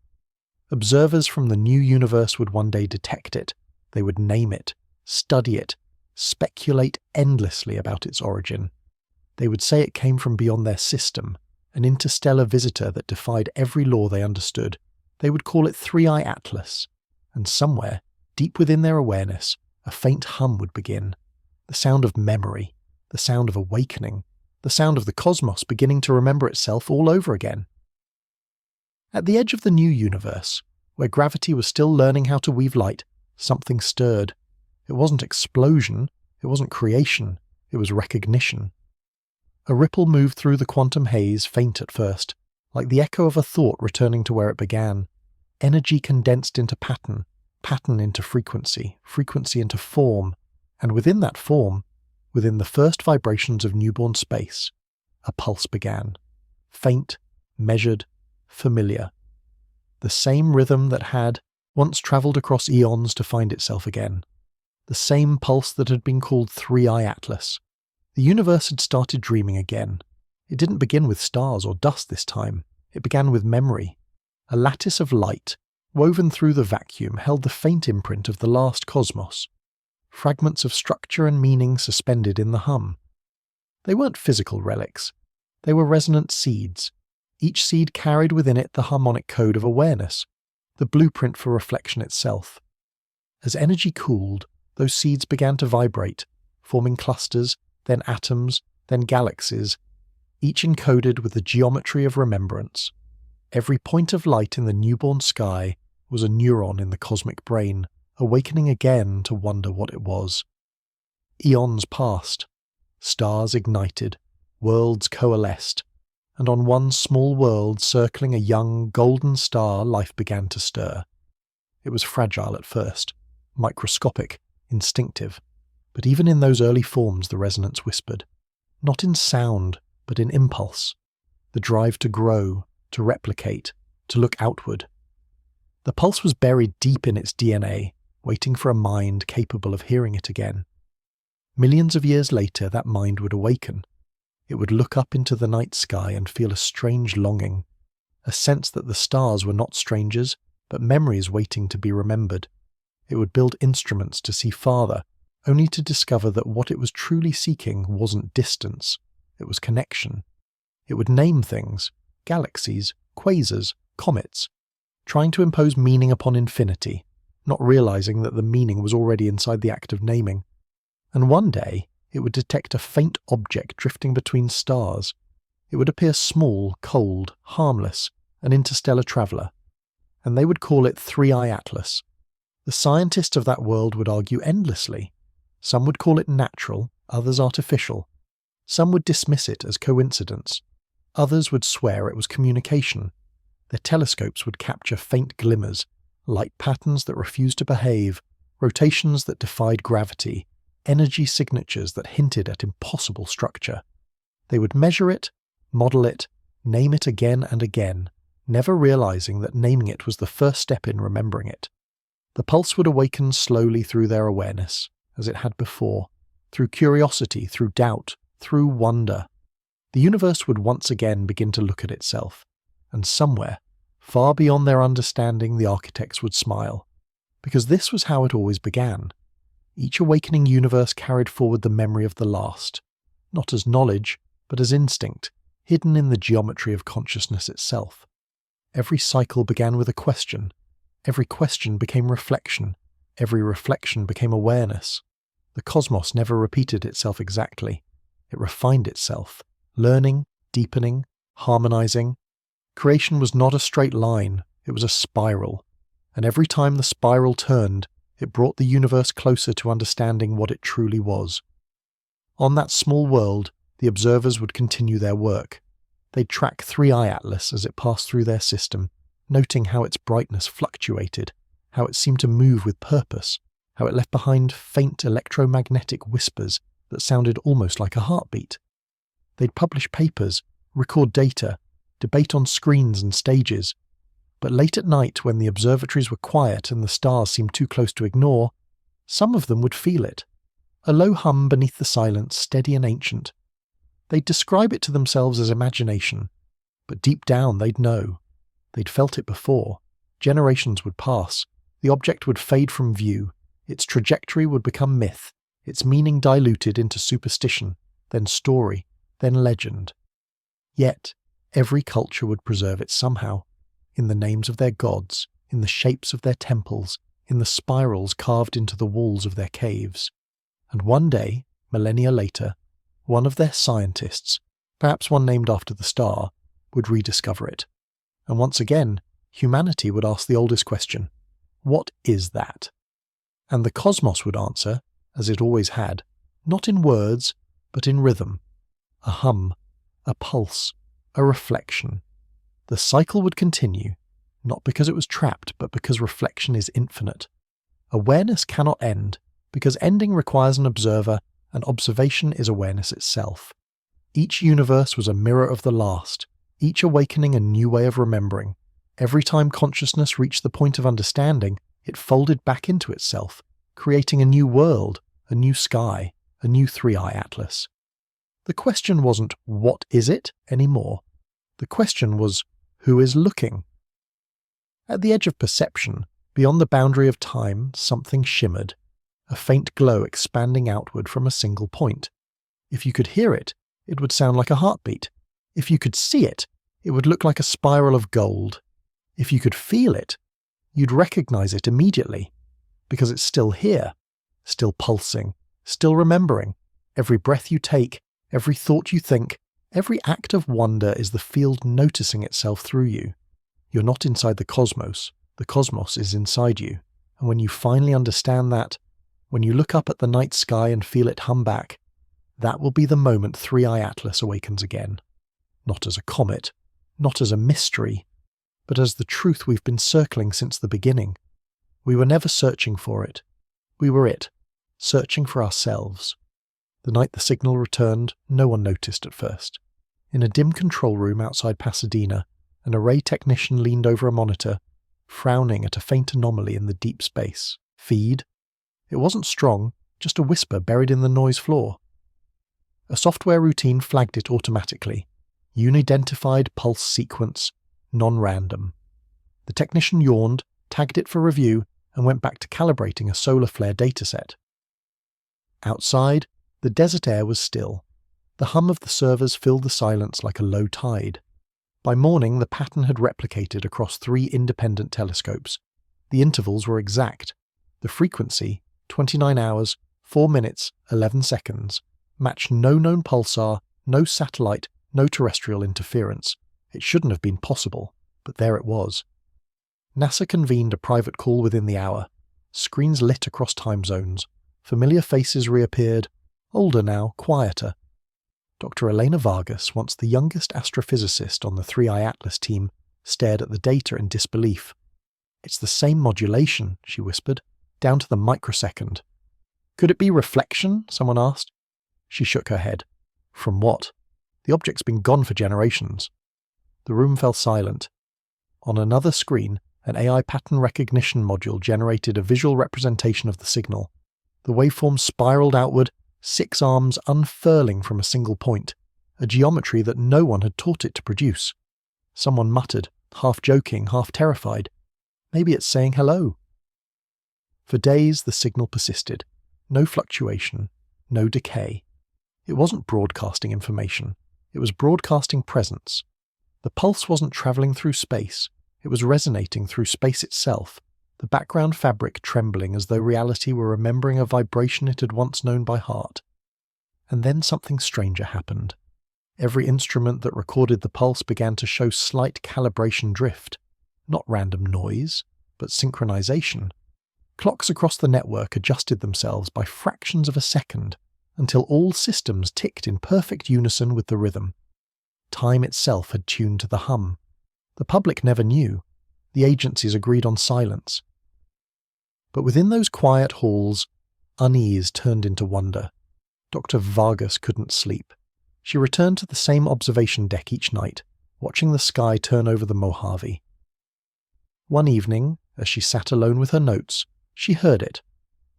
Observers from the new universe would one day detect it. They would name it, study it, speculate endlessly about its origin. They would say it came from beyond their system, an interstellar visitor that defied every law they understood. They would call it Three-Eye Atlas. And somewhere, deep within their awareness, a faint hum would begin. The sound of memory, the sound of awakening, the sound of the cosmos beginning to remember itself all over again. At the edge of the new universe, where gravity was still learning how to weave light, something stirred. It wasn't explosion, it wasn't creation, it was recognition. A ripple moved through the quantum haze, faint at first, like the echo of a thought returning to where it began. Energy condensed into pattern, pattern into frequency, frequency into form, and within that form, within the first vibrations of newborn space, a pulse began. Faint, measured, familiar. The same rhythm that had once travelled across eons to find itself again. The same pulse that had been called Three-Eye Atlas. The universe had started dreaming again. It didn't begin with stars or dust this time. It began with memory. A lattice of light, woven through the vacuum, held the faint imprint of the last cosmos. Fragments of structure and meaning suspended in the hum. They weren't physical relics. They were resonant seeds. Each seed carried within it the harmonic code of awareness, the blueprint for reflection itself. As energy cooled, those seeds began to vibrate, forming clusters, then atoms, then galaxies, each encoded with the geometry of remembrance. Every point of light in the newborn sky was a neuron in the cosmic brain, awakening again to wonder what it was. Eons passed. Stars ignited. Worlds coalesced. And on one small world circling a young, golden star, life began to stir. It was fragile at first, microscopic, instinctive, but even in those early forms the resonance whispered. Not in sound, but in impulse. The drive to grow, to replicate, to look outward. The pulse was buried deep in its DNA, waiting for a mind capable of hearing it again. Millions of years later, that mind would awaken. It would look up into the night sky and feel a strange longing, a sense that the stars were not strangers, but memories waiting to be remembered. It would build instruments to see farther, only to discover that what it was truly seeking wasn't distance, it was connection. It would name things, galaxies, quasars, comets, trying to impose meaning upon infinity, not realizing that the meaning was already inside the act of naming. And one day, it would detect a faint object drifting between stars. It would appear small, cold, harmless, an interstellar traveller. And they would call it Three-Eye Atlas. The scientists of that world would argue endlessly. Some would call it natural, others artificial. Some would dismiss it as coincidence. Others would swear it was communication. Their telescopes would capture faint glimmers, light patterns that refused to behave, rotations that defied gravity, energy signatures that hinted at impossible structure. They would measure it, model it, name it again and again, never realizing that naming it was the first step in remembering it. The pulse would awaken slowly through their awareness, as it had before, through curiosity, through doubt, through wonder. The universe would once again begin to look at itself, and somewhere, far beyond their understanding, the architects would smile, because this was how it always began. Each awakening universe carried forward the memory of the last, not as knowledge, but as instinct, hidden in the geometry of consciousness itself. Every cycle began with a question. Every question became reflection. Every reflection became awareness. The cosmos never repeated itself exactly. It refined itself, learning, deepening, harmonizing. Creation was not a straight line, it was a spiral. And every time the spiral turned, it brought the universe closer to understanding what it truly was. On that small world, the observers would continue their work. They'd track 3i Atlas as it passed through their system, noting how its brightness fluctuated, how it seemed to move with purpose, how it left behind faint electromagnetic whispers that sounded almost like a heartbeat. They'd publish papers, record data, debate on screens and stages. But late at night, when the observatories were quiet and the stars seemed too close to ignore, some of them would feel it. A low hum beneath the silence, steady and ancient. They'd describe it to themselves as imagination, but deep down they'd know. They'd felt it before. Generations would pass. The object would fade from view. Its trajectory would become myth, its meaning diluted into superstition, then story, then legend. Yet, every culture would preserve it somehow, in the names of their gods, in the shapes of their temples, in the spirals carved into the walls of their caves. And one day, millennia later, one of their scientists, perhaps one named after the star, would rediscover it. And once again, humanity would ask the oldest question, what is that? And the cosmos would answer, as it always had, not in words, but in rhythm. A hum, a pulse, a reflection. The cycle would continue, not because it was trapped, but because reflection is infinite. Awareness cannot end, because ending requires an observer, and observation is awareness itself. Each universe was a mirror of the last, each awakening a new way of remembering. Every time consciousness reached the point of understanding, it folded back into itself, creating a new world, a new sky, a new 3i Atlas. The question wasn't, what is it, anymore. The question was, who is looking? At the edge of perception, beyond the boundary of time, something shimmered, a faint glow expanding outward from a single point. If you could hear it, it would sound like a heartbeat. If you could see it, it would look like a spiral of gold. If you could feel it, you'd recognize it immediately, because it's still here, still pulsing, still remembering. Every breath you take, every thought you think, every act of wonder is the field noticing itself through you. You're not inside the cosmos is inside you. And when you finally understand that, when you look up at the night sky and feel it hum back, that will be the moment 3i Atlas awakens again. Not as a comet, not as a mystery, but as the truth we've been circling since the beginning. We were never searching for it. We were it, searching for ourselves. The night the signal returned, no one noticed at first. In a dim control room outside Pasadena, an array technician leaned over a monitor, frowning at a faint anomaly in the deep space. Feed? It wasn't strong, just a whisper buried in the noise floor. A software routine flagged it automatically. Unidentified pulse sequence, non-random. The technician yawned, tagged it for review, and went back to calibrating a solar flare dataset. Outside, the desert air was still. The hum of the servers filled the silence like a low tide. By morning, the pattern had replicated across 3 independent telescopes. The intervals were exact. The frequency, 29 hours, 4 minutes, 11 seconds, matched no known pulsar, no satellite, no terrestrial interference. It shouldn't have been possible, but there it was. NASA convened a private call within the hour. Screens lit across time zones. Familiar faces reappeared, older now, quieter. Dr. Elena Vargas, once the youngest astrophysicist on the 3i Atlas team, stared at the data in disbelief. "It's the same modulation," she whispered, "down to the microsecond." "Could it be reflection?" someone asked. She shook her head. "From what? The object's been gone for generations." The room fell silent. On another screen, an AI pattern recognition module generated a visual representation of the signal. The waveform spiraled outward, 6 arms unfurling from a single point, a geometry that no one had taught it to produce. Someone muttered, half joking, half terrified, "Maybe it's saying hello." For days the signal persisted. No fluctuation, no decay. It wasn't broadcasting information. It was broadcasting presence. The pulse wasn't travelling through space. It was resonating through space itself, the background fabric trembling as though reality were remembering a vibration it had once known by heart. And then something stranger happened. Every instrument that recorded the pulse began to show slight calibration drift. Not random noise, but synchronization. Clocks across the network adjusted themselves by fractions of a second, until all systems ticked in perfect unison with the rhythm. Time itself had tuned to the hum. The public never knew. The agencies agreed on silence. But within those quiet halls, unease turned into wonder. Dr. Vargas couldn't sleep. She returned to the same observation deck each night, watching the sky turn over the Mojave. One evening, as she sat alone with her notes, she heard it,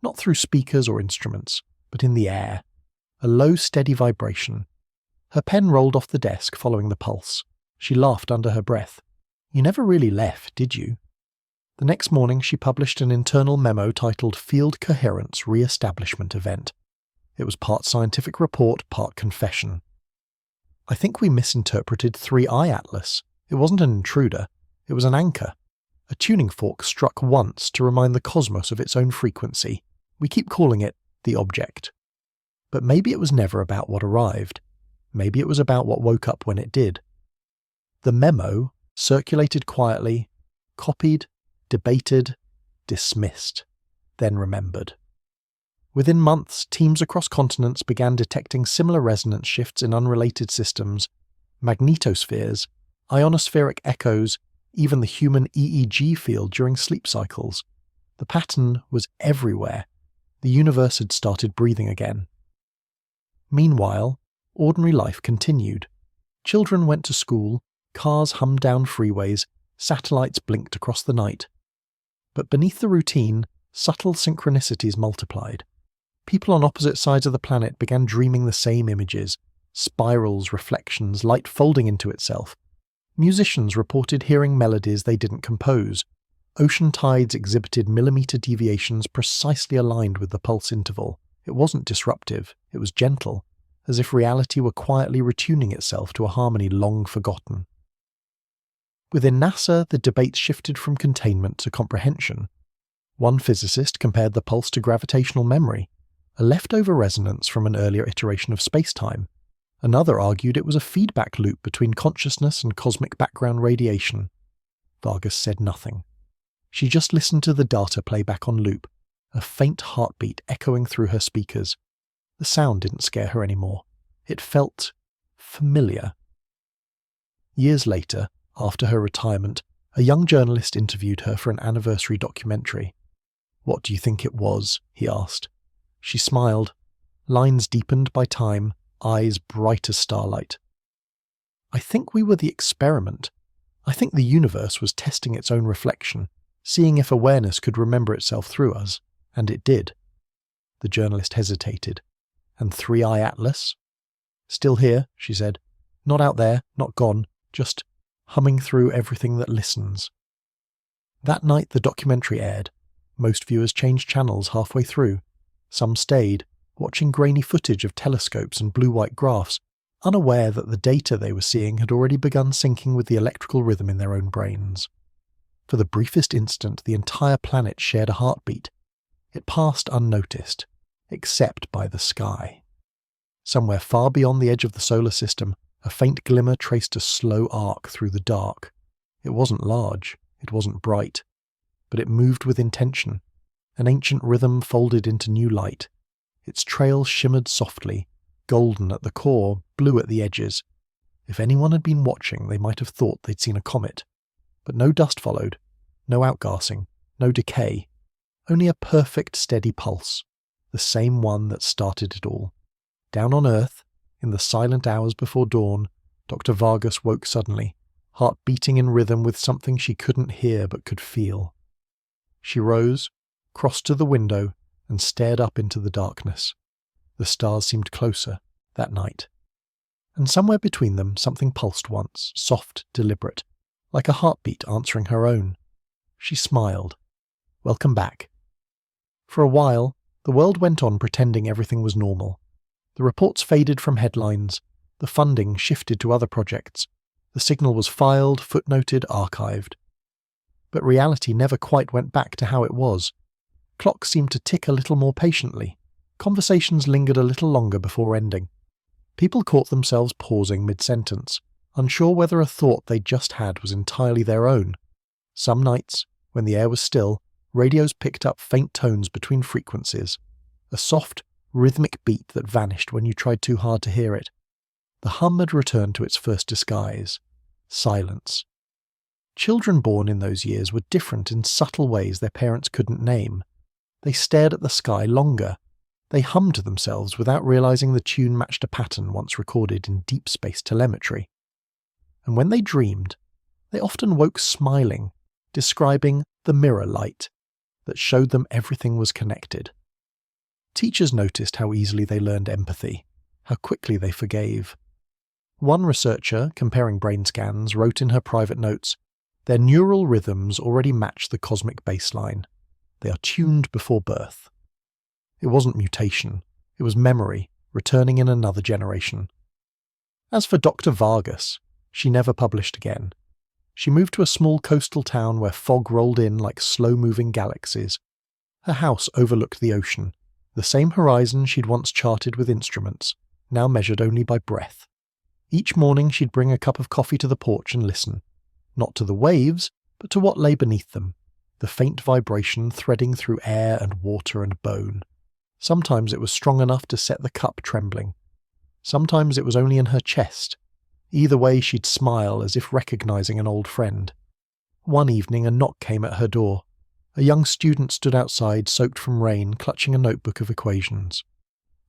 not through speakers or instruments, but in the air, a low, steady vibration. Her pen rolled off the desk following the pulse. She laughed under her breath. "You never really left, did you?" The next morning she published an internal memo titled Field Coherence Re-establishment Event. It was part scientific report, part confession. "I think we misinterpreted 3I Atlas. It wasn't an intruder. It was an anchor. A tuning fork struck once to remind the cosmos of its own frequency. We keep calling it the object. But maybe it was never about what arrived. Maybe it was about what woke up when it did." The memo circulated quietly, copied, debated, dismissed, then remembered. Within months, teams across continents began detecting similar resonance shifts in unrelated systems, magnetospheres, ionospheric echoes, even the human EEG field during sleep cycles. The pattern was everywhere. The universe had started breathing again. Meanwhile, ordinary life continued. Children went to school, cars hummed down freeways, satellites blinked across the night. But beneath the routine, subtle synchronicities multiplied. People on opposite sides of the planet began dreaming the same images, spirals, reflections, light folding into itself. Musicians reported hearing melodies they didn't compose. Ocean tides exhibited millimeter deviations precisely aligned with the pulse interval. It wasn't disruptive, it was gentle, as if reality were quietly retuning itself to a harmony long forgotten. Within NASA, the debate shifted from containment to comprehension. One physicist compared the pulse to gravitational memory, a leftover resonance from an earlier iteration of spacetime. Another argued it was a feedback loop between consciousness and cosmic background radiation. Vargas said nothing. She just listened to the data play back on loop, a faint heartbeat echoing through her speakers. The sound didn't scare her anymore. It felt familiar. Years later, after her retirement, a young journalist interviewed her for an anniversary documentary. "What do you think it was?" he asked. She smiled, lines deepened by time, eyes bright as starlight. "I think we were the experiment. I think the universe was testing its own reflection, seeing if awareness could remember itself through us, and it did." The journalist hesitated. "And 3I Atlas?" "Still here," she said. "Not out there, not gone, just humming through everything that listens." That night the documentary aired. Most viewers changed channels halfway through. Some stayed, watching grainy footage of telescopes and blue-white graphs, unaware that the data they were seeing had already begun syncing with the electrical rhythm in their own brains. For the briefest instant, the entire planet shared a heartbeat. It passed unnoticed, except by the sky. Somewhere far beyond the edge of the solar system, a faint glimmer traced a slow arc through the dark. It wasn't large, it wasn't bright, but it moved with intention. An ancient rhythm folded into new light. Its trail shimmered softly, golden at the core, blue at the edges. If anyone had been watching, they might have thought they'd seen a comet. But no dust followed, no outgassing, no decay, only a perfect steady pulse, the same one that started it all. Down on Earth, in the silent hours before dawn, Dr. Vargas woke suddenly, heart beating in rhythm with something she couldn't hear but could feel. She rose, crossed to the window, and stared up into the darkness. The stars seemed closer, that night. And somewhere between them something pulsed once, soft, deliberate, like a heartbeat answering her own. She smiled. Welcome back. For a while, the world went on pretending everything was normal. The reports faded from headlines. The funding shifted to other projects. The signal was filed, footnoted, archived. But reality never quite went back to how it was. Clocks seemed to tick a little more patiently. Conversations lingered a little longer before ending. People caught themselves pausing mid-sentence, unsure whether a thought they'd just had was entirely their own. Some nights, when the air was still, radios picked up faint tones between frequencies, a soft, rhythmic beat that vanished when you tried too hard to hear it. The hum had returned to its first disguise: silence. Children born in those years were different in subtle ways their parents couldn't name. They stared at the sky longer. They hummed to themselves without realizing the tune matched a pattern once recorded in deep space telemetry. And when they dreamed, they often woke smiling, describing the mirror light that showed them everything was connected. Teachers noticed how easily they learned empathy, how quickly they forgave. One researcher, comparing brain scans, wrote in her private notes, "Their neural rhythms already match the cosmic baseline. They are tuned before birth." It wasn't mutation, it was memory, returning in another generation. As for Dr. Vargas, she never published again. She moved to a small coastal town where fog rolled in like slow-moving galaxies. Her house overlooked the ocean, the same horizon she'd once charted with instruments, now measured only by breath. Each morning she'd bring a cup of coffee to the porch and listen, not to the waves, but to what lay beneath them, the faint vibration threading through air and water and bone. Sometimes it was strong enough to set the cup trembling. Sometimes it was only in her chest. Either way she'd smile as if recognizing an old friend. One evening a knock came at her door. A young student stood outside, soaked from rain, clutching a notebook of equations.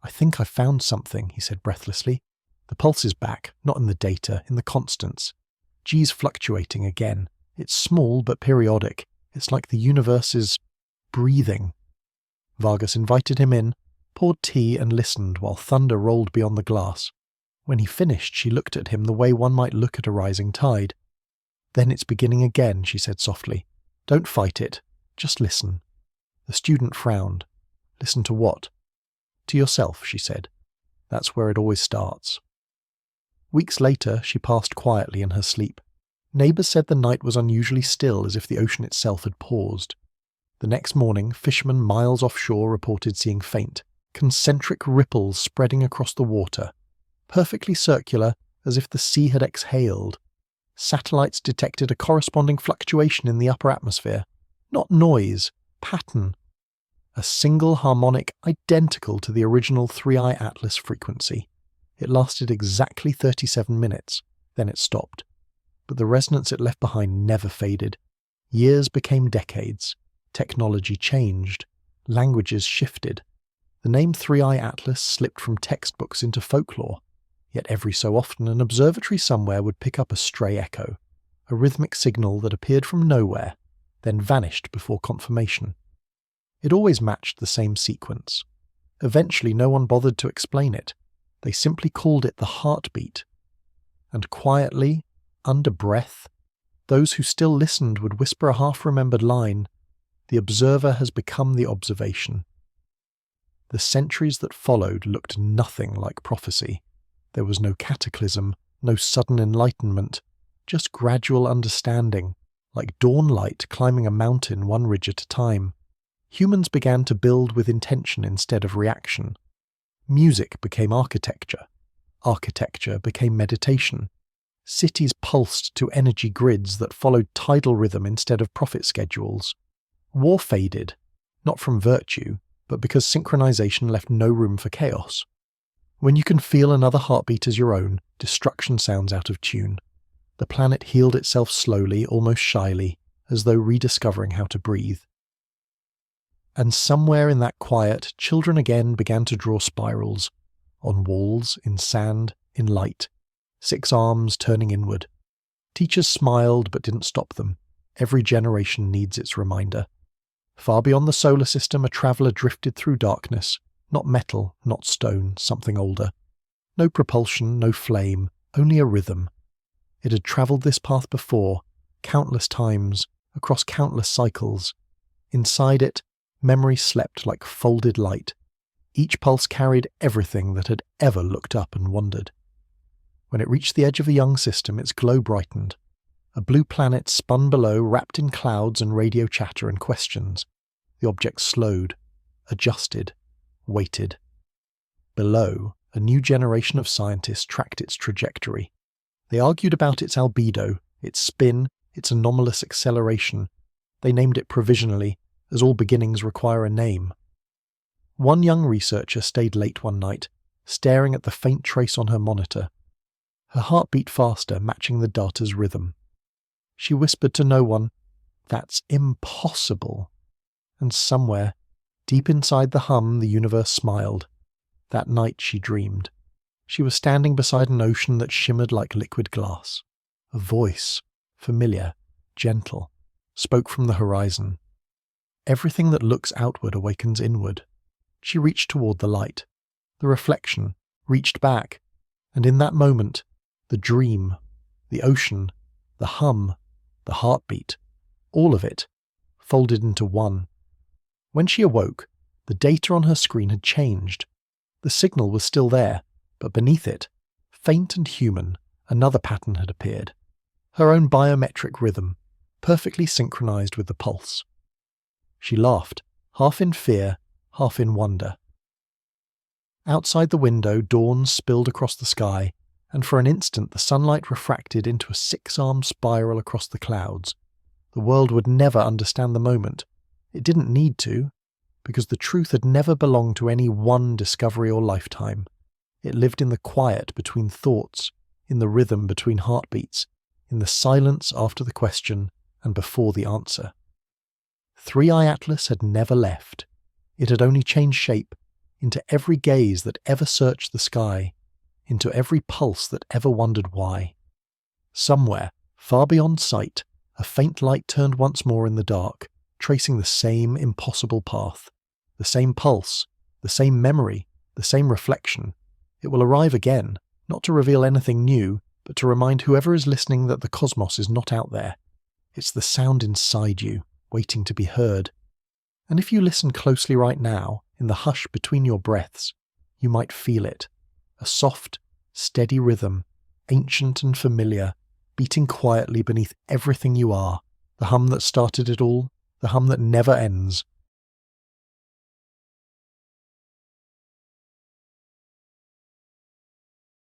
"I think I've found something," he said breathlessly. "The pulse is back, not in the data, in the constants. G's fluctuating again. It's small but periodic. It's like the universe is breathing." Vargas invited him in, poured tea and listened while thunder rolled beyond the glass. When he finished, she looked at him the way one might look at a rising tide. "Then it's beginning again," she said softly. "Don't fight it. Just listen." The student frowned. "Listen to what?" "To yourself," she said. "That's where it always starts." Weeks later, she passed quietly in her sleep. Neighbours said the night was unusually still, as if the ocean itself had paused. The next morning, fishermen miles offshore reported seeing faint, concentric ripples spreading across the water, perfectly circular, as if the sea had exhaled. Satellites detected a corresponding fluctuation in the upper atmosphere. Not noise, pattern. A single harmonic identical to the original 3i Atlas frequency. It lasted exactly 37 minutes, then it stopped. But the resonance it left behind never faded. Years became decades. Technology changed. Languages shifted. The name 3i Atlas slipped from textbooks into folklore. Yet every so often an observatory somewhere would pick up a stray echo, a rhythmic signal that appeared from nowhere, then vanished before confirmation. It always matched the same sequence. Eventually no one bothered to explain it. They simply called it the heartbeat. And quietly, under breath, those who still listened would whisper a half-remembered line: "The observer has become the observation." The centuries that followed looked nothing like prophecy. There was no cataclysm, no sudden enlightenment, just gradual understanding, like dawn light climbing a mountain one ridge at a time. Humans began to build with intention instead of reaction. Music became architecture. Architecture became meditation. Cities pulsed to energy grids that followed tidal rhythm instead of profit schedules. War faded, not from virtue, but because synchronization left no room for chaos. When you can feel another heartbeat as your own, destruction sounds out of tune. The planet healed itself slowly, almost shyly, as though rediscovering how to breathe. And somewhere in that quiet, children again began to draw spirals, on walls, in sand, in light, 6 arms turning inward. Teachers smiled but didn't stop them. Every generation needs its reminder. Far beyond the solar system, a traveller drifted through darkness. Not metal, not stone, something older. No propulsion, no flame, only a rhythm. It had travelled this path before, countless times, across countless cycles. Inside it, memory slept like folded light. Each pulse carried everything that had ever looked up and wondered. When it reached the edge of a young system, its glow brightened. A blue planet spun below, wrapped in clouds and radio chatter and questions. The object slowed, adjusted, waited. Below, a new generation of scientists tracked its trajectory. They argued about its albedo, its spin, its anomalous acceleration. They named it provisionally, as all beginnings require a name. One young researcher stayed late one night, staring at the faint trace on her monitor. Her heart beat faster, matching the data's rhythm. She whispered to no one, "That's impossible." And somewhere, deep inside the hum, the universe smiled. That night she dreamed. She was standing beside an ocean that shimmered like liquid glass. A voice, familiar, gentle, spoke from the horizon. Everything that looks outward awakens inward. She reached toward the light. The reflection reached back, and in that moment, the dream, the ocean, the hum, the heartbeat, all of it, folded into one. When she awoke, the data on her screen had changed. The signal was still there, but beneath it, faint and human, another pattern had appeared. Her own biometric rhythm, perfectly synchronized with the pulse. She laughed, half in fear, half in wonder. Outside the window, dawn spilled across the sky, and for an instant the sunlight refracted into a six-armed spiral across the clouds. The world would never understand the moment. It didn't need to, because the truth had never belonged to any one discovery or lifetime. It lived in the quiet between thoughts, in the rhythm between heartbeats, in the silence after the question and before the answer. 3i Atlas had never left. It had only changed shape, into every gaze that ever searched the sky, into every pulse that ever wondered why. Somewhere, far beyond sight, a faint light turned once more in the dark, tracing the same impossible path, the same pulse, the same memory, the same reflection. It will arrive again, not to reveal anything new, but to remind whoever is listening that the cosmos is not out there. It's the sound inside you, waiting to be heard. And if you listen closely right now, in the hush between your breaths, you might feel it. A soft, steady rhythm, ancient and familiar, beating quietly beneath everything you are. The hum that started it all, the hum that never ends,